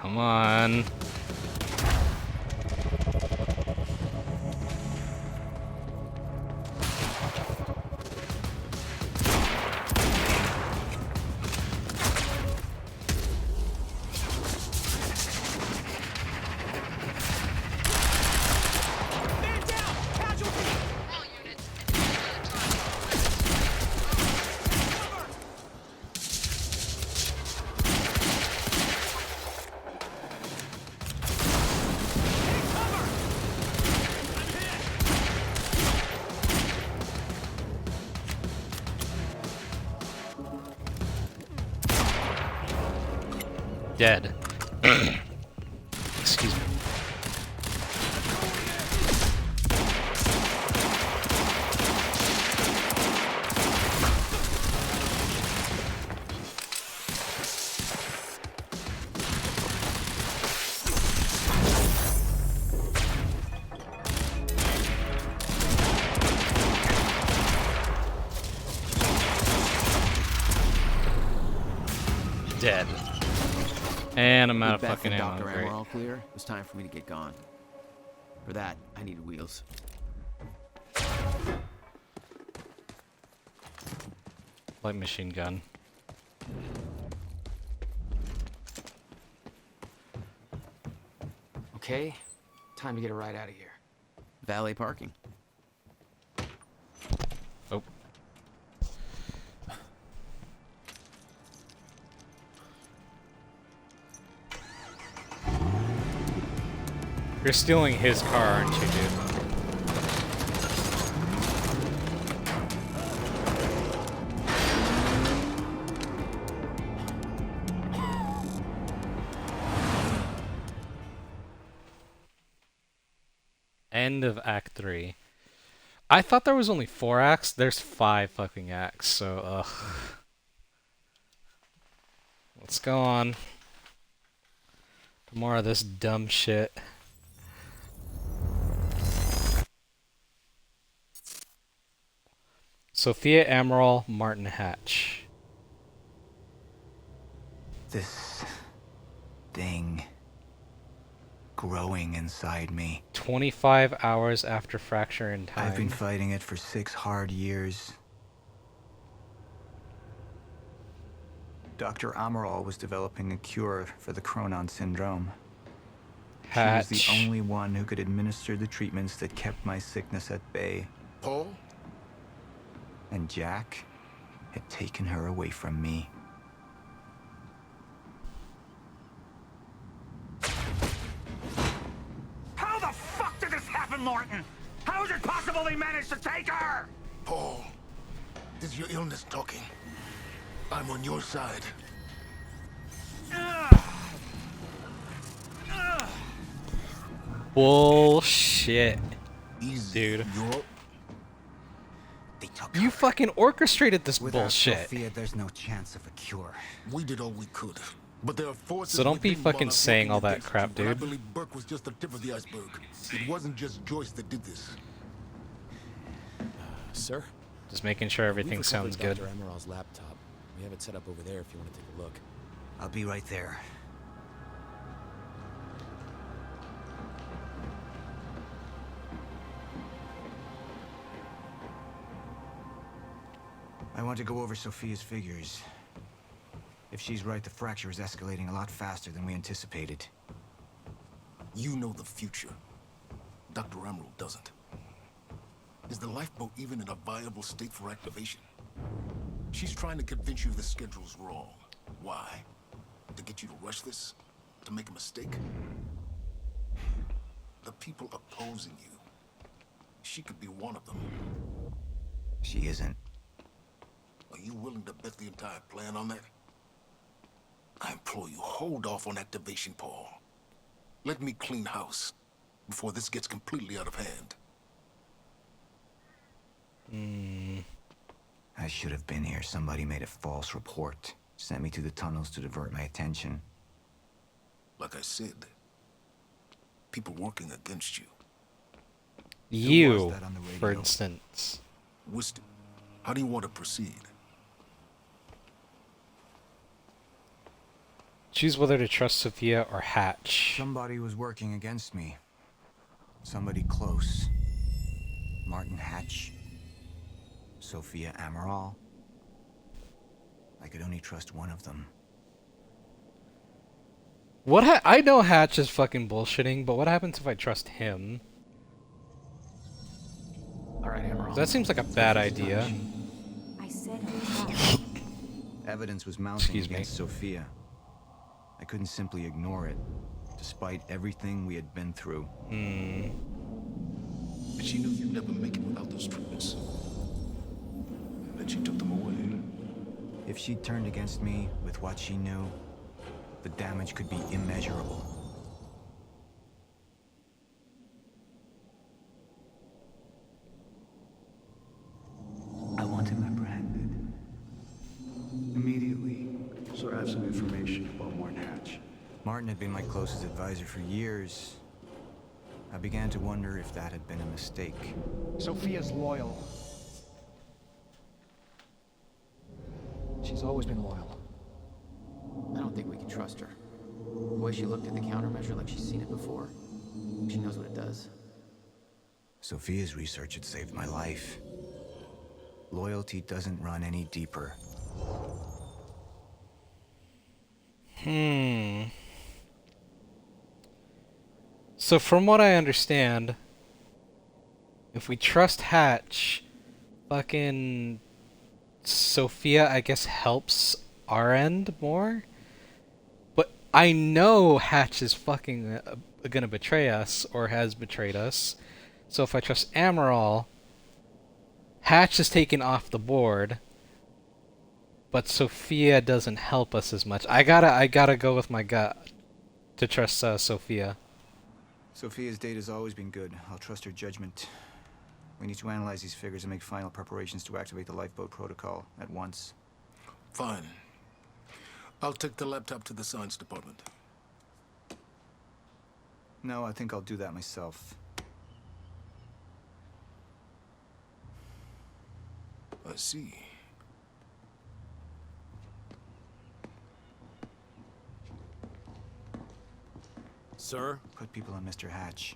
Come on. Dead. Excuse me. Dead. And I'm out of fucking ammo. Dr. Great. Amaral clear. It was time for me to get gone. For that, I needed wheels. Light machine gun. Okay, time to get a ride out of here. Valet parking. Oh. You're stealing his car, aren't you, dude? End of Act 3. I thought there was only 4 acts. There's 5 fucking acts, so, ugh. Let's go on. More of this dumb shit. Sophia Amaral, Martin Hatch. This thing growing inside me. 25 hours after fracture in time. I've been fighting it for 6 hard years. Dr. Amaral was developing a cure for the Chronon syndrome. Hatch. She was the only one who could administer the treatments that kept my sickness at bay. Paul? And Jack had taken her away from me. How the fuck did this happen, Martin? How is it possible they managed to take her? Paul, this is your illness talking. I'm on your side. Bullshit. Easy. Dude. They took You fucking orchestrated this Without bullshit. Sophia, there's no chance of a cure. We did all we could. But there are forces So don't be within fucking Monarch saying working all that against crap, you, but I dude. believe Burke was just the tip of the iceberg. It wasn't just Joyce that did this. Sir? Just making sure everything We've sounds recovered good. Dr. Emerald's laptop. We have it set up over there if you want to take a look. I'll be right there. I want to go over Sophia's figures. If she's right, the fracture is escalating a lot faster than we anticipated. You know the future. Dr. Emerald doesn't. Is the lifeboat even in a viable state for activation? She's trying to convince you the schedule's wrong. Why? To get you to rush this? To make a mistake? The people opposing you. She could be one of them. She isn't. Are you willing to bet the entire plan on that? I implore you, hold off on activation, Paul. Let me clean house before this gets completely out of hand. I should have been here. Somebody made a false report. Sent me to the tunnels to divert my attention. Like I said, people working against you. You, that on the for radio? instance. Wisdom, how do you want to proceed? Choose whether to trust Sophia or Hatch. Somebody was working against me. Somebody close. Martin Hatch. Sophia Amaral. I could only trust one of them. What I know Hatch is fucking bullshitting, but what happens if I trust him? Alright, Emerald. That seems like a bad idea. I said it. Evidence was mounting Excuse me. against Sophia. I couldn't simply ignore it, despite everything we had been through. But she knew you'd never make it without those treatments. And then she took them away. If she'd turned against me with what she knew, the damage could be immeasurable. I want him apprehended. Immediately. So I have some information about Martin Hatch. Martin had been my closest advisor for years. I began to wonder if that had been a mistake. Sophia's loyal. She's always been loyal. I don't think we can trust her. The way she looked at the countermeasure like she's seen it before. She knows what it does. Sophia's research had saved my life. Loyalty doesn't run any deeper. So from what I understand, if we trust Hatch, fucking Sophia, I guess, helps our end more? But I know Hatch is fucking gonna betray us, or has betrayed us. So if I trust Amaral, Hatch is taken off the board, but Sophia doesn't help us as much. I gotta go with my gut to trust Sophia. Sophia's data's always been good. I'll trust her judgment. We need to analyze these figures and make final preparations to activate the lifeboat protocol at once. Fine. I'll take the laptop to the science department. No, I think I'll do that myself. I see. Sir? Put people on Mr. Hatch.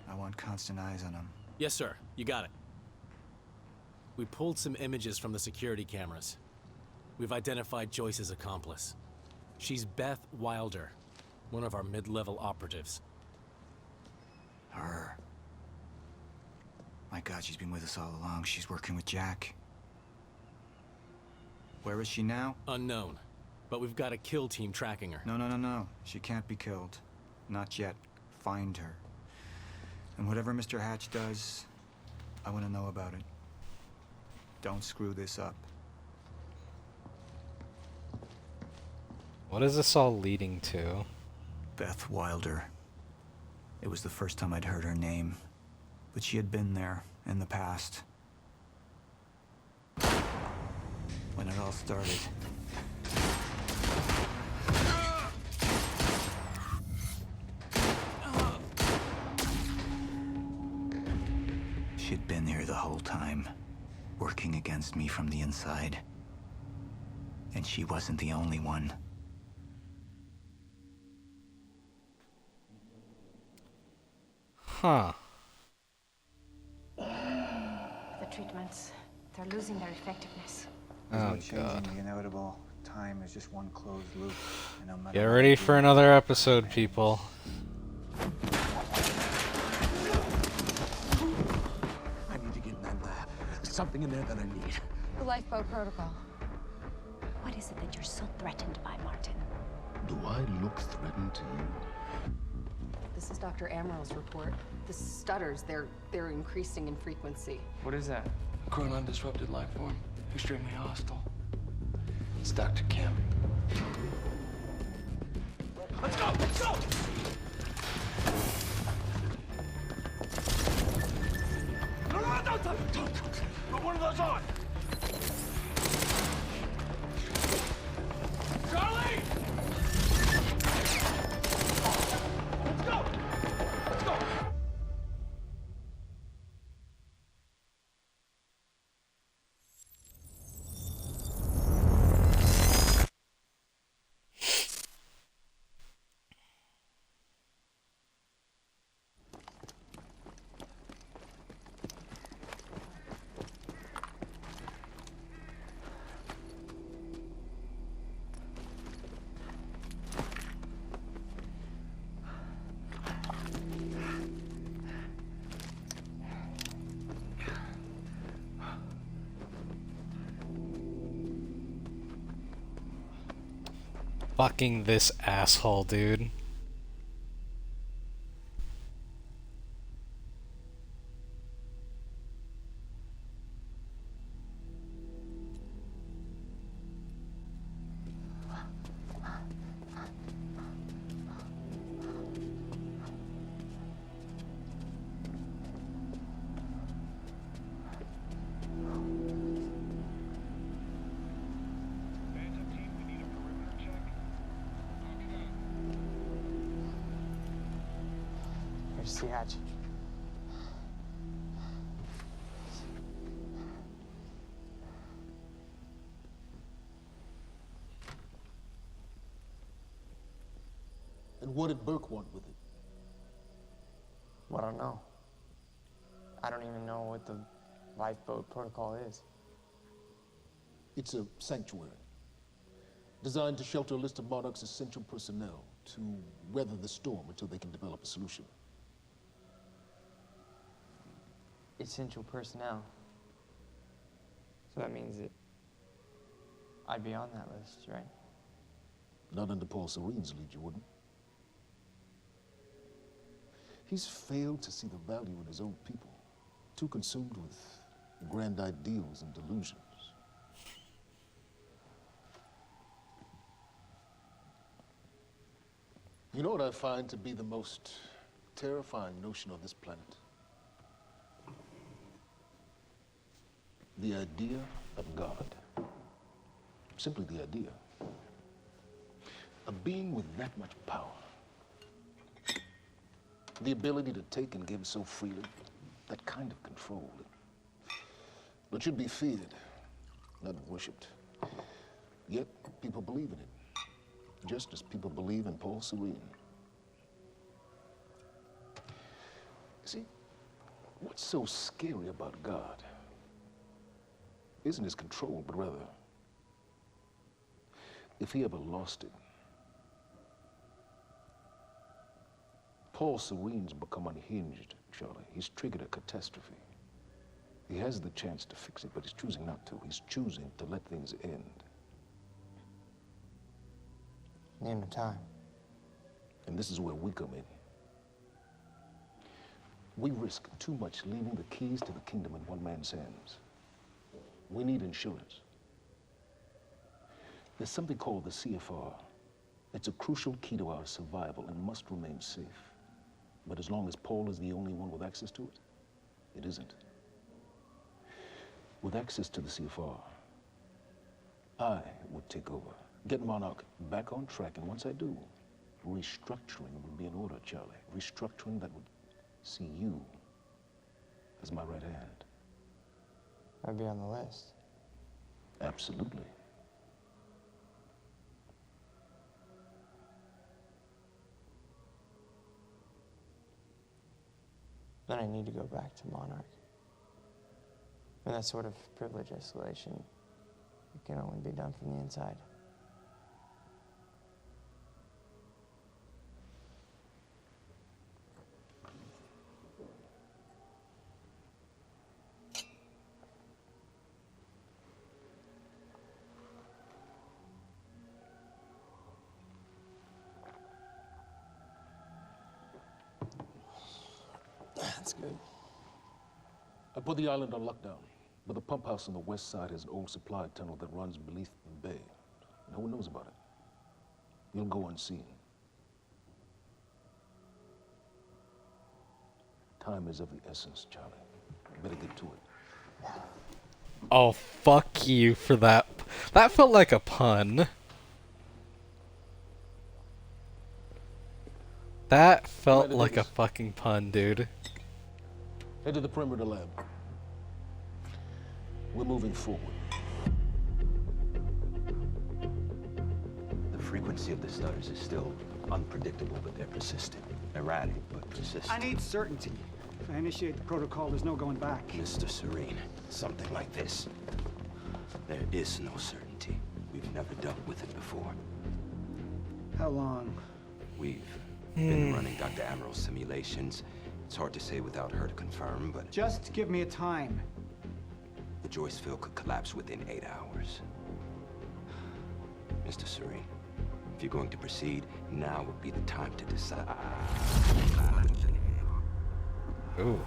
I want constant eyes on him. Yes, sir. You got it. We pulled some images from the security cameras. We've identified Joyce's accomplice. She's Beth Wilder, one of our mid-level operatives. Her. My God, she's been with us all along. She's working with Jack. Where is she now? Unknown. But we've got a kill team tracking her. No. She can't be killed. Not yet. Find her. And whatever Mr. Hatch does, I want to know about it. Don't screw this up. What is this all leading to? Beth Wilder. It was the first time I'd heard her name, but she had been there in the past. When it all started. She'd been here the whole time, working against me from the inside. And she wasn't the only one. Huh. The treatments, they're losing their effectiveness. There's no Oh, changing God. the inevitable. Time is just one closed loop. And no matter Get what ready we for do, another episode, people. I need to get in that lab. There's something in there that I need. The lifeboat protocol. What is it that you're so threatened by, Martin? Do I look threatened to you? This is Dr. Amaril's report. The stutters, they're increasing in frequency. What is that? Chronon disrupted life form. Extremely hostile. It's Dr. Kim. Let's go! Let's go! No, don't. Put one of those on! Charlie! Let's go! Let's go! Fucking this asshole, dude. Here's the hatch. And what did Burke want with it? Well, I don't know. I don't even know what the lifeboat protocol is. It's a sanctuary. Designed to shelter a list of Monarch's essential personnel to weather the storm until they can develop a solution. Essential personnel. So that means that I'd be on that list, right? Not under Paul Serene's lead, you wouldn't. He's failed to see the value in his own people. Too consumed with grand ideals and delusions. You know what I find to be the most terrifying notion on this planet? The idea of God. Simply the idea. A being with that much power. The ability to take and give so freely. That kind of control. But should be feared, not worshipped. Yet, people believe in it. Just as people believe in Paul Serene. See, what's so scary about God isn't his control, but rather, if he ever lost it. Paul Serene's become unhinged, Charlie. He's triggered a catastrophe. He has the chance to fix it, but he's choosing not to. He's choosing to let things end. Name the time. And this is where we come in. We risk too much leaving the keys to the kingdom in one man's hands. We need insurance. There's something called the CFR. It's a crucial key to our survival and must remain safe. But as long as Paul is the only one with access to it, it isn't. With access to the CFR, I would take over, get Monarch back on track, and once I do, restructuring would be in order, Charlie. Restructuring that would see you as my right hand. I'd be on the list. Absolutely. Then I need to go back to Monarch. And that sort of privilege escalation, it can only be done from the inside. That's good. I put the island on lockdown, but the pump house on the west side has an old supply tunnel that runs beneath the bay. No one knows about it. You'll go unseen. Time is of the essence, Charlie. Better get to it. Oh, fuck you for that. That felt like a pun. That felt like a fucking pun, dude. Head to the perimeter lab. We're moving forward. The frequency of the stutters is still unpredictable, but they're persistent. Erratic, but persistent. I need certainty. If I initiate the protocol, there's no going back. Mr. Serene, something like this. There is no certainty. We've never dealt with it before. How long? We've been running Dr. Amaril's simulations. It's hard to say without her to confirm, but... Just give me a time. The Joyce field could collapse within 8 hours. Mr. Serene, if you're going to proceed, now would be the time to decide. Ooh.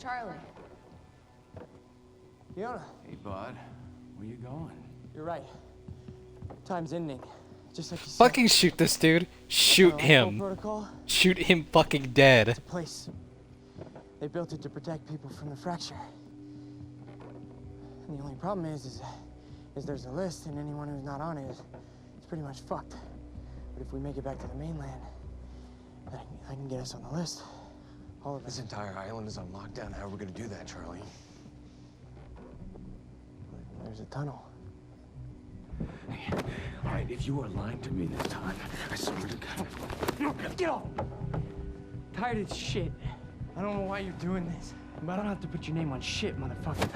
Charlie. Fiona. Hey, bud. Where you going? You're right. Time's ending. Just like you said. Fucking shoot this dude. Shoot him. Protocol? Shoot him fucking dead. It's a place. They built it to protect people from the fracture. And the only problem is there's a list, and anyone who's not on it is pretty much fucked. But if we make it back to the mainland, I can get us on the list. All of us. This entire island is on lockdown. How are we gonna do that, Charlie? There's a tunnel. Hey, all right, if you are lying to me this time, I swear to God. Get off! Tired of shit. I don't know why you're doing this, but I don't have to put your name on shit, motherfucker.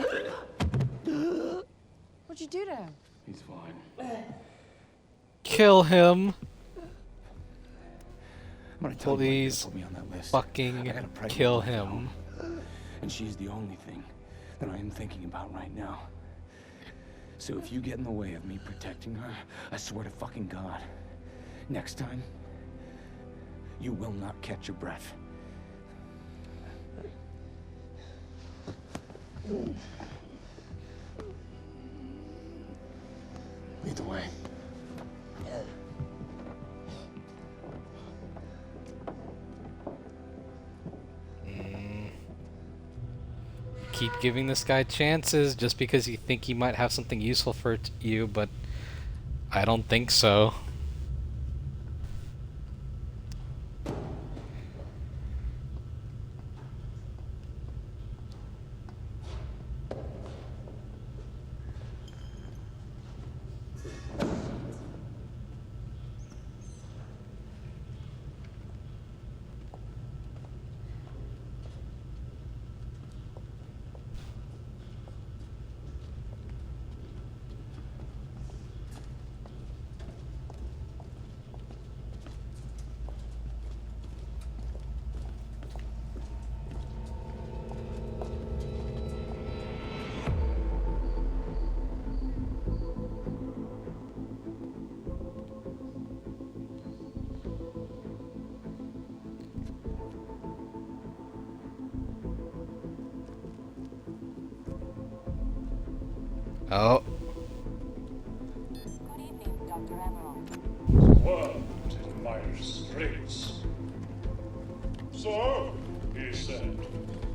What'd you do to him? He's fine. Kill him. I'm gonna tell Please you put me on that list. fucking I got a pregnant kill wife at him. home, and she's the only thing that I am thinking about right now. So if you get in the way of me protecting her, I swear to fucking God, next time, you will not catch your breath. Lead the way. Keep giving this guy chances just because you think he might have something useful for you, but I don't think so. Oh. Good evening, Dr. Amaral. World in my straits. So, he said,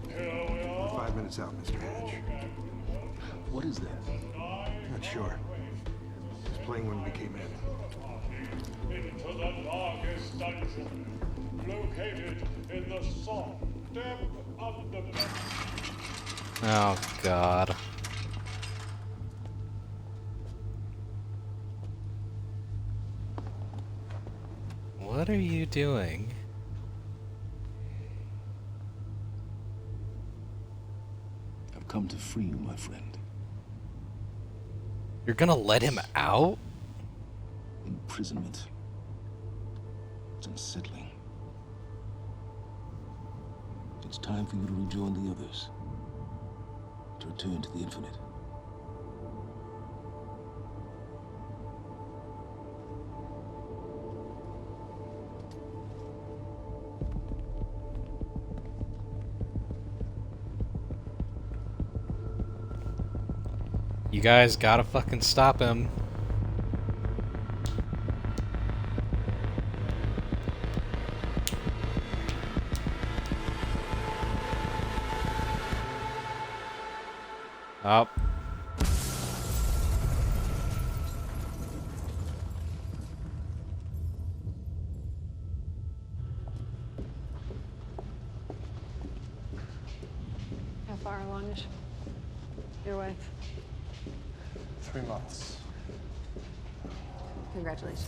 here we are. 5 minutes out, Mr. Hatch. What is that? Not sure. It's playing when we came in. Into the darkest dungeon, located in the soft depth of the Oh, God. What are you doing? I've come to free you, my friend. You're gonna let him out? Imprisonment. It's unsettling. It's time for you to rejoin the others. To return to the infinite. You guys gotta fucking stop him. Up. How far along is your wife? 3 months. Congratulations.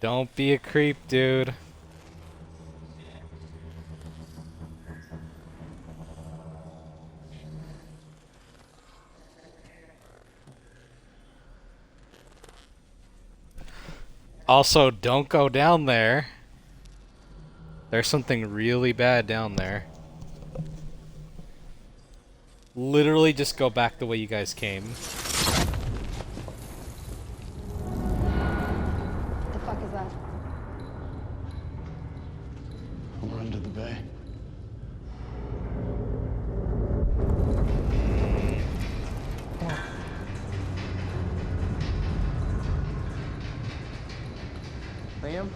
Don't be a creep, dude. Also, don't go down there. There's something really bad down there. Literally just go back the way you guys came. What the fuck is that? We're under the bay. Liam?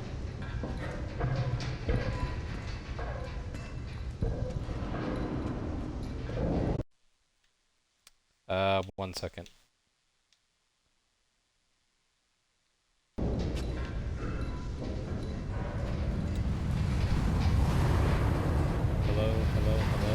1 second. Hello, hello, hello.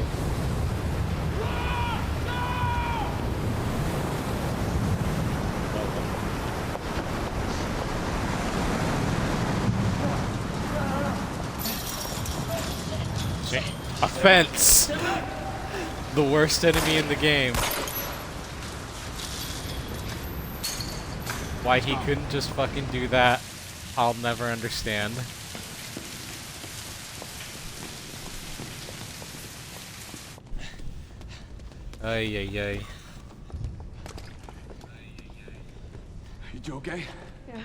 Offense! The worst enemy in the game. Why he couldn't just fucking do that, I'll never understand. Ay ay ay. You okay? Yeah.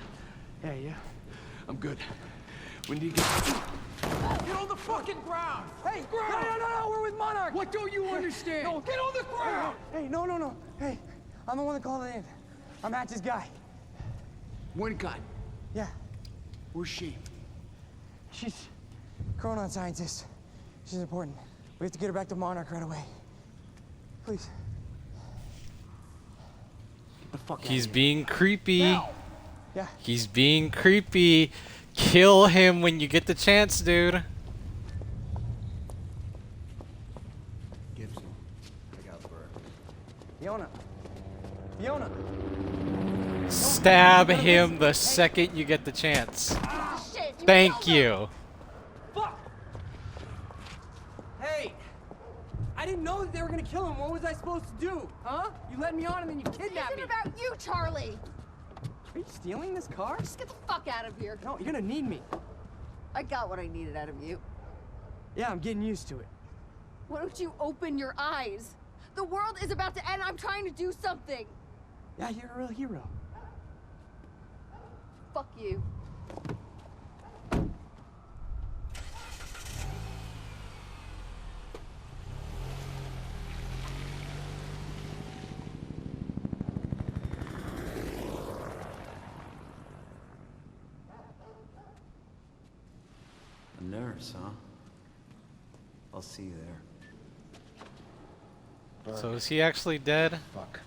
Yeah. I'm good. When do you get... Get on the fucking ground! Hey, no, we're with Monarch! What don't you understand? No, get on the ground! Hey, no. Hey, I'm the one that called it in. I'm Hatch's guy. One guy? Yeah. Where's she? She's Chronon scientist. She's important. We have to get her back to Monarch right away. Please. Get the fuck out He's of here. being creepy. Now. Yeah. He's being creepy. Kill him when you get the chance, dude. Gibson, take out Burke. Fiona! Stab him the second you get the chance. Shit, Thank you. Fuck! Hey! I didn't know that they were gonna kill him. What was I supposed to do? Huh? You led me on and then you kidnapped me. It's about you, Charlie. Are you stealing this car? Just get the fuck out of here. No, you're gonna need me. I got what I needed out of you. Yeah, I'm getting used to it. Why don't you open your eyes? The world is about to end. I'm trying to do something. Yeah, you're a real hero. Fuck you. A nurse, huh? I'll see you there. So is he actually dead? Fuck.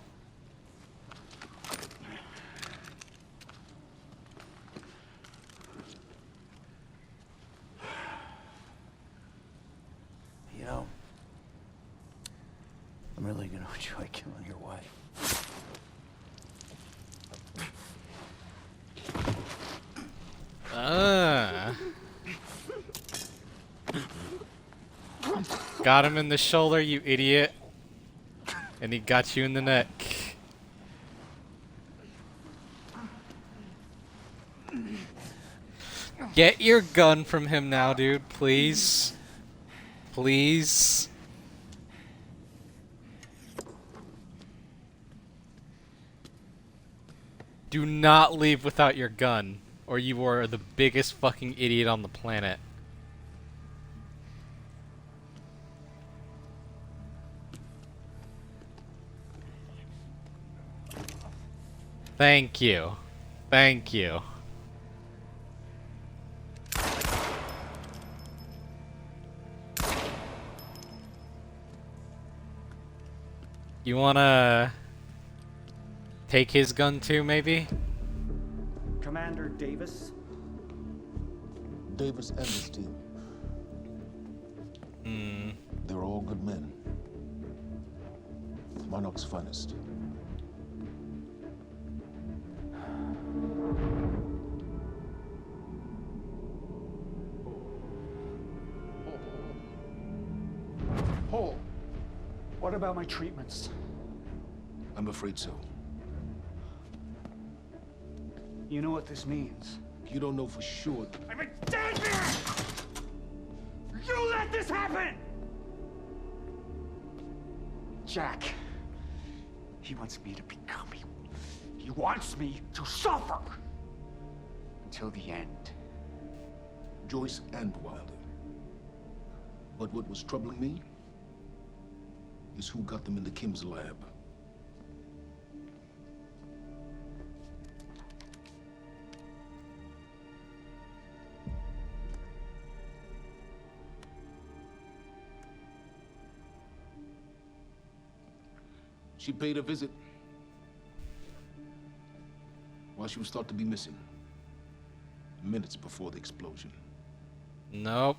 You know, I'm really gonna enjoy killing your wife. Got him in the shoulder, you idiot. And he got you in the neck. Get your gun from him now, dude, please. Please. Do not leave without your gun, or you are the biggest fucking idiot on the planet. Thank you. Thank you. You wanna take his gun too, maybe? Commander Davis? Davis and his team. They're all good men. Monarch's finest. Paul, what about my treatments? I'm afraid so. You know what this means? You don't know for sure. I'm in danger! You let this happen! Jack, he wants me to become him. He wants me to suffer until the end. Joyce and Wilder. But what was troubling me is who got them in the Kim's lab. She paid a visit while she was thought to be missing, minutes before the explosion. Nope.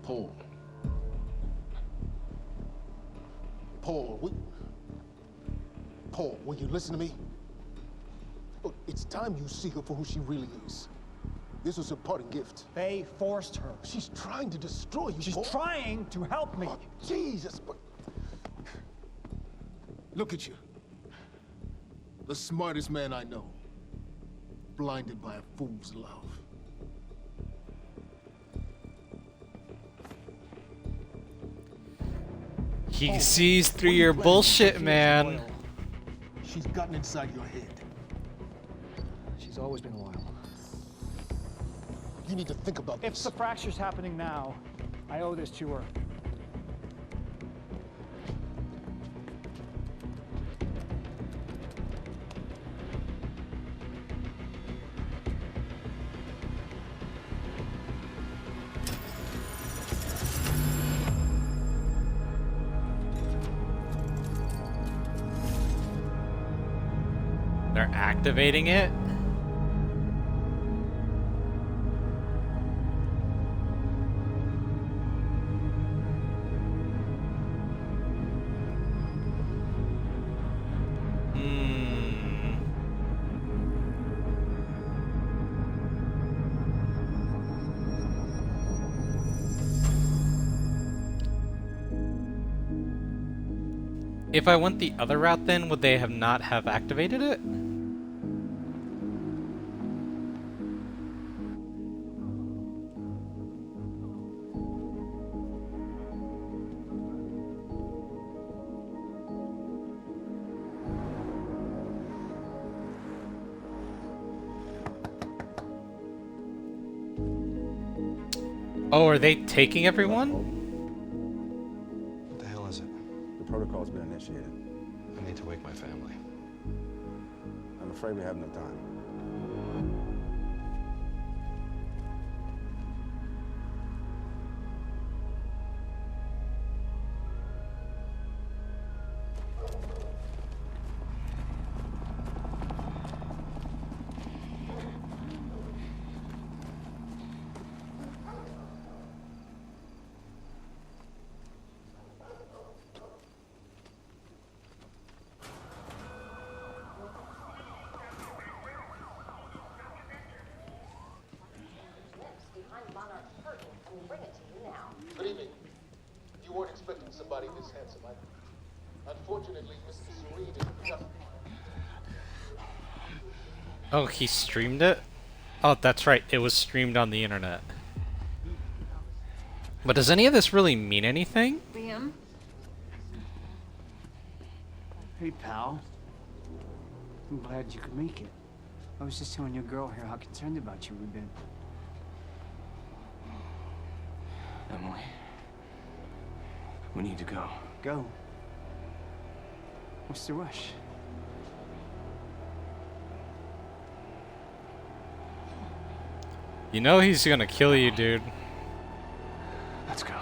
Paul. Paul, Paul, will you listen to me? Look, it's time you see her for who she really is. This was her parting gift. They forced her. She's trying to destroy you, She's Paul. trying to help me. Oh, Jesus, but... Look at you. The smartest man I know. Blinded by a fool's love. He sees through your bullshit, man. She's gotten inside your head. She's always been loyal. You need to think about If this. the fracture's happening now, I owe this to her. They're activating it? If I went the other route, then would they have not have activated it? Oh, are they taking everyone? What the hell is it? The protocol's been initiated. I need to wake my family. I'm afraid we have no time. Good evening. You weren't expecting somebody this handsome. Unfortunately, Mr. Serene is just... Oh, he streamed it? Oh, that's right. It was streamed on the internet. But does any of this really mean anything? Liam? Hey, pal. I'm glad you could make it. I was just telling your girl here how concerned about you we've been. Emily, we need to go. Go. What's the rush? You know he's gonna kill you, dude. Let's go.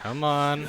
Come on.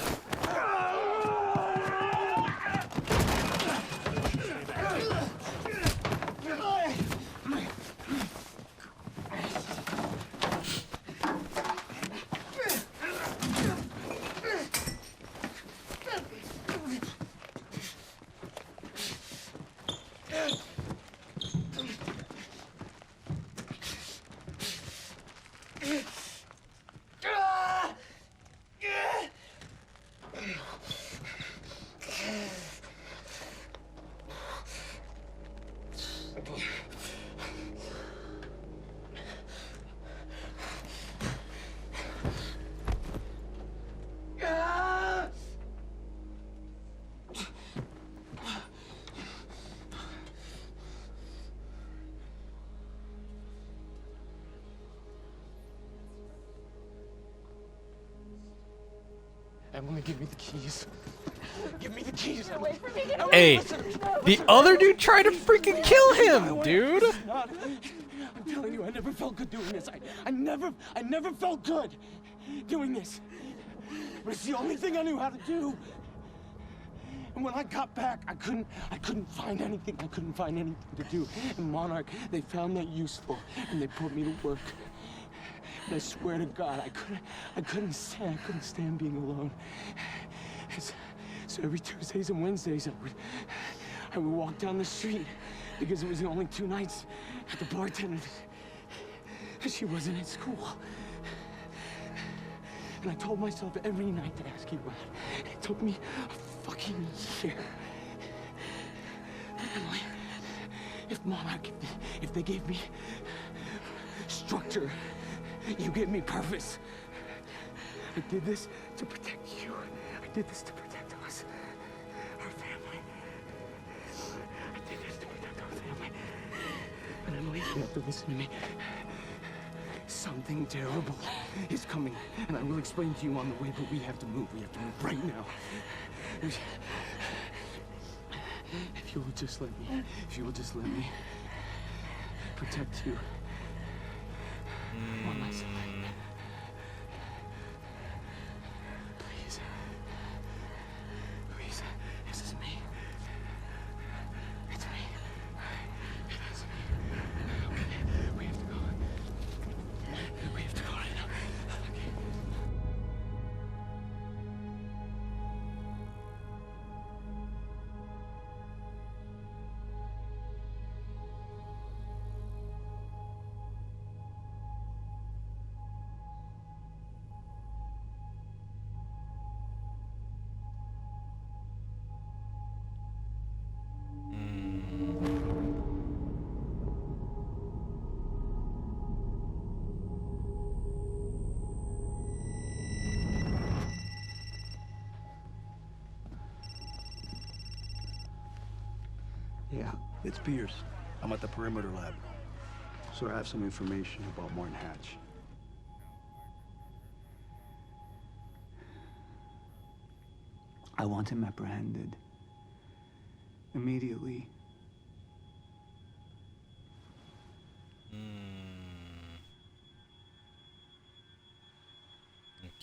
Emily, give me the keys. Give me the keys. Get away from me. Get away. Hey, Listen, the other dude tried to freaking kill him, dude. I'm telling you, I never felt good doing this. I never felt good doing this. But it's the only thing I knew how to do. And when I got back, I couldn't find anything. I couldn't find anything to do. And Monarch, they found that useful, and they put me to work. And I swear to God, I couldn't stand being alone. So every Tuesdays and Wednesdays, I would walk down the street because it was the only 2 nights at the bartender. She wasn't at school. And I told myself every night to ask you out. It took me a fucking year. Emily, if Monarch, if they gave me structure, you gave me purpose. I did this to protect you. I did this to protect us, our family. I did this to protect our family. And Emily, you have to listen to me. Something terrible is coming, and I will explain to you on the way, but we have to move. We have to move right now. If you will just let me protect you. One last time. Please. Please. This is me. It's me. It is me. Okay. We have to go. We have to go right now. Okay. Yeah, it's Pierce. I'm at the perimeter lab. So I have some information about Martin Hatch. I want him apprehended. Immediately.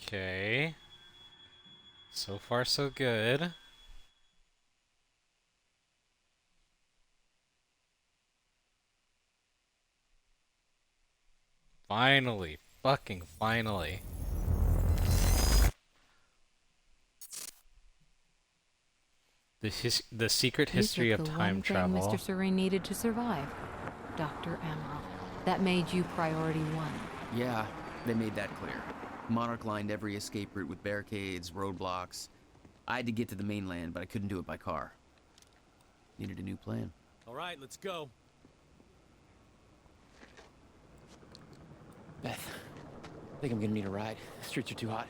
Okay. So far, so good. Finally. Fucking finally. The secret history of time travel. Mr. Serene needed to survive. Dr. Amaral. That made you priority one. Yeah, they made that clear. Monarch lined every escape route with barricades, roadblocks. I had to get to the mainland, but I couldn't do it by car. Needed a new plan. All right, let's go. Beth, I think I'm gonna need a ride. The streets are too hot.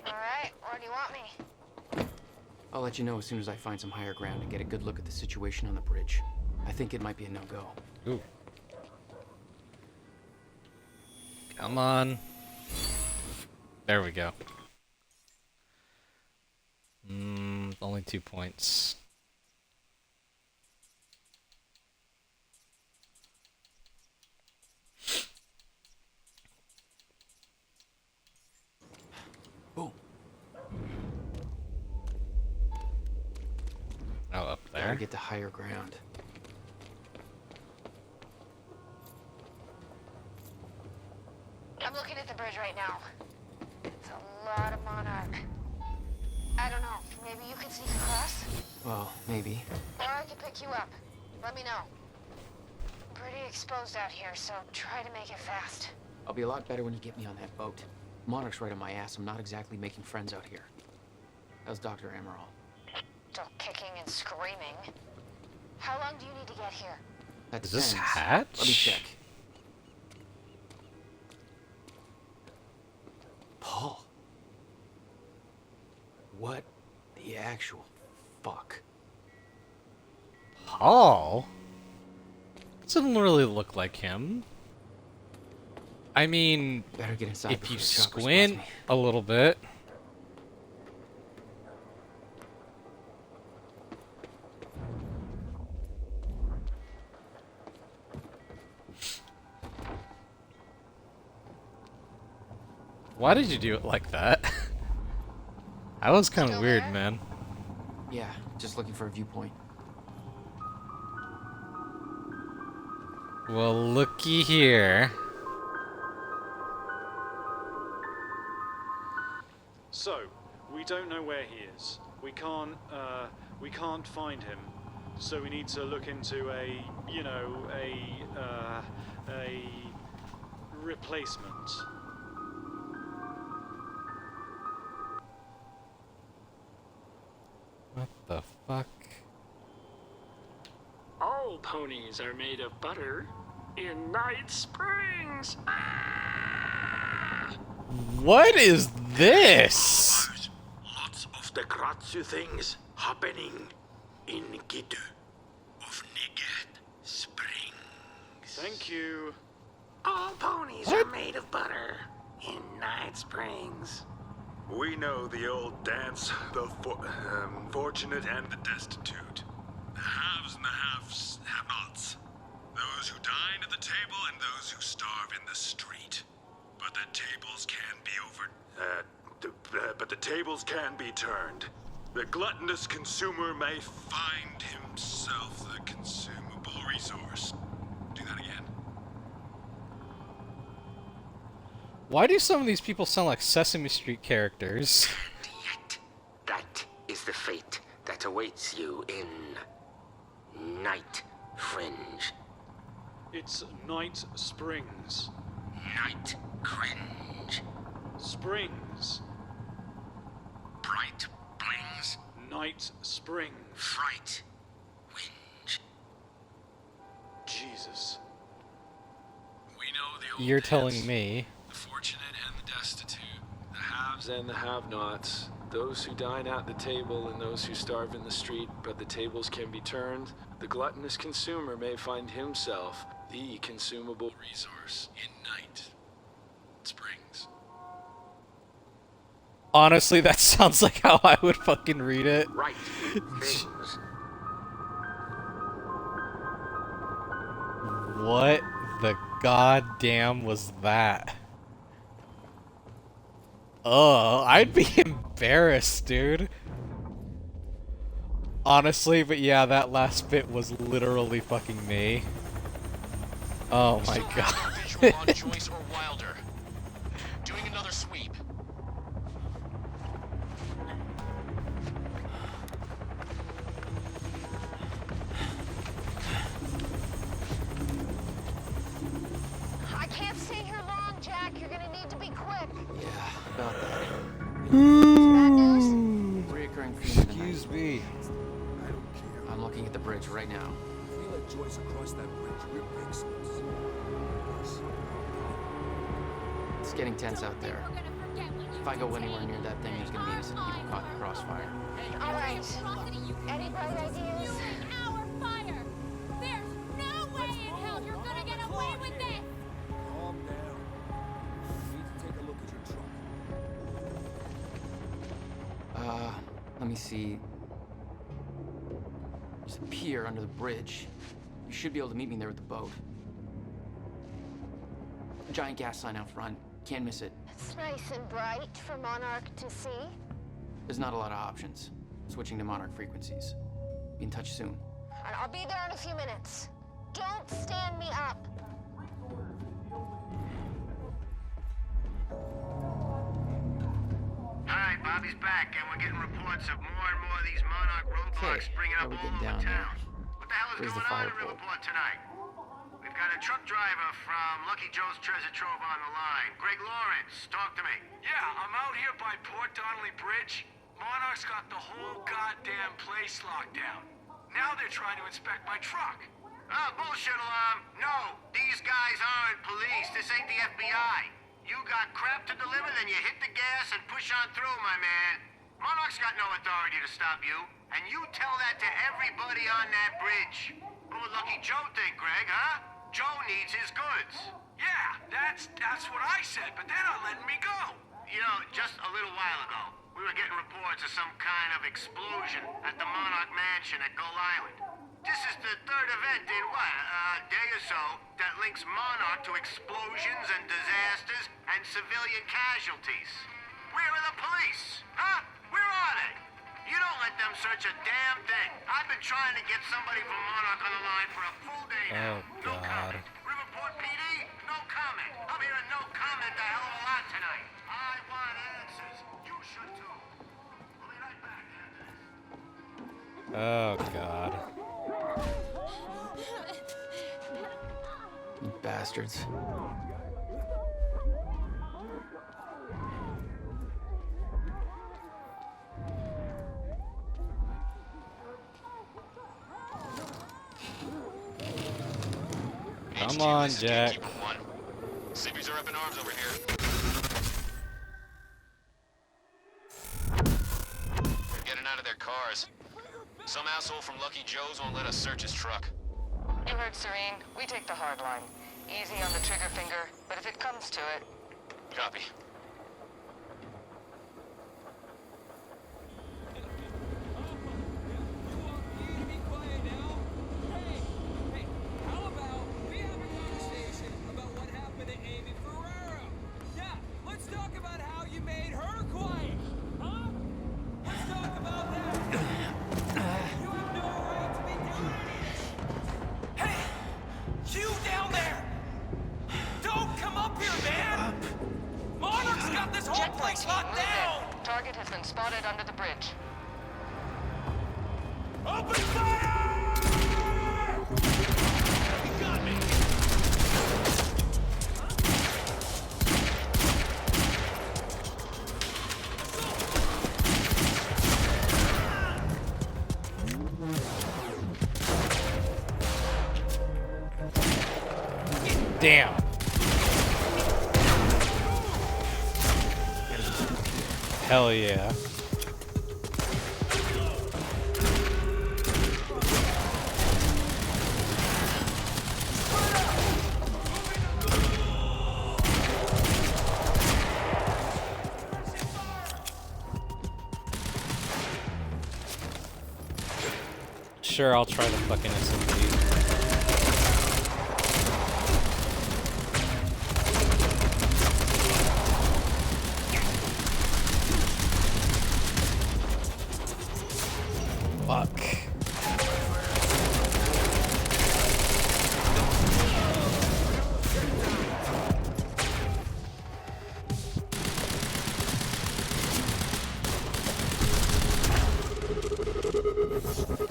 Alright, where do you want me? I'll let you know as soon as I find some higher ground and get a good look at the situation on the bridge. I think it might be a no-go. Ooh. Come on. There we go. Only 2 points. Oh. Oh, up there. Gotta get to higher ground. I'm looking at the bridge right now. It's a lot of Monarch. I don't know, maybe you could sneak across? Well, maybe. Or I could pick you up. Let me know. I'm pretty exposed out here, so try to make it fast. I'll be a lot better when you get me on that boat. Monarch's right on my ass. I'm not exactly making friends out here. How's Dr. Amaral? Still kicking and screaming. How long do you need to get here? That Is this depends. Hatch? Let me check. Paul. What the actual fuck? Paul? Doesn't really look like him. I mean, Better get inside if before you the chopper spots squint me. a little bit. Why did you do it like that? That was kind of weird, man. Yeah, just looking for a viewpoint. Well, looky here. So, we don't know where he is. We can't find him. So we need to look into a replacement. What the fuck? All ponies are made of butter in Night Springs. What is this? Lots of the Kratzu things happening in Gitu of Nigat Springs. Thank you. All ponies are made of butter in Night Springs. We know the old dance, the fortunate and the destitute. The haves and the have-nots. Those who dine at the table and those who starve in the street. But the tables can be but the tables can be turned. The gluttonous consumer may find himself the consumable resource. Do that again. Why do some of these people sound like Sesame Street characters? That is the fate that awaits you in Night Fringe. It's Night Springs. Night Cringe. Springs. Bright Blings. Night Springs. Fright. Whinge. Jesus. We know the old You're dance. telling me. The fortunate and the destitute. The haves and the have-nots. Those who dine at the table and those who starve in the street, but the tables can be turned. The gluttonous consumer may find himself the consumable resource in Night Springs. Honestly, that sounds like how I would fucking read it. Right. Things. What the goddamn was that? Oh, I'd be embarrassed, dude. Honestly, but yeah, that last bit was literally fucking me. Oh my god. Visual on Joyce or Wilder. Doing another sweep. I can't stay here long, Jack. You're gonna need to be quick. Yeah, about that. Bad news? Reoccurring theme of the Excuse night. me. I'm looking at the bridge right now. If we let Joyce across that bridge, we're big sons. It's getting tense out there. If I go anywhere near that thing, there's gonna be innocent people caught in the crossfire. All right. Any bright ideas? Our fire! There's no way in hell you're gonna get away with this! Calm down. I need to take a look at your truck. Let me see. There's a pier under the bridge. You should be able to meet me there with the boat. Giant gas sign out front. Can't miss it. It's nice and bright for Monarch to see. There's not a lot of options. Switching to Monarch frequencies. Be in touch soon. And I'll be there in a few minutes. Don't stand me up. Alright, Bobby's back, and we're getting reports of more and more of these Monarch roadblocks springing up all over town. What the hell is Where's the going on in fireport? Riverport tonight? We've got a truck driver from Lucky Joe's Treasure Trove on the line. Greg Lawrence, talk to me. Yeah, I'm out here by Port Donnelly Bridge. Monarch's got the whole goddamn place locked down. Now they're trying to inspect my truck. Oh, bullshit alarm. No, these guys aren't police. This ain't the FBI. You got crap to deliver, then you hit the gas and push on through, my man. Monarch's got no authority to stop you, and you tell that to everybody on that bridge. What would Lucky Joe think, Greg, huh? Joe needs his goods. Yeah, that's what I said, but they're not letting me go. You know, just a little while ago, we were getting reports of some kind of explosion at the Monarch Mansion at Gull Island. This is the third event in, a day or so that links Monarch to explosions and disasters and civilian casualties. Where are the police? Huh? Where are they? You don't let them search a damn thing. I've been trying to get somebody from Monarch on the line for a full day now. Oh god. Riverport PD, no comment. I'm hearing no comment a hell of a lot tonight. I want answers. You should too. We'll be right back after this. Oh god. You bastards. Come on, Jack. Civvies are up in arms over here. They're getting out of their cars. Some asshole from Lucky Joe's won't let us search his truck. You heard Serene. We take the hard line. Easy on the trigger finger, but if it comes to it... Copy. You down there! Don't come up here, man! Monarch's got this whole place locked down! Target has been spotted under the bridge. Open fire! You got me! Damn. Hell yeah. Sure, I'll try the fucking SMG. Fuck.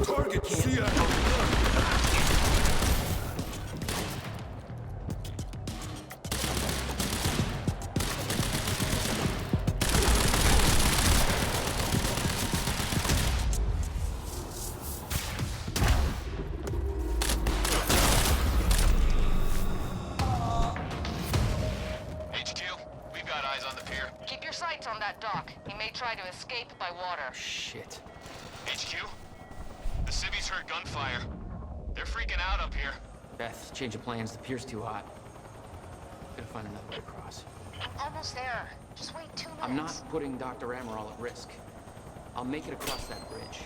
Target Seattle. HQ, we've got eyes on the pier. Keep your sights on that dock. He may try to escape by water. Shit. HQ, the civvies heard gunfire. They're freaking out up here. Beth, change of plans. The pier's too hot. Gotta find another way across. I'm almost there. Just wait 2 minutes. I'm not putting Dr. Amaral at risk. I'll make it across that bridge,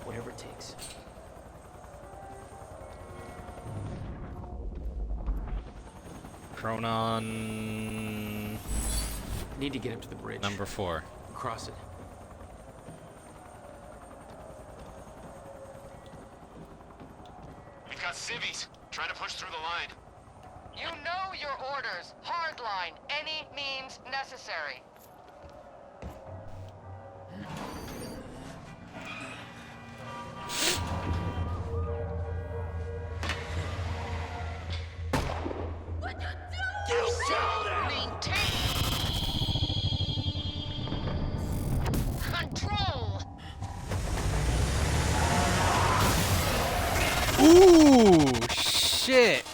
whatever it takes. Chronon... Need to get up to the bridge. Number 4. Cross it. We've got civvies trying to push through the line. You know your orders. Hardline. Any means necessary. You shall maintain control. Ooh, shit.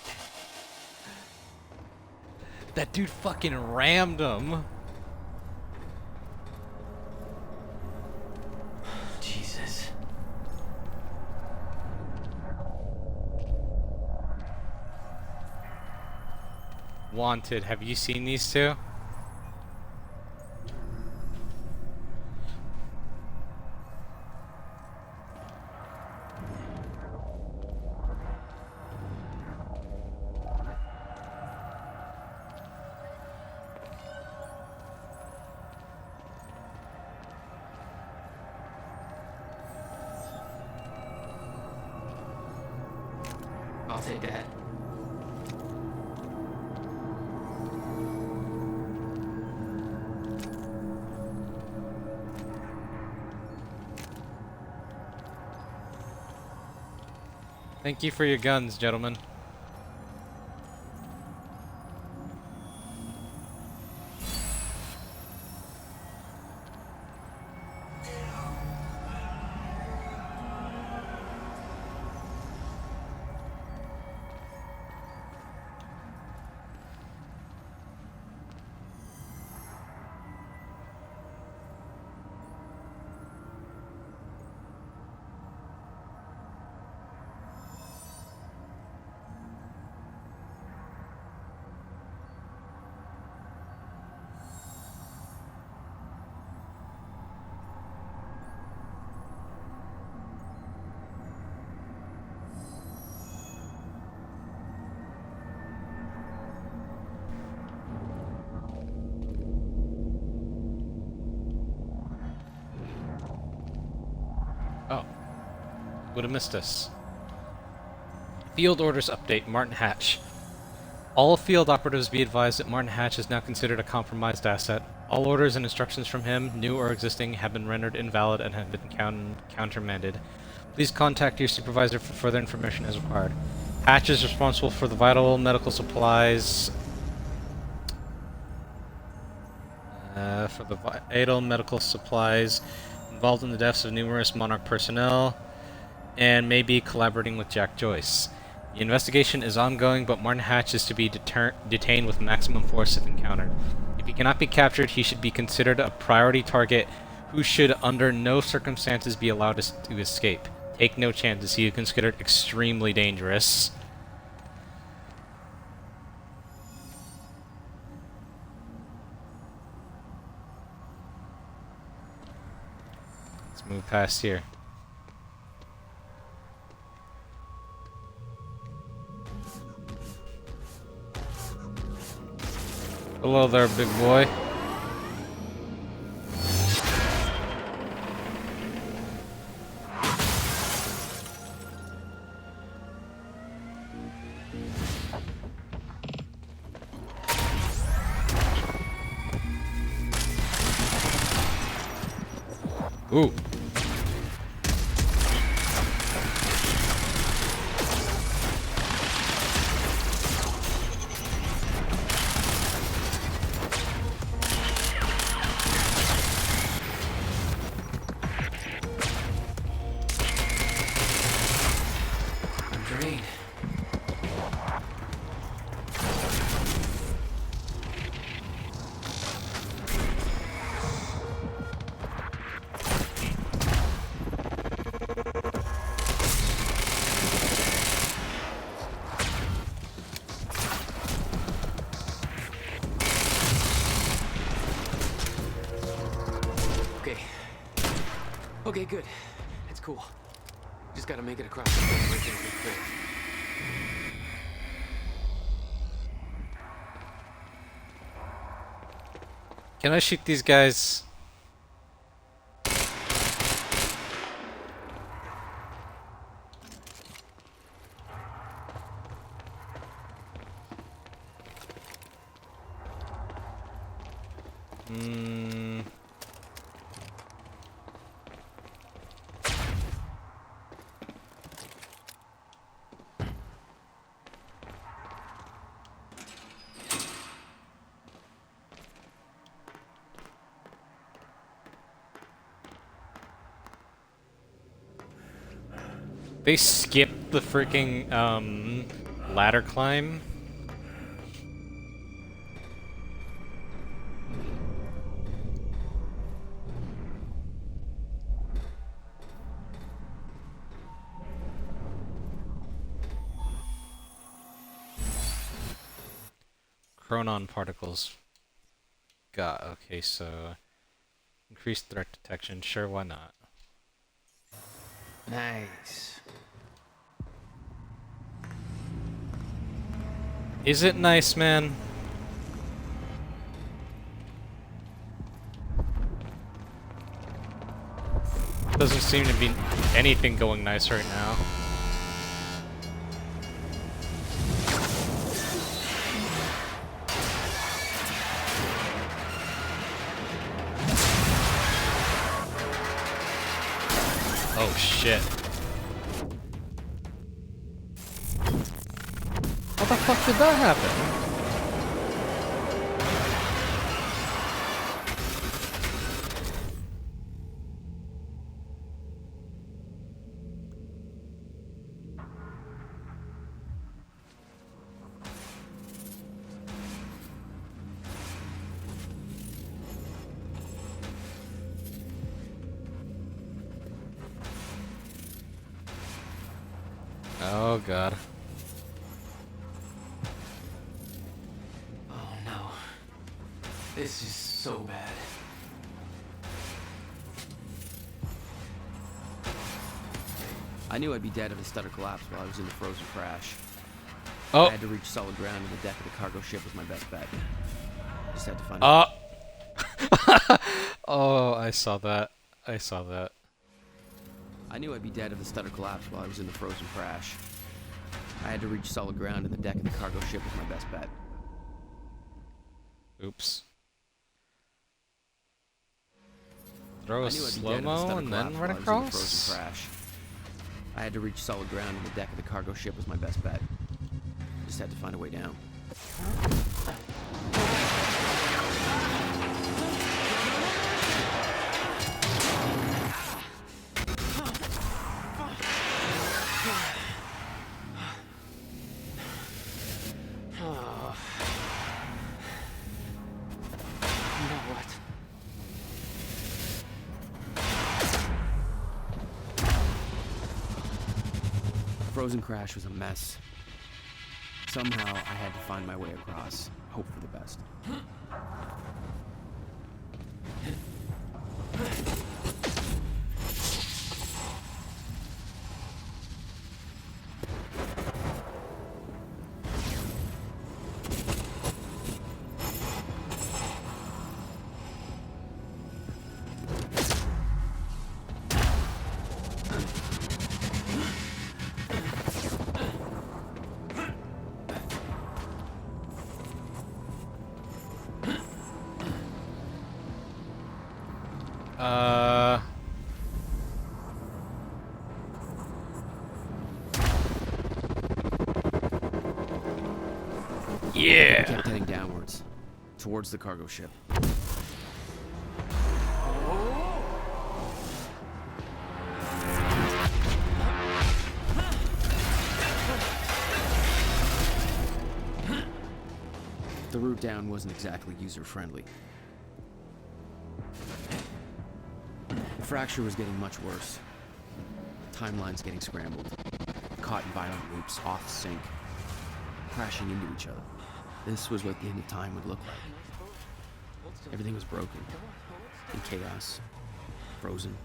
That dude fucking rammed him. Jesus. Wanted, have you seen these two? I'll take that. Thank you for your guns, gentlemen. Oh. Would have missed us. Field orders update, Martin Hatch. All field operatives be advised that Martin Hatch is now considered a compromised asset. All orders and instructions from him, new or existing, have been rendered invalid and have been countermanded. Please contact your supervisor for further information as required. Hatch is responsible for the vital medical supplies... involved in the deaths of numerous Monarch personnel, and may be collaborating with Jack Joyce. The investigation is ongoing, but Martin Hatch is to be detained with maximum force if encountered. If he cannot be captured, he should be considered a priority target who should under no circumstances be allowed to escape. Take no chances. He is considered extremely dangerous. Let's move past here. Hello there, big boy. Ooh. I'm drained. Okay. Okay, good. It's cool. Just gotta make it across the bridge. Everything will be clear. Can I shoot these guys? Hmm. They skipped the freaking ladder climb. Chronon particles. Got okay, so increased threat detection. Sure, why not? Nice. Is it nice, man? Doesn't seem to be anything going nice right now. Oh shit. How the fuck did that happen? Oh god. Oh no. This is so bad. I knew I'd be dead if the stutter collapsed while I was in the frozen crash. Oh. I had to reach solid ground, and the deck of the cargo ship was my best bet. Just had to find Oh, I saw that. I saw that. I knew I'd be dead if the stutter collapsed while I was in the frozen crash. I had to reach solid ground, and the deck of the cargo ship was my best bet. Oops. Throw a slow-mo and then run across? Crash. I had to reach solid ground, and the deck of the cargo ship was my best bet. Just had to find a way down. Frozen crash was a mess. Somehow, I had to find my way across, hope for the best. Yeah. We kept heading downwards, towards the cargo ship. The route down wasn't exactly user-friendly. The fracture was getting much worse. Timelines getting scrambled. Caught in violent loops, off sync. Crashing into each other. This was what the end of time would look like. Everything was broken. In chaos. Frozen.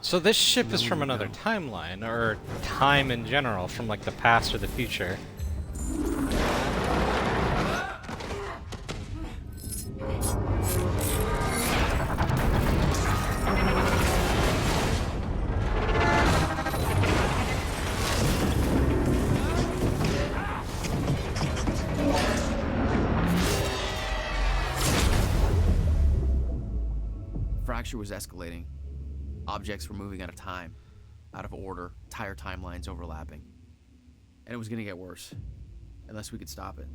So this ship is from another timeline, or time in general, from like the past or the future. Fracture was escalating. Objects were moving out of time, out of order, entire timelines overlapping. And it was gonna get worse, unless we could stop it.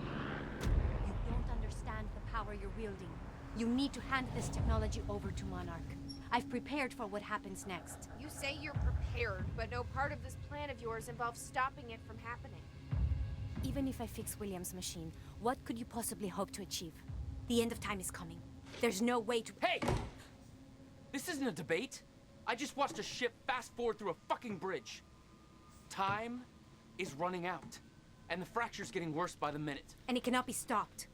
You don't understand the power you're wielding. You need to hand this technology over to Monarch. I've prepared for what happens next. You say you're prepared, but no part of this plan of yours involves stopping it from happening. Even if I fix William's machine, what could you possibly hope to achieve? The end of time is coming. There's no way to— Hey! This isn't a debate. I just watched a ship fast forward through a fucking bridge. Time is running out, and the fracture's getting worse by the minute. And it cannot be stopped.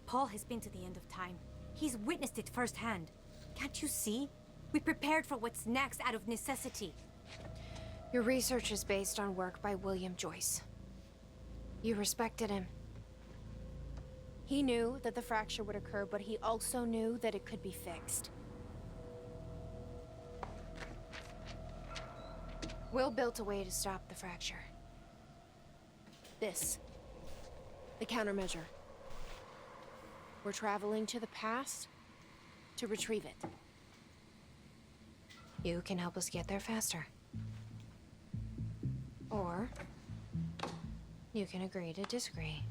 Paul has been to the end of time. He's witnessed it firsthand. Can't you see? We prepared for what's next out of necessity. Your research is based on work by William Joyce. You respected him. He knew that the fracture would occur, but he also knew that it could be fixed. Will built a way to stop the fracture. This. The countermeasure. We're traveling to the past to retrieve it. You can help us get there faster. Or you can agree to disagree.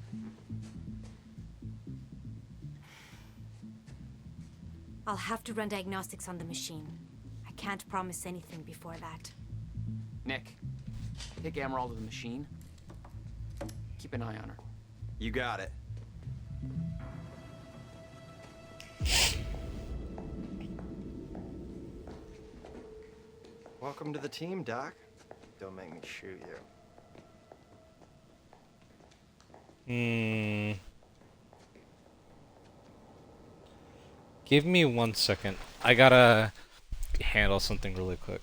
I'll have to run diagnostics on the machine. I can't promise anything before that. Nick, take Emerald to the machine. Keep an eye on her. You got it. Welcome to the team, Doc. Don't make me shoot you. Give me 1 second. I gotta handle something really quick.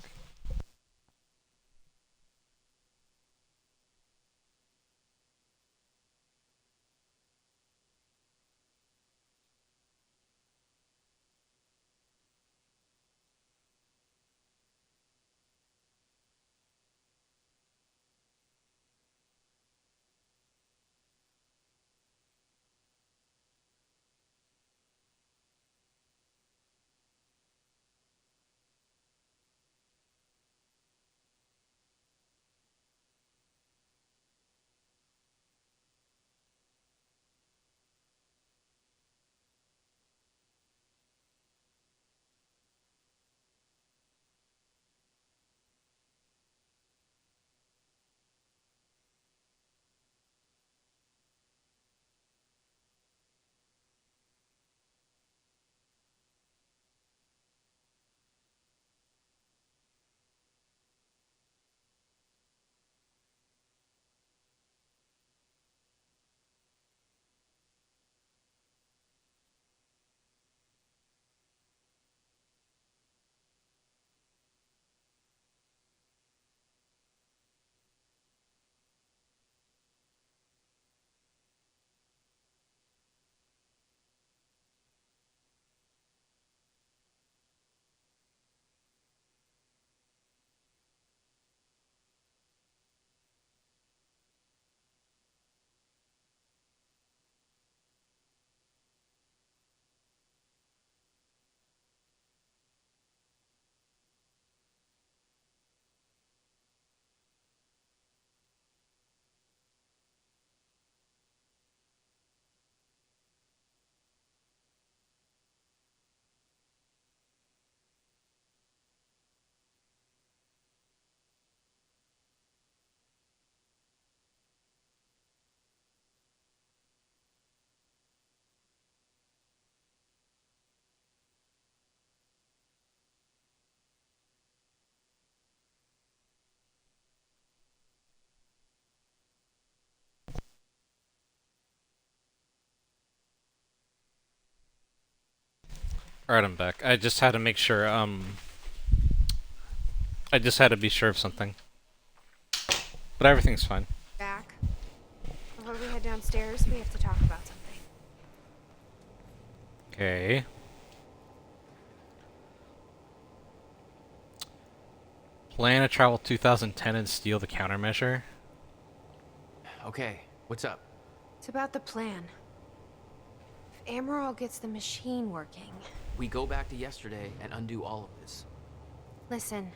Alright, I'm back. I just had to make sure, I just had to be sure of something. But everything's fine. Back. Before we head downstairs, we have to talk about something. Okay. Plan to travel 2010 and steal the countermeasure? Okay, what's up? It's about the plan. If Amaral gets the machine working... We go back to yesterday and undo all of this. Listen.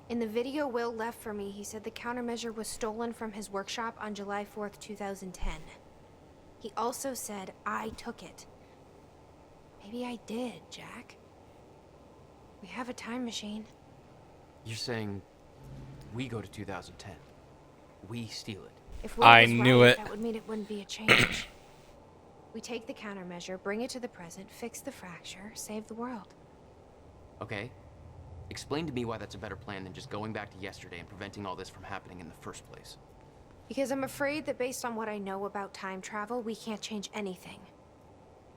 In the video Will left for me, he said the countermeasure was stolen from his workshop on July 4th, 2010. He also said I took it. Maybe I did, Jack. We have a time machine. You're saying we go to 2010. We steal it. If Will I was knew right, it. that would mean it wouldn't be a change. We take the countermeasure, bring it to the present, fix the fracture, save the world. Okay. Explain to me why that's a better plan than just going back to yesterday and preventing all this from happening in the first place. Because I'm afraid that based on what I know about time travel, we can't change anything.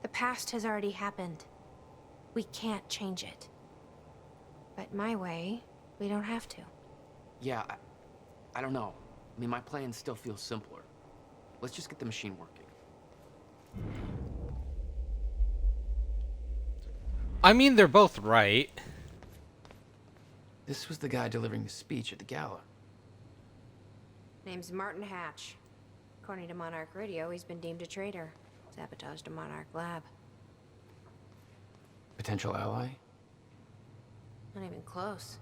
The past has already happened. We can't change it. But my way, we don't have to. Yeah, I don't know. I mean, my plan still feels simpler. Let's just get the machine working. I mean, they're both right. This was the guy delivering the speech at the gala. Name's Martin Hatch. According to Monarch Radio, he's been deemed a traitor. Sabotaged a Monarch lab. Potential ally? Not even close.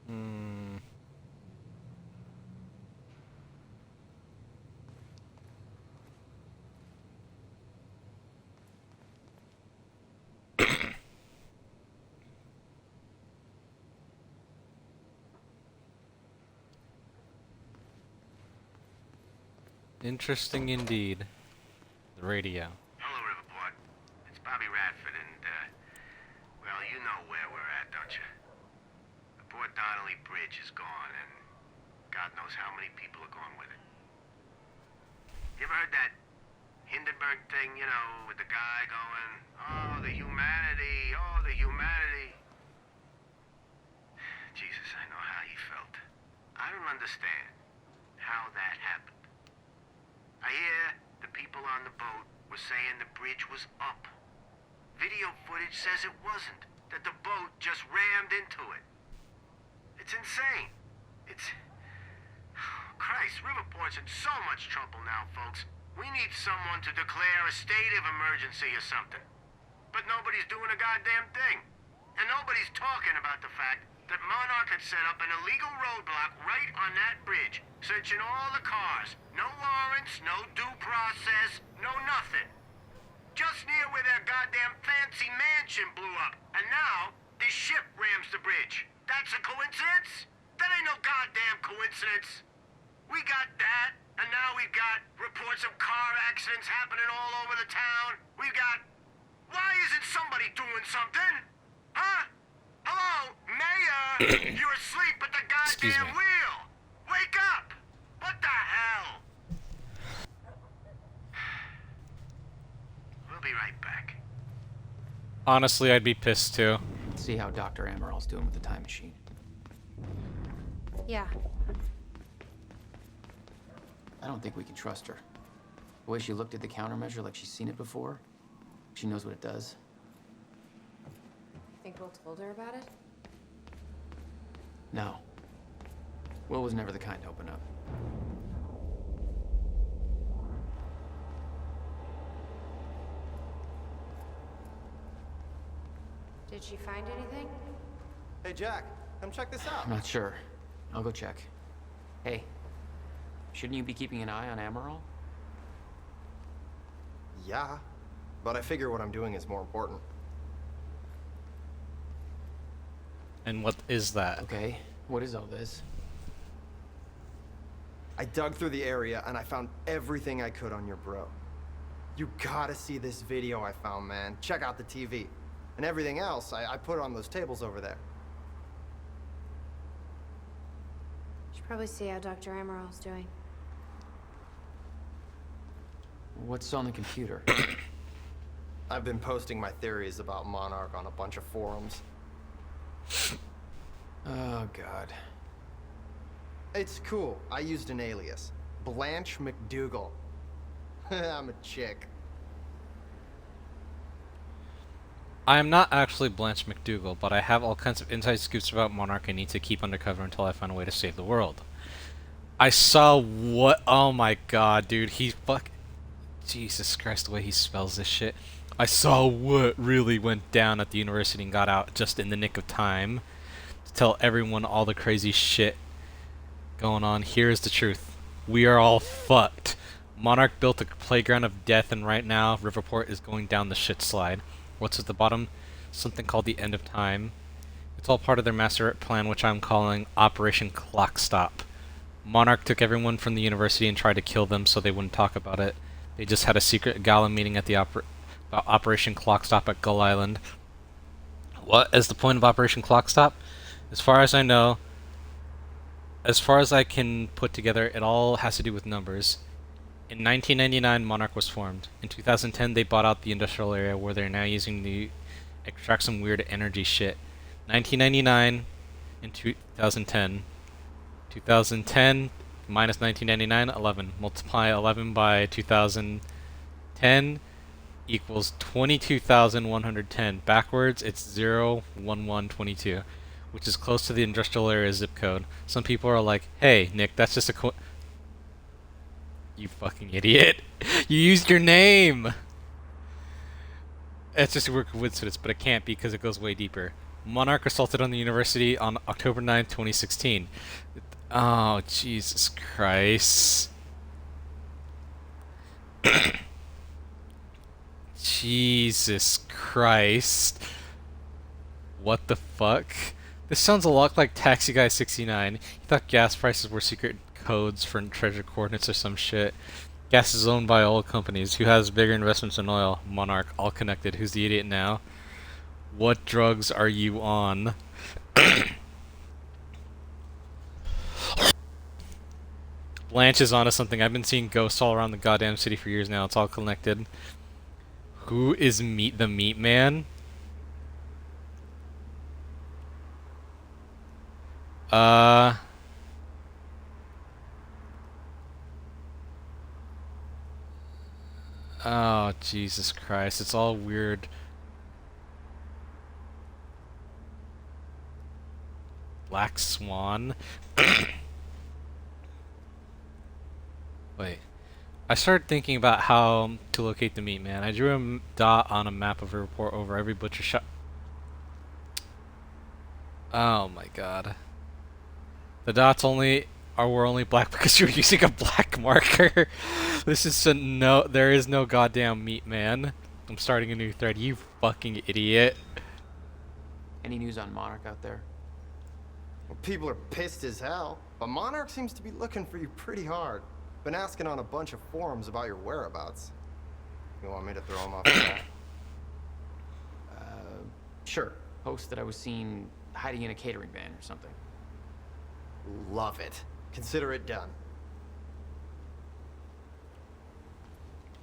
Hmm. Interesting indeed. The radio. Hello, Riverport. It's Bobby Radford, and, well, you know where we're at, don't you? The Port Donnelly Bridge is gone, and God knows how many people are going with it. You ever heard that Hindenburg thing, you know, with the guy going, oh, the humanity, oh, the humanity. Jesus, I know how he felt. I don't understand how that happened. I hear the people on the boat were saying the bridge was up. Video footage says it wasn't, that the boat just rammed into it. It's insane. It's... Christ, Riverport's in so much trouble now, folks. We need someone to declare a state of emergency or something. But nobody's doing a goddamn thing. And nobody's talking about the fact that Monarch had set up an illegal roadblock right on that bridge, searching all the cars. No warrants, no due process, no nothing. Just near where their goddamn fancy mansion blew up. And now, this ship rams the bridge. That's a coincidence? That ain't no goddamn coincidence. We got that, and now we've got reports of car accidents happening all over the town. We've got... Why isn't somebody doing something? Huh? Hello, Mayor! You're asleep at the goddamn wheel! Wake up! What the hell? We'll be right back. Honestly, I'd be pissed too. Let's see how Dr. Amaral's doing with the time machine. Yeah. I don't think we can trust her. The way she looked at the countermeasure like she's seen it before, she knows what it does. Think Will told her about it? No. Will was never the kind to open up. Did she find anything? Hey, Jack, come check this out. I'm not sure. I'll go check. Hey, shouldn't you be keeping an eye on Amaral? Yeah, but I figure what I'm doing is more important. And what is that? Okay, what is all this? I dug through the area and I found everything I could on your bro. You gotta see this video I found, man. Check out the TV. And everything else, I put on those tables over there. Should probably see how Dr. Amaral's doing. What's on the computer? I've been posting my theories about Monarch on a bunch of forums. Oh, God. It's cool. I used an alias. Blanche McDougal. I'm a chick. I am not actually Blanche McDougal, but I have all kinds of inside scoops about Monarch I need to keep undercover until I find a way to save the world. I saw what... Oh my god, dude. He fuck... Jesus Christ, the way he spells this shit. I saw what really went down at the university and got out just in the nick of time to tell everyone all the crazy shit going on. Here's the truth. We are all fucked. Monarch built a playground of death, and right now, Riverport is going down the shit slide. What's at the bottom? Something called the End of Time. It's all part of their master plan, which I'm calling Operation Clock Stop. Monarch took everyone from the university and tried to kill them so they wouldn't talk about it. They just had a secret gala meeting at the about Operation Clock Stop at Gull Island. What is the point of Operation Clock Stop? As far as I know, as far as I can put together, it all has to do with numbers. In 1999, Monarch was formed. In 2010, they bought out the industrial area where they're now using to extract some weird energy shit. 1999 and 2010. 2010 minus 1999, 11. Multiply 11 by 2010 equals 22,110. Backwards, it's 01122, which is close to the industrial area zip code. Some people are like, hey, Nick, that's just a You fucking idiot. You used your name! It's just a weird coincidence, but it can't be because it goes way deeper. Monarch assaulted on the university on October 9th, 2016. Oh, Jesus Christ. Jesus Christ. What the fuck? This sounds a lot like Taxi Guy 69. He thought gas prices were secret codes for treasure coordinates or some shit. Gas is owned by oil companies. Who has bigger investments in oil? Monarch. All connected. Who's the idiot now? What drugs are you on? Blanche is onto something. I've been seeing ghosts all around the goddamn city for years now. It's all connected. Who is Meat the Meat Man? Oh, Jesus Christ. It's all weird. Black Swan? Wait. I started thinking about how to locate the Meat Man. I drew a dot on a map of a report over every butcher shop. Oh my god. The dots were only black because you were using a black marker. This is there is no goddamn Meat Man. I'm starting a new thread, you fucking idiot. Any news on Monarch out there? Well, people are pissed as hell, but Monarch seems to be looking for you pretty hard. Been asking on a bunch of forums about your whereabouts. You want me to throw him off the bat? Sure. Post that I was seen hiding in a catering van or something. Love it. Consider it done.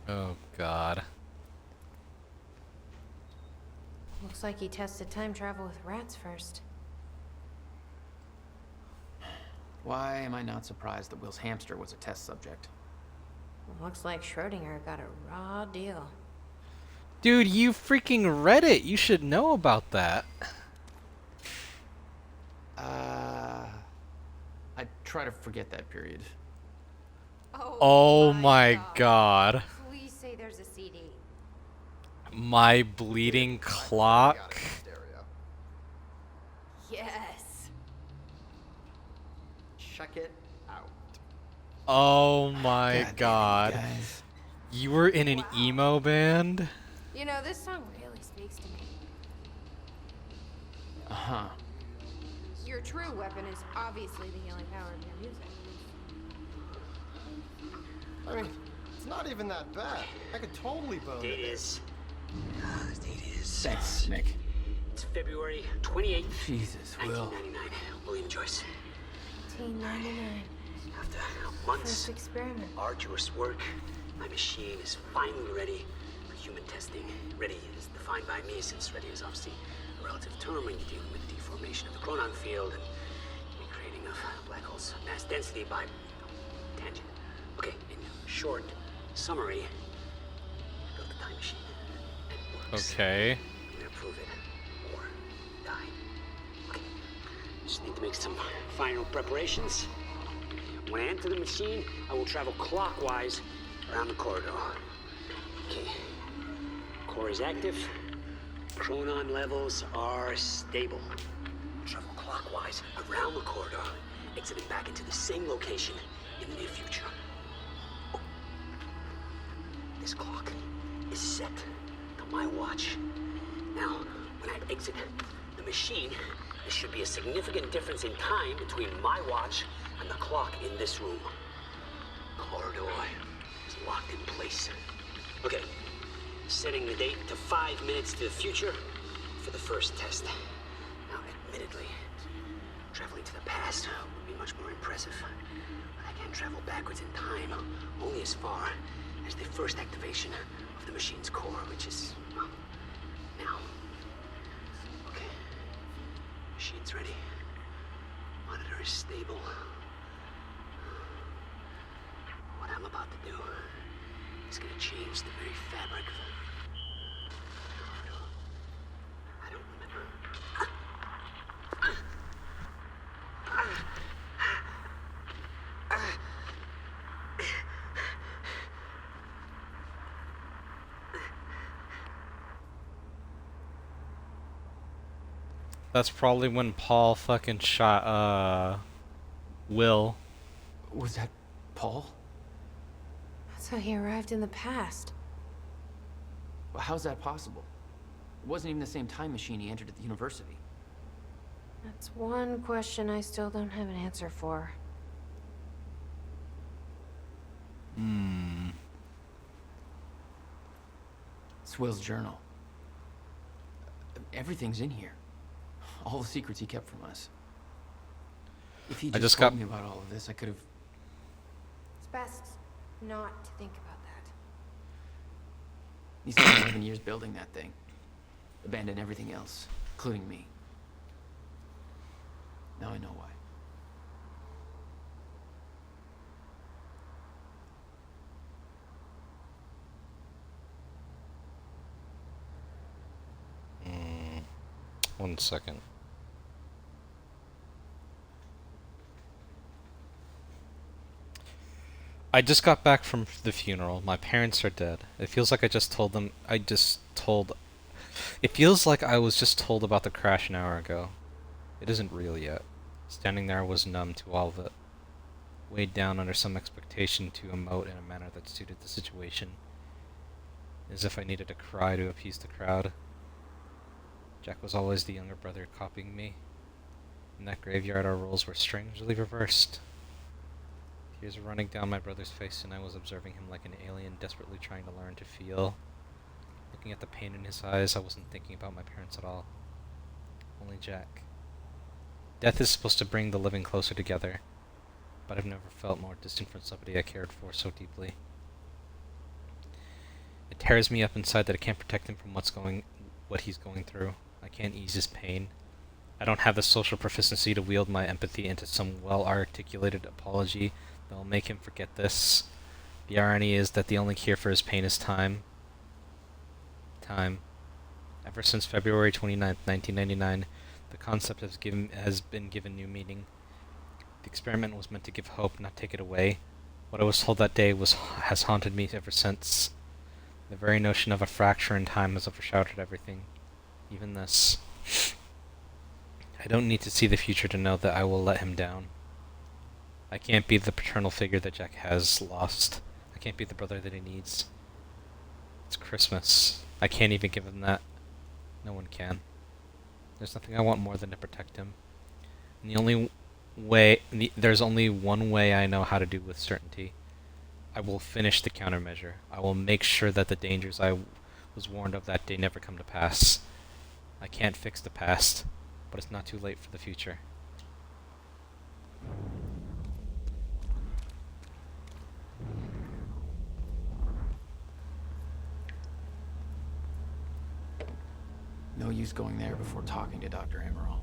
Oh god. Looks like he tested time travel with rats first. Why am I not surprised that Will's hamster was a test subject? Looks like Schrodinger got a raw deal. Dude, you freaking read it. You should know about that. I try to forget that period. Oh my god. Please say there's a CD. My bleeding clock. Yes. Check it out. Oh my god. You were in an emo band? You know, this song really speaks to me. Uh-huh. Your true weapon is obviously the healing power of your music. I mean, it's not even that bad. I could totally bone Date it. is. Date is. Thanks, Nick. It's February 28th. Jesus, Will. 1999. William Joyce. 1899. After months First experiment. arduous work, my machine is finally ready for human testing. Ready is defined by me, since ready is obviously a relative term when you're dealing with the deformation of the chronon field and recreating of black hole's mass density by tangent. Okay, in short summary, I built a time machine. It works. Okay. I'm gonna prove it or die. Okay. Just need to make some final preparations. When I enter the machine, I will travel clockwise around the corridor. Okay. Core is active. Chronon levels are stable. Travel clockwise around the corridor, exiting back into the same location in the near future. Oh. This clock is set to my watch. Now, when I exit the machine, there should be a significant difference in time between my watch and the clock in this room. Corridor is locked in place. Okay, setting the date to 5 minutes to the future for the first test. Now, admittedly, traveling to the past would be much more impressive, but I can travel backwards in time only as far as the first activation of the machine's core, which is, well, now. Okay, machine's ready. Monitor is stable. What I'm about to do is going to change the very fabric of I don't remember. That's probably when Paul fucking shot, Will. Was that Paul? That's how he arrived in the past. How's that possible? It wasn't even the same time machine he entered at the university. That's one question I still don't have an answer for. It's Will's journal. Everything's in here. All the secrets he kept from us. If he just told me about all of this, I could have... It's best not to think about that. He spent 11 years building that thing. Abandoned everything else, including me. Now I know why. One second. I just got back from the funeral. My parents are dead. It feels like I just told them. It feels like I was just told about the crash an hour ago. It isn't real yet. Standing there, I was numb to all of it. Weighed down under some expectation to emote in a manner that suited the situation. As if I needed to cry to appease the crowd. Jack was always the younger brother copying me. In that graveyard, our roles were strangely reversed. Tears were running down my brother's face, and I was observing him like an alien desperately trying to learn to feel. Looking at the pain in his eyes, I wasn't thinking about my parents at all. Only Jack. Death is supposed to bring the living closer together, but I've never felt more distant from somebody I cared for so deeply. It tears me up inside that I can't protect him from what he's going through. I can't ease his pain. I don't have the social proficiency to wield my empathy into some well-articulated apology that will make him forget this. The irony is that the only cure for his pain is time. Time. Ever since February 29th, 1999, the concept has been given new meaning. The experiment was meant to give hope, not take it away. What I was told that day has haunted me ever since. The very notion of a fracture in time has overshadowed everything. Even this. I don't need to see the future to know that I will let him down. I can't be the paternal figure that Jack has lost. I can't be the brother that he needs. It's Christmas. I can't even give him that. No one can. There's nothing I want more than to protect him. And there's only one way I know how to do with certainty. I will finish the countermeasure. I will make sure that the dangers I was warned of that day never come to pass. I can't fix the past, but it's not too late for the future. No use going there before talking to Dr. Amaral.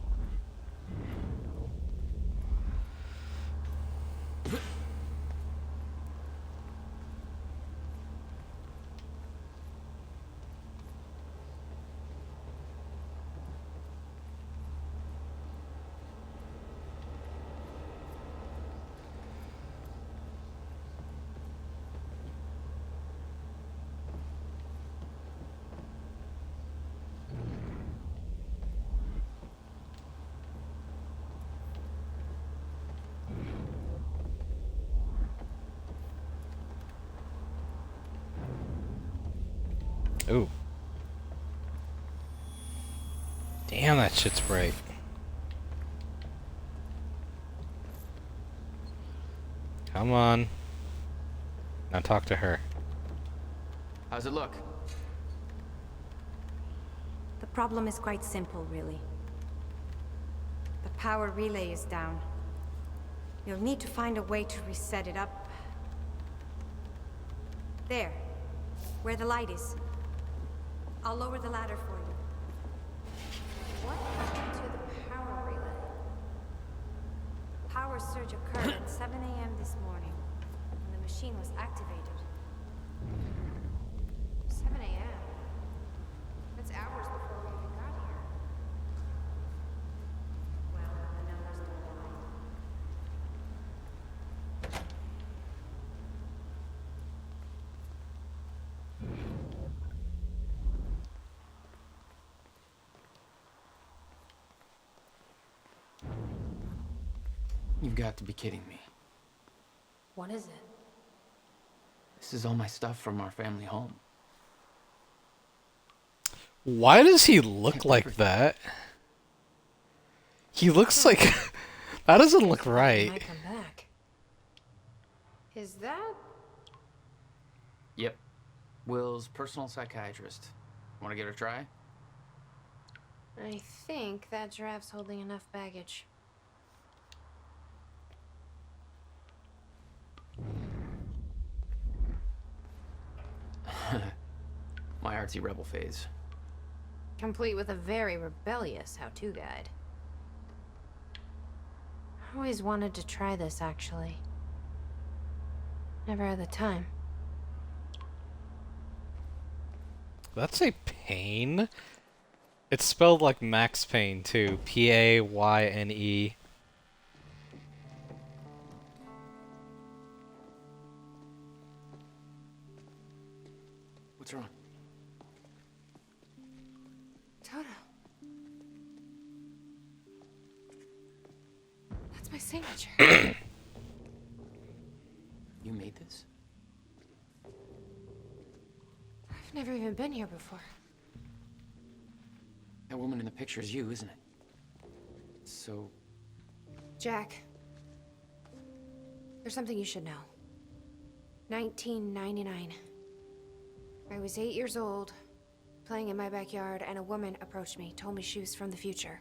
Ooh. Damn, that shit's bright. Come on. Now talk to her. How's it look? The problem is quite simple, really. The power relay is down. You'll need to find a way to reset it up. There. Where the light is. I'll lower the ladder for you. What happened to the power relay? Power surge occurred at 7 a.m. this morning, and the machine was activated. 7 a.m. That's hours before we even got here. Well, the numbers don't lie. You've got to be kidding me. What is it? This is all my stuff from our family home. Why does he look like that? He looks like... that doesn't look right. Might come back. Is that? Yep. Will's personal psychiatrist. Want to give it a try? I think that giraffe's holding enough baggage. My artsy rebel phase. Complete with a very rebellious how-to guide. I always wanted to try this, actually. Never had the time. That's a Payne? It's spelled like Max Payne, too. P-A-Y-N-E. What's wrong? Toto. That's my signature. You made this? I've never even been here before. That woman in the picture is you, isn't it? So... Jack. There's something you should know. 1999. I was 8 years old, playing in my backyard, and a woman approached me, told me she was from the future.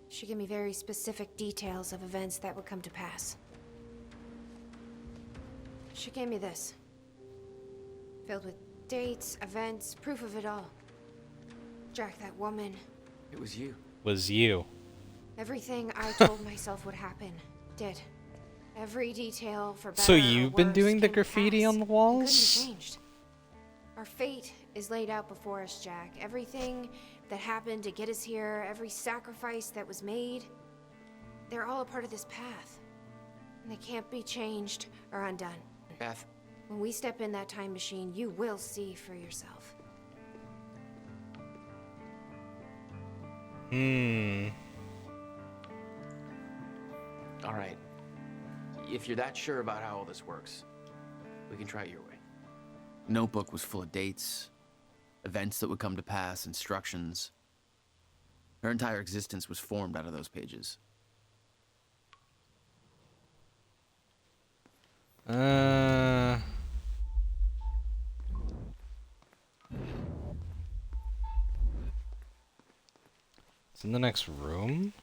She gave me very specific details of events that would come to pass. She gave me this. Filled with dates, events, proof of it all. Jack, that woman. It was you. Was you. Everything I told myself would happen, did. Every detail, for better So or you've been worse, doing the came to graffiti pass. on the It walls? couldn't be changed. Our fate is laid out before us, Jack. Everything that happened to get us here, every sacrifice that was made, they're all a part of this path. And they can't be changed or undone. Beth. When we step in that time machine, you will see for yourself. All right. If you're that sure about how all this works, we can try it your way. Notebook was full of dates, events that would come to pass, instructions. Her entire existence was formed out of those pages. It's in the next room?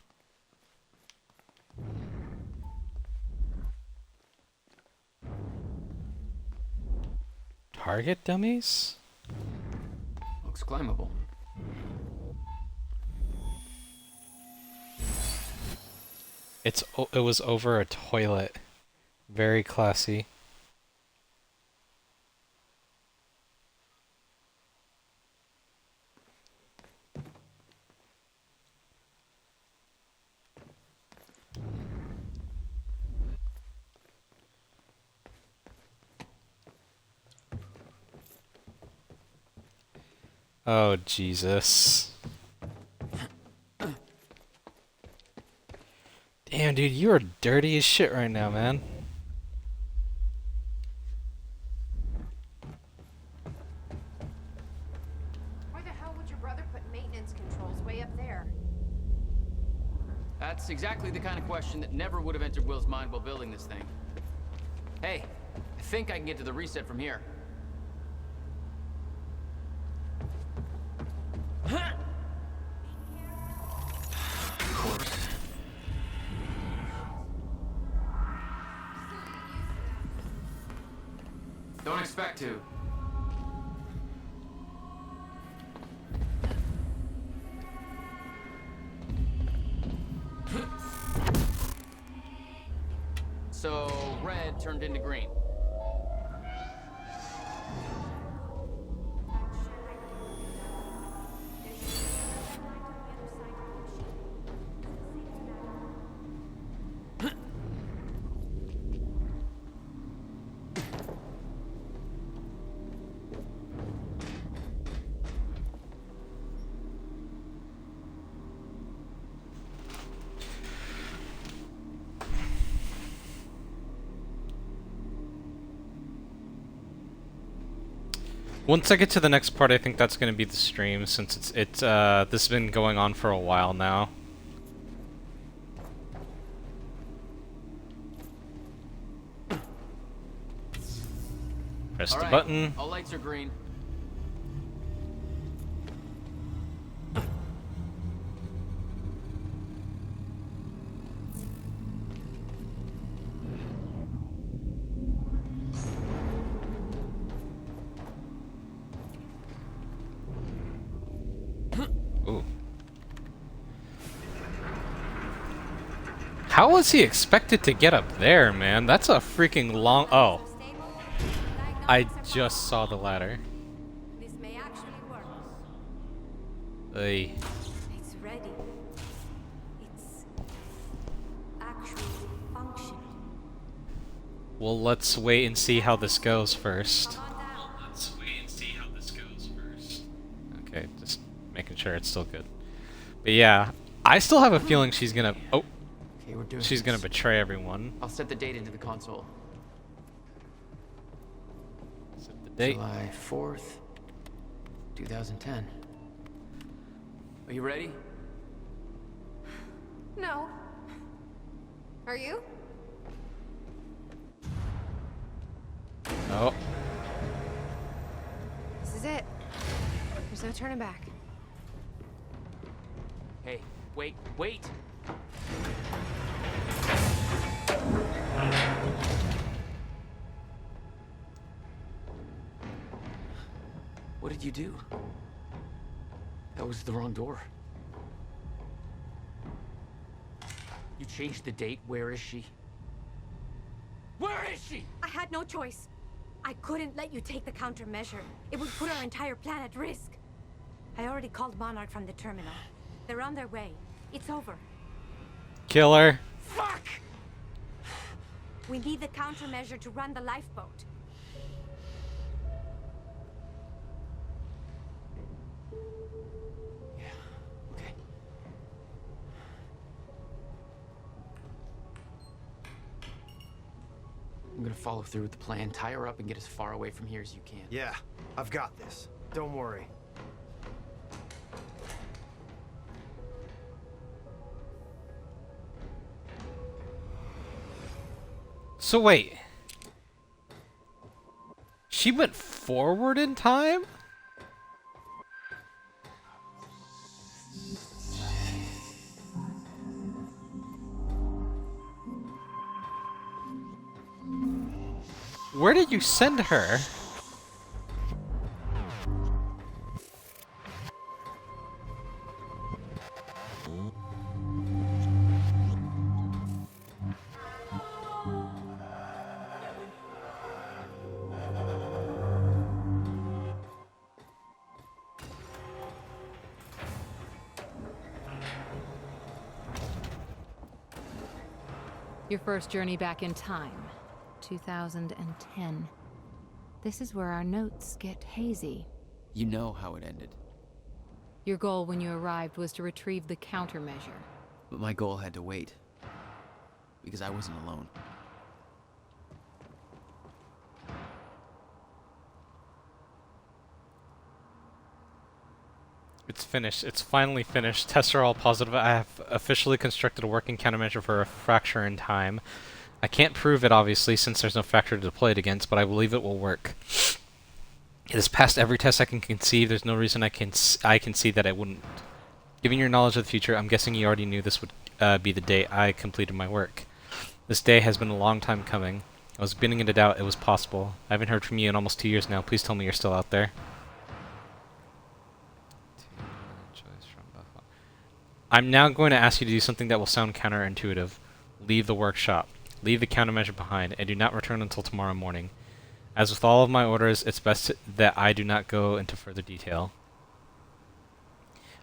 Target dummies? Looks climbable. It was over a toilet. Very classy. Oh, Jesus. Damn, dude, you are dirty as shit right now, man. Why the hell would your brother put maintenance controls way up there? That's exactly the kind of question that never would have entered Will's mind while building this thing. Hey, I think I can get to the reset from here. Don't expect to. So, red turned into green. Once I get to the next part, I think that's going to be the stream, since this has been going on for a while now. Press the button. All lights are green. Ooh. How was he expected to get up there, man? That's a freaking long... Oh. I just saw the ladder. This may actually work. Hey. It's ready. It's actually functioning. Well, let's wait and see how this goes first. Okay, just making sure it's still good. But yeah, I still have a feeling she's gonna... Oh! Okay, we're doing She's gonna betray everyone. I'll set the date into the console. Set the date. July 4th, 2010. Are you ready? No. Are you? Oh. This is it. There's no turning back. Hey, wait, wait! What did you do? That was the wrong door. You changed the date. Where is she? Where is she? I had no choice. I couldn't let you take the countermeasure. It would put our entire plan at risk. I already called Monarch from the terminal. They're on their way. It's over. Kill her. Fuck! We need the countermeasure to run the lifeboat. Okay. I'm gonna follow through with the plan. Tie her up and get as far away from here as you can. Yeah, I've got this. Don't worry. So wait. She went forward in time? Where did you send her? Your first journey back in time, 2010. This is where our notes get hazy. You know how it ended. Your goal when you arrived was to retrieve the countermeasure. But my goal had to wait. Because I wasn't alone. It's finished. It's finally finished. Tests are all positive. I have officially constructed a working countermeasure for a fracture in time. I can't prove it, obviously, since there's no fracture to deploy it against, but I believe it will work. It has passed every test I can conceive. There's no reason I can see that it wouldn't. Given your knowledge of the future, I'm guessing you already knew this would be the day I completed my work. This day has been a long time coming. I was beginning to doubt it was possible. I haven't heard from you in almost 2 years now. Please tell me you're still out there. I'm now going to ask you to do something that will sound counterintuitive. Leave the workshop. Leave the countermeasure behind, and do not return until tomorrow morning. As with all of my orders, it's best that I do not go into further detail.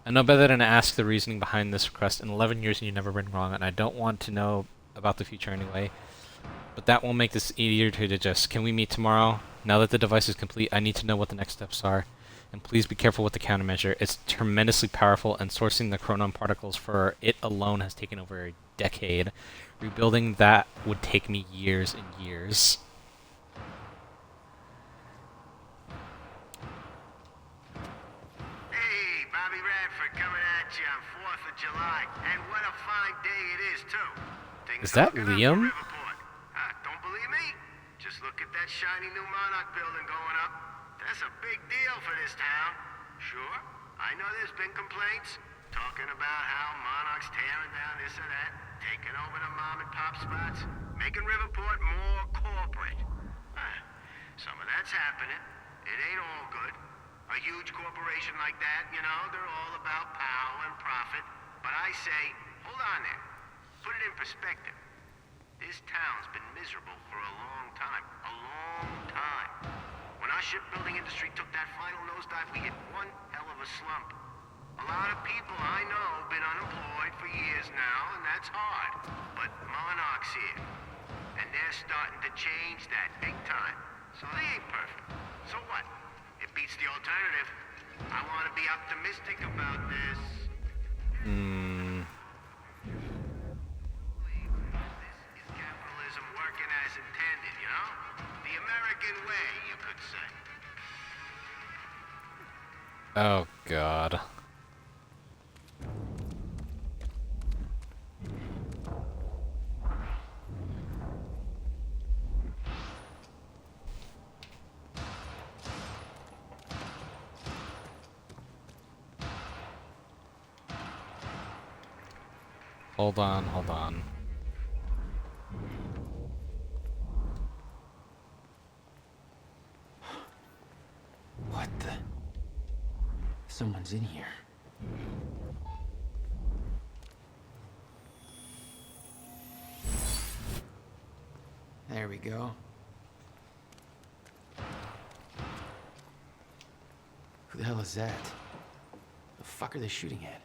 I know better than to ask the reasoning behind this request. In 11 years, you've never been wrong, and I don't want to know about the future anyway. But that will make this easier to digest. Can we meet tomorrow? Now that the device is complete, I need to know what the next steps are. And please be careful with the countermeasure. It's tremendously powerful, and sourcing the chronon particles for it alone has taken over a decade. Rebuilding that would take me years and years. Hey, Bobby Radford coming at you on 4th of July. And what a fine day it is, too. Things Is that looking up Liam? for Riverport. Don't believe me? Just look at that shiny new Monarch building going up. That's a big deal for this town. Sure, I know there's been complaints, talking about how Monarch's tearing down this or that, taking over the mom and pop spots, making Riverport more corporate. Some of that's happening. It ain't all good. A huge corporation like that, you know, they're all about power and profit. But I say, hold on there. Put it in perspective. This town's been miserable for a long time. A long time. When our shipbuilding industry took that final nosedive, we hit one hell of a slump. A lot of people I know have been unemployed for years now, and that's hard. But Monarch's here, and they're starting to change that big time. So they ain't perfect. So what? It beats the alternative. I want to be optimistic about this. This is capitalism working as intended, you know? The American way, you could say. Oh, God. Hold on, hold on. What the? Someone's in here. There we go. Who the hell is that? The fuck are they shooting at?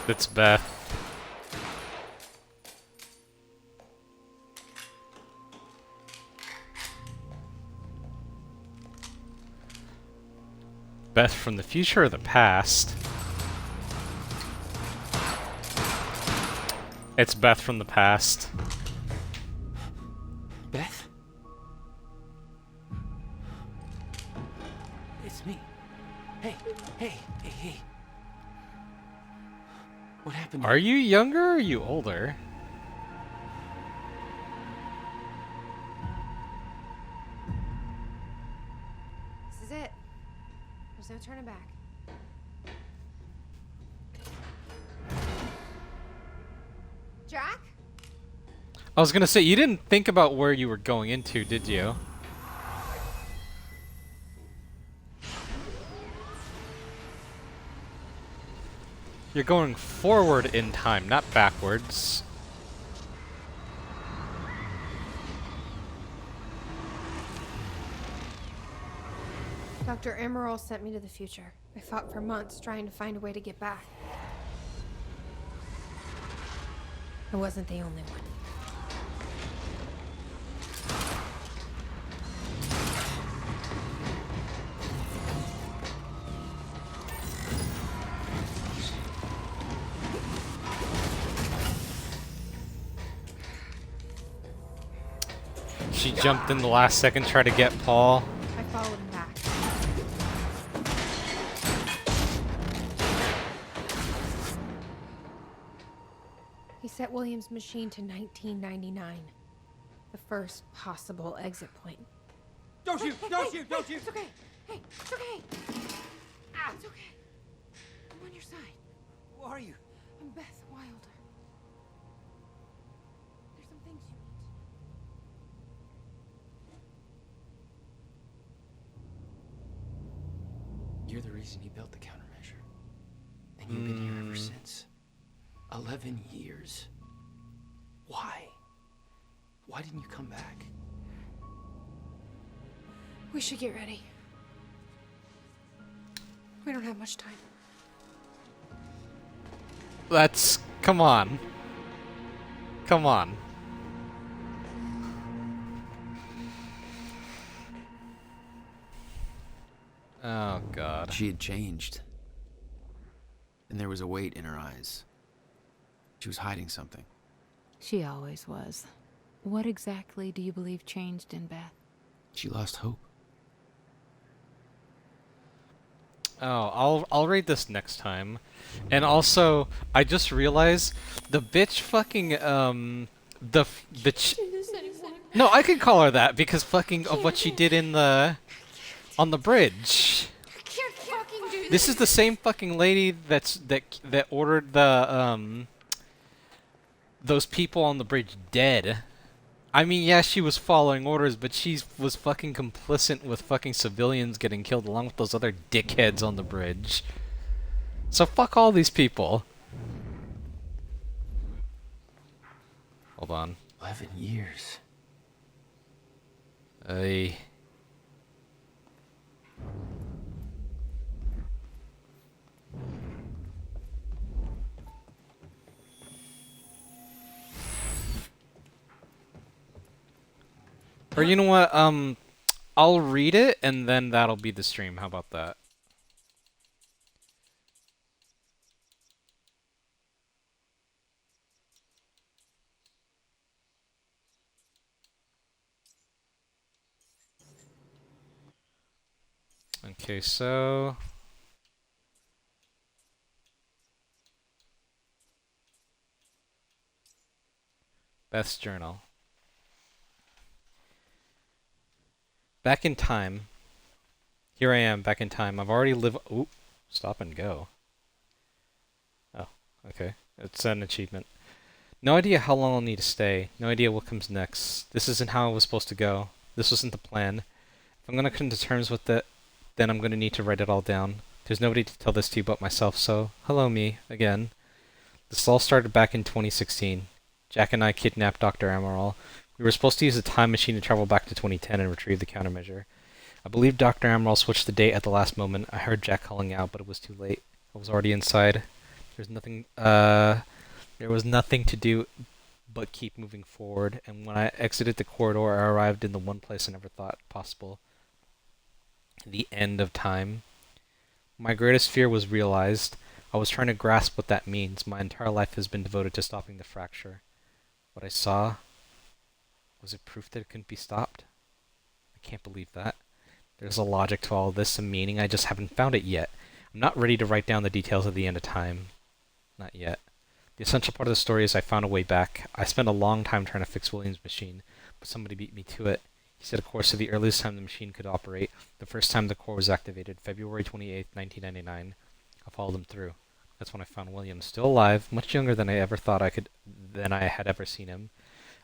It's Beth. Beth from the future or the past? It's Beth from the past. Beth? It's me. Hey. What happened? Are you younger or are you older? This is it. There's no turning back. Jack? I was gonna say, you didn't think about where you were going into, did you? You're going forward in time, not backwards. Dr. Emerald sent me to the future. I fought for months trying to find a way to get back. I wasn't the only one. She jumped in the last second, tried to get Paul. I followed him back. He set William's machine to 1999. The first possible exit point. Don't shoot! Don't shoot! Don't shoot! It's okay. Hey, it's okay. It's okay. I'm on your side. Who are you? I'm Beth Wilder. There's some things you need to know. You're the reason he built the countermeasure. And you've been here ever since. 11 years. Why? Why didn't you come back? We should get ready. We don't have much time. That's... come on. Come on. Oh, God. She had changed. And there was a weight in her eyes. She was hiding something. She always was. What exactly do you believe changed in Beth? She lost hope. Oh, I'll read this next time. And also, I just realized the bitch fucking the bitch. No, I can call her that because fucking of what she did in the on the bridge. I can't fucking do this. This is the same fucking lady that ordered the those people on the bridge dead. I mean, yeah, she was following orders, but she was fucking complicit with fucking civilians getting killed along with those other dickheads on the bridge. So fuck all these people. Hold on. 11 years. Hey. Or you know what, I'll read it and then that'll be the stream. How about that? Okay, so... Beth's journal. Back in time. Here I am, back in time. I've already lived... Ooh, stop and go. Oh, okay. It's an achievement. No idea how long I'll need to stay. No idea what comes next. This isn't how it was supposed to go. This wasn't the plan. If I'm gonna come to terms with it, then I'm gonna need to write it all down. There's nobody to tell this to but myself, so... Hello, me, again. This all started back in 2016. Jack and I kidnapped Dr. Amaral. We were supposed to use a time machine to travel back to 2010 and retrieve the countermeasure. I believe Dr. Amaral switched the date at the last moment. I heard Jack calling out, but it was too late. I was already inside. There was nothing to do but keep moving forward, and when I exited the corridor, I arrived in the one place I never thought possible. The end of time. My greatest fear was realized. I was trying to grasp what that means. My entire life has been devoted to stopping the fracture. What I saw... was it proof that it couldn't be stopped? I can't believe that. There's a logic to all this, a meaning, I just haven't found it yet. I'm not ready to write down the details of the end of time. Not yet. The essential part of the story is I found a way back. I spent a long time trying to fix William's machine, but somebody beat me to it. He set a course to the earliest time the machine could operate, the first time the core was activated, February 28th, 1999. I followed him through. That's when I found William, still alive, much younger than I had ever seen him.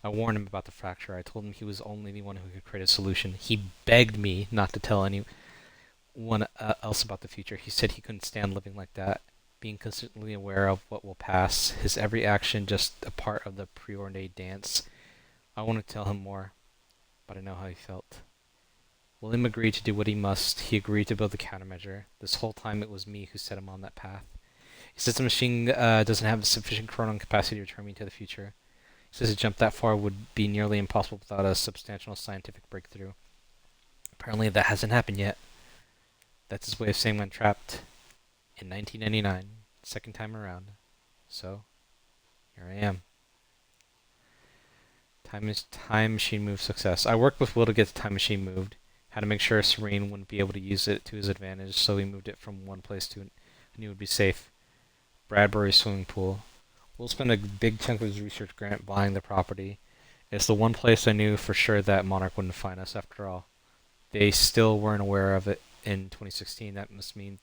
I warned him about the fracture. I told him he was only the one who could create a solution. He begged me not to tell anyone else about the future. He said he couldn't stand living like that, being constantly aware of what will pass, his every action just a part of the preordained dance. I wanted to tell him more, but I know how he felt. William agreed to do what he must. He agreed to build the countermeasure. This whole time it was me who set him on that path. He says the machine doesn't have sufficient chronon capacity to return me to the future. Says to jump that far would be nearly impossible without a substantial scientific breakthrough. Apparently that hasn't happened yet. That's his way of saying when trapped in 1999, second time around. So, here I am. Time machine move success. I worked with Will to get the time machine moved. Had to make sure Serene wouldn't be able to use it to his advantage, so he moved it from one place to I knew it would be safe. Bradbury swimming pool. Will spent a big chunk of his research grant buying the property. It's the one place I knew for sure that Monarch wouldn't find us after all. They still weren't aware of it in 2016. That must mean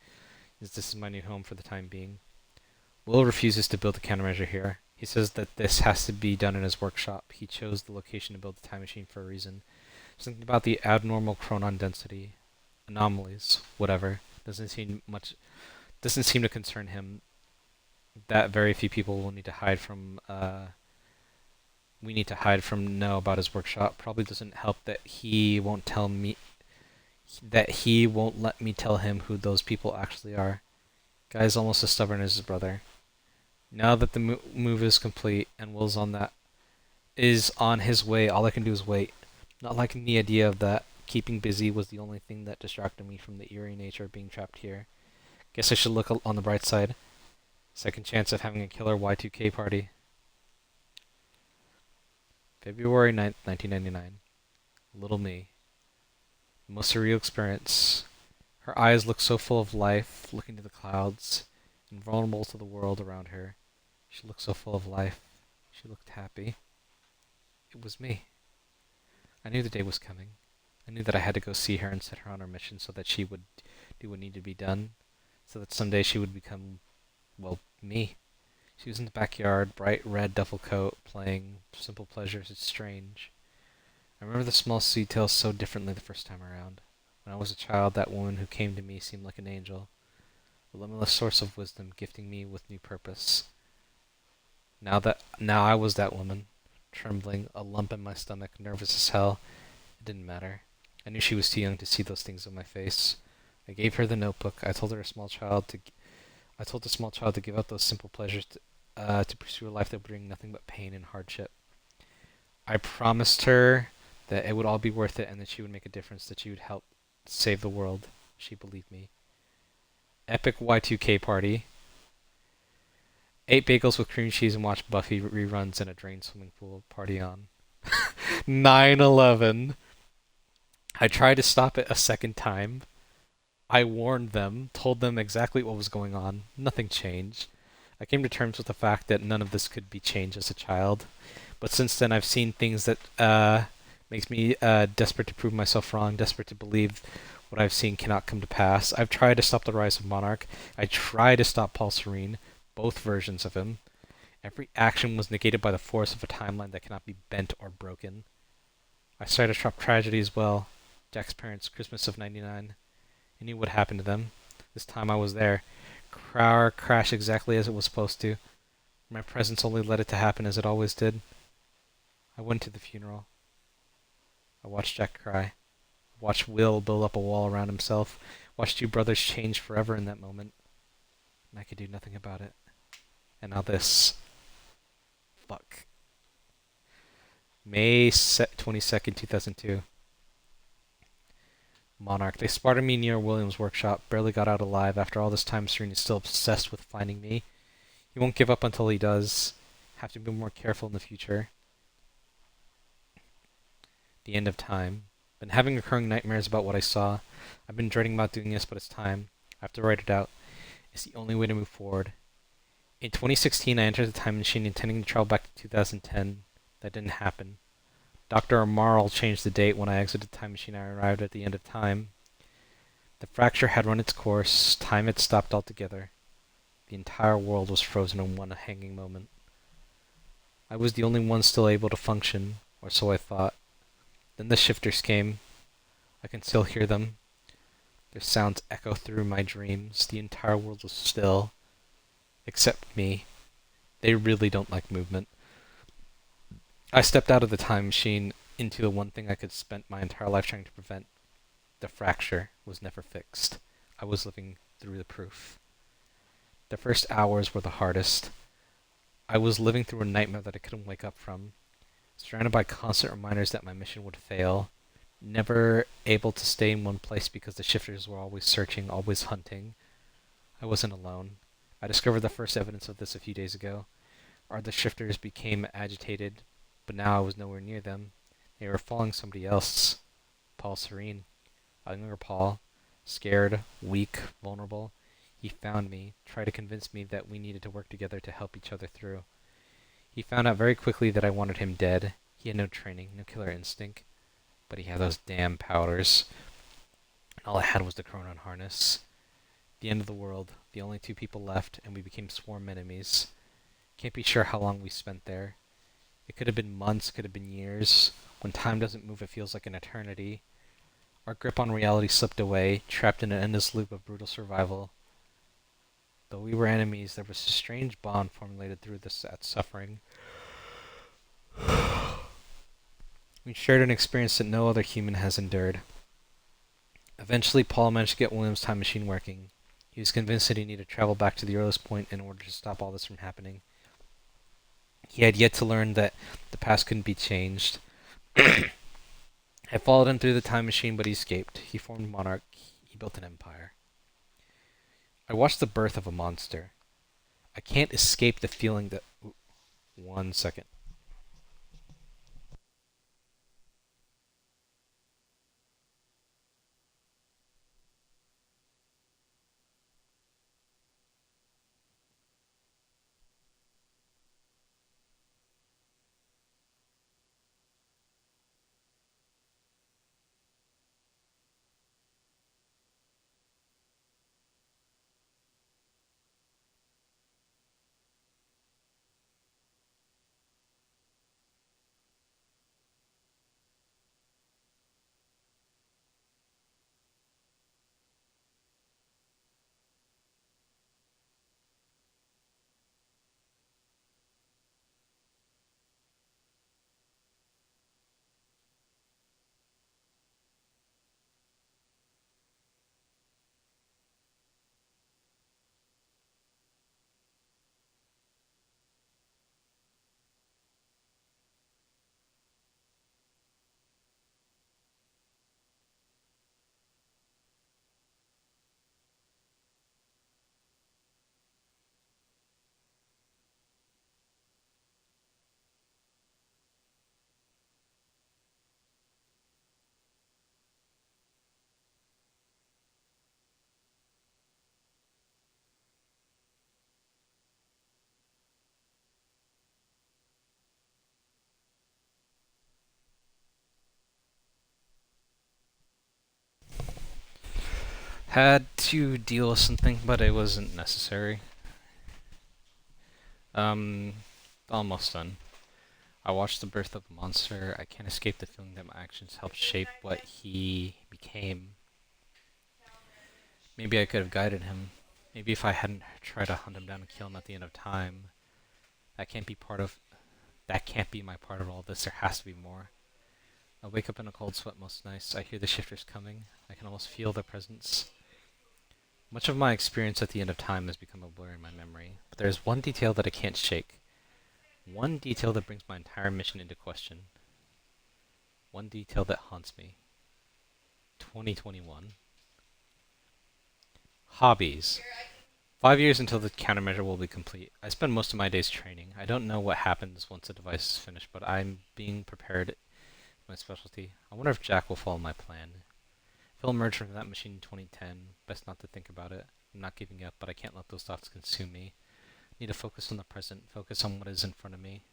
this is my new home for the time being. Will refuses to build the countermeasure here. He says that this has to be done in his workshop. He chose the location to build the time machine for a reason. Something about the abnormal chronon density, anomalies, whatever, doesn't seem to concern him. That very few people will need to hide from. We need to hide from know about his workshop. Probably doesn't help that he won't tell me. That he won't let me tell him who those people actually are. Guy's almost as stubborn as his brother. Now that the move is complete and Will's is on his way, all I can do is wait. Not liking the idea of that. Keeping busy was the only thing that distracted me from the eerie nature of being trapped here. Guess I should look on the bright side. Second chance of having a killer Y2K party. February 9th, 1999. Little me. The most surreal experience. Her eyes looked so full of life, looking to the clouds, invulnerable to the world around her. She looked so full of life. She looked happy. It was me. I knew the day was coming. I knew that I had to go see her and set her on her mission so that she would do what needed to be done, so that someday she would become, well, me. She was in the backyard, bright red duffel coat, playing Simple Pleasures. It's strange. I remember the small details so differently the first time around. When I was a child, that woman who came to me seemed like an angel, a limitless source of wisdom, gifting me with new purpose. Now I was that woman, trembling, a lump in my stomach, nervous as hell. It didn't matter. I knew she was too young to see those things on my face. I gave her the notebook. I told the small child to give up those simple pleasures to pursue a life that would bring nothing but pain and hardship. I promised her that it would all be worth it and that she would make a difference, that she would help save the world. She believed me. Epic Y2K party. Ate bagels with cream cheese and watched Buffy reruns in a drained swimming pool. Party on. 9/11. I tried to stop it a second time. I warned them, told them exactly what was going on. Nothing changed. I came to terms with the fact that none of this could be changed as a child. But since then I've seen things that makes me desperate to prove myself wrong, desperate to believe what I've seen cannot come to pass. I've tried to stop the rise of Monarch. I tried to stop Paul Serene, both versions of him. Every action was negated by the force of a timeline that cannot be bent or broken. I started to stop tragedy as well. Jack's parents, Christmas of '99. I knew what happened to them. This time I was there. Car crashed exactly as it was supposed to. My presence only led it to happen as it always did. I went to the funeral. I watched Jack cry. Watched Will build up a wall around himself. Watched two brothers change forever in that moment. And I could do nothing about it. And now this. Fuck. May 22nd, 2002. Monarch. They spotted me near William's workshop. Barely got out alive. After all this time, Serene is still obsessed with finding me. He won't give up until he does. Have to be more careful in the future. The end of time. Been having recurring nightmares about what I saw. I've been dreading about doing this, but it's time. I have to write it out. It's the only way to move forward. In 2016, I entered the time machine intending to travel back to 2010. That didn't happen. Dr. Amaral changed the date when I exited the time machine. I arrived at the end of time. The fracture had run its course. Time had stopped altogether. The entire world was frozen in one hanging moment. I was the only one still able to function, or so I thought. Then the shifters came. I can still hear them. Their sounds echo through my dreams. The entire world was still. Except me. They really don't like movement. I stepped out of the time machine into the one thing I could spend my entire life trying to prevent. The fracture was never fixed. I was living through the proof. The first hours were the hardest. I was living through a nightmare that I couldn't wake up from. Surrounded by constant reminders that my mission would fail. Never able to stay in one place because the shifters were always searching, always hunting. I wasn't alone. I discovered the first evidence of this a few days ago. The shifters became agitated, but now I was nowhere near them. They were following somebody else. Paul Serene. A younger Paul. Scared, weak, vulnerable. He found me, tried to convince me that we needed to work together to help each other through. He found out very quickly that I wanted him dead. He had no training, no killer instinct. But he had those damn powders. And all I had was the Chronon harness. The end of the world. The only two people left, and we became sworm enemies. Can't be sure how long we spent there. It could have been months, could have been years. When time doesn't move, it feels like an eternity. Our grip on reality slipped away, trapped in an endless loop of brutal survival. Though we were enemies, there was a strange bond formulated through that suffering. We shared an experience that no other human has endured. Eventually, Paul managed to get William's time machine working. He was convinced that he needed to travel back to the earliest point in order to stop all this from happening. He had yet to learn that the past couldn't be changed. I followed him through the time machine, but he escaped. He formed Monarch. He built an empire. I watched the birth of a monster. I can't escape the feeling that... One second. Had to deal with something, but it wasn't necessary. Almost done. I watched the birth of a monster. I can't escape the feeling that my actions helped shape what he became. Maybe I could have guided him. Maybe if I hadn't tried to hunt him down and kill him at the end of time. That can't be my part of all this. There has to be more. I wake up in a cold sweat most nights. I hear the shifters coming. I can almost feel their presence. Much of my experience at the end of time has become a blur in my memory, but there is one detail that I can't shake. One detail that brings my entire mission into question. One detail that haunts me. 2021. Hobbies. 5 years until the countermeasure will be complete. I spend most of my days training. I don't know what happens once the device is finished, but I'm being prepared. My specialty. I wonder if Jack will follow my plan. If he'll emerge from that machine in 2010, best not to think about it. I'm not giving up, but I can't let those thoughts consume me. I need to focus on the present, focus on what is in front of me.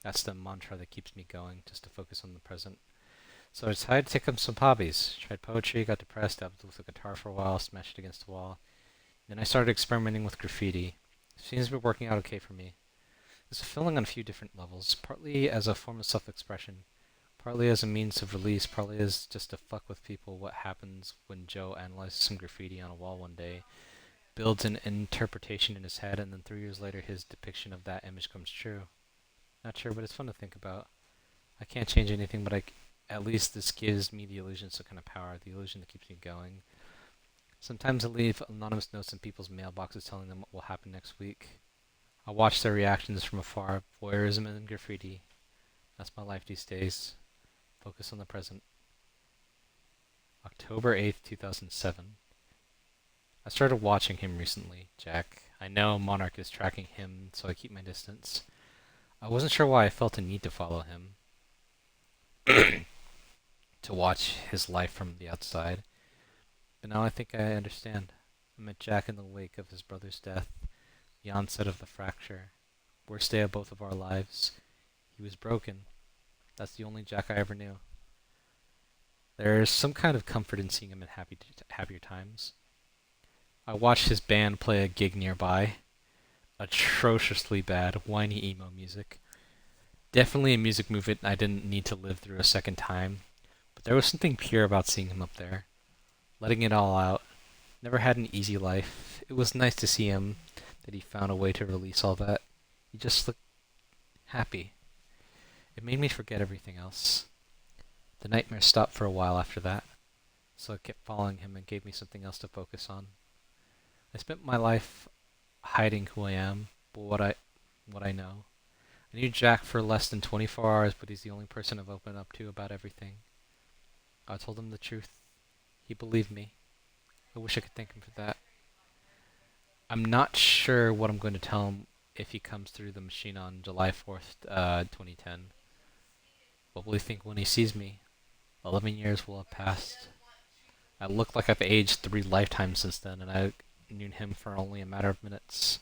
That's the mantra that keeps me going, just to focus on the present. So I decided to take up some hobbies. Tried poetry, got depressed, dabbled with a guitar for a while, smashed it against the wall. Then I started experimenting with graffiti. It seems to be working out okay for me. It's fulfilling on a few different levels, partly as a form of self-expression. Partly as a means of release, partly as just to fuck with people. What happens when Joe analyzes some graffiti on a wall one day, builds an interpretation in his head, and then 3 years later his depiction of that image comes true. Not sure, but it's fun to think about. I can't change anything, but at least this gives me the illusion, some kind of power, the illusion that keeps me going. Sometimes I leave anonymous notes in people's mailboxes telling them what will happen next week. I watch their reactions from afar. Voyeurism and graffiti. That's my life these days. Focus on the present. October 8th, 2007. I started watching him recently, Jack. I know Monarch is tracking him, so I keep my distance. I wasn't sure why I felt a need to follow him. To watch his life from the outside. But now I think I understand. I met Jack in the wake of his brother's death, the onset of the fracture. Worst day of both of our lives. He was broken. That's the only Jack I ever knew. There's some kind of comfort in seeing him in happier times. I watched his band play a gig nearby. Atrociously bad, whiny emo music. Definitely a music movement I didn't need to live through a second time, but there was something pure about seeing him up there. Letting it all out. Never had an easy life. It was nice to see him, that he found a way to release all that. He just looked happy. It made me forget everything else. The nightmare stopped for a while after that, so I kept following him and gave me something else to focus on. I spent my life hiding who I am, but what I know. I knew Jack for less than 24 hours, but he's the only person I've opened up to about everything. I told him the truth. He believed me. I wish I could thank him for that. I'm not sure what I'm going to tell him if he comes through the machine on July 4th, 2010. What will he think when he sees me? 11 years will have passed. I look like I've aged 3 lifetimes since then, and I knew him for only a matter of minutes.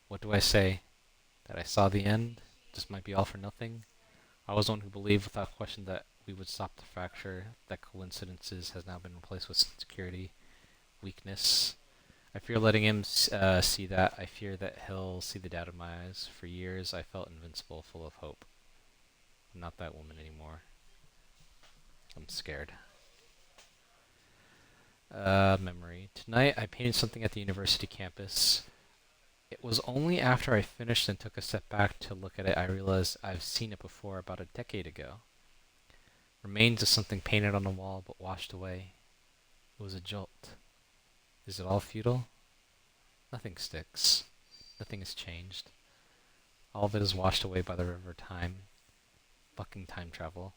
What do I say? That I saw the end? This might be all for nothing? I was one who believed without question that we would stop the fracture, that coincidences has now been replaced with security, weakness. I fear letting him see that. I fear that he'll see the doubt in my eyes. For years I felt invincible, full of hope. I'm not that woman anymore. I'm scared. Memory. Tonight I painted something at the university campus. It was only after I finished and took a step back to look at it I realized I've seen it before about a decade ago. Remains of something painted on the wall but washed away. It was a jolt. Is it all futile? Nothing sticks. Nothing has changed. All of it is washed away by the river of time. Fucking time travel.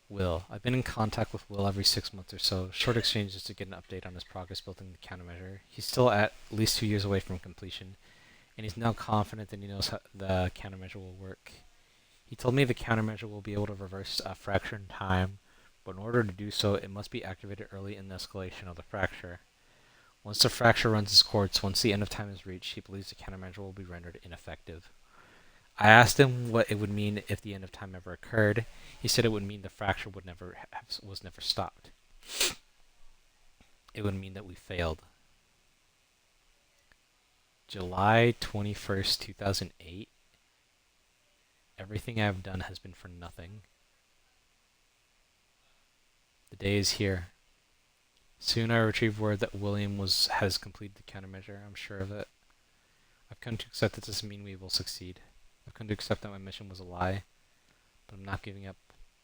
Will. I've been in contact with Will every 6 months or so, short exchanges to get an update on his progress building the countermeasure. He's still at least 2 years away from completion, and he's now confident that he knows how the countermeasure will work. He told me the countermeasure will be able to reverse a fracture in time, but in order to do so, it must be activated early in the escalation of the fracture. Once the fracture runs its course, once the end of time is reached, he believes the countermeasure will be rendered ineffective. I asked him what it would mean if the end of time ever occurred. He said it would mean the fracture was never stopped. It would mean that we failed. July 21st, 2008. Everything I have done has been for nothing. The day is here. Soon I retrieve word that William has completed the countermeasure. I'm sure of it. I've come to accept that this doesn't mean we will succeed. I've come to accept that my mission was a lie, but I'm not giving up.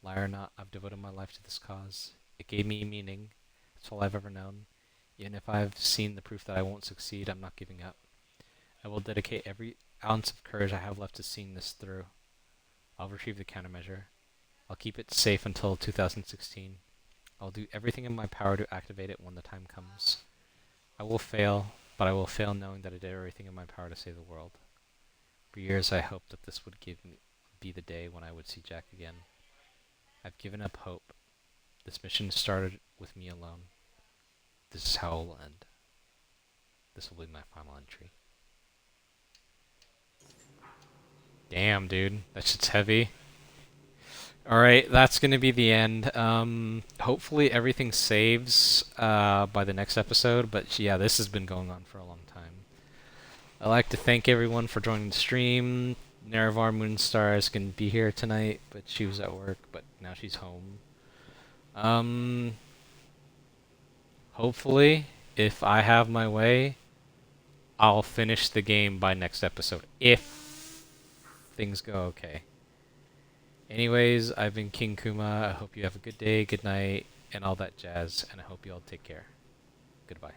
Lie or not, I've devoted my life to this cause. It gave me meaning. It's all I've ever known. Even if I've seen the proof that I won't succeed, I'm not giving up. I will dedicate every ounce of courage I have left to seeing this through. I'll retrieve the countermeasure. I'll keep it safe until 2016. I'll do everything in my power to activate it when the time comes. I will fail, but I will fail knowing that I did everything in my power to save the world. For years I hoped that this would be the day when I would see Jack again. I've given up hope. This mission started with me alone. This is how it will end. This will be my final entry. Damn, dude. That shit's heavy. Alright, that's going to be the end. Hopefully everything saves by the next episode, but yeah, this has been going on for a long time. I'd like to thank everyone for joining the stream. Nerevar Moonstars can be here tonight, but she was at work, but now she's home. Hopefully, if I have my way, I'll finish the game by next episode, if things go okay. Anyways, I've been King Kuma. I hope you have a good day, good night, and all that jazz, and I hope you all take care. Goodbye.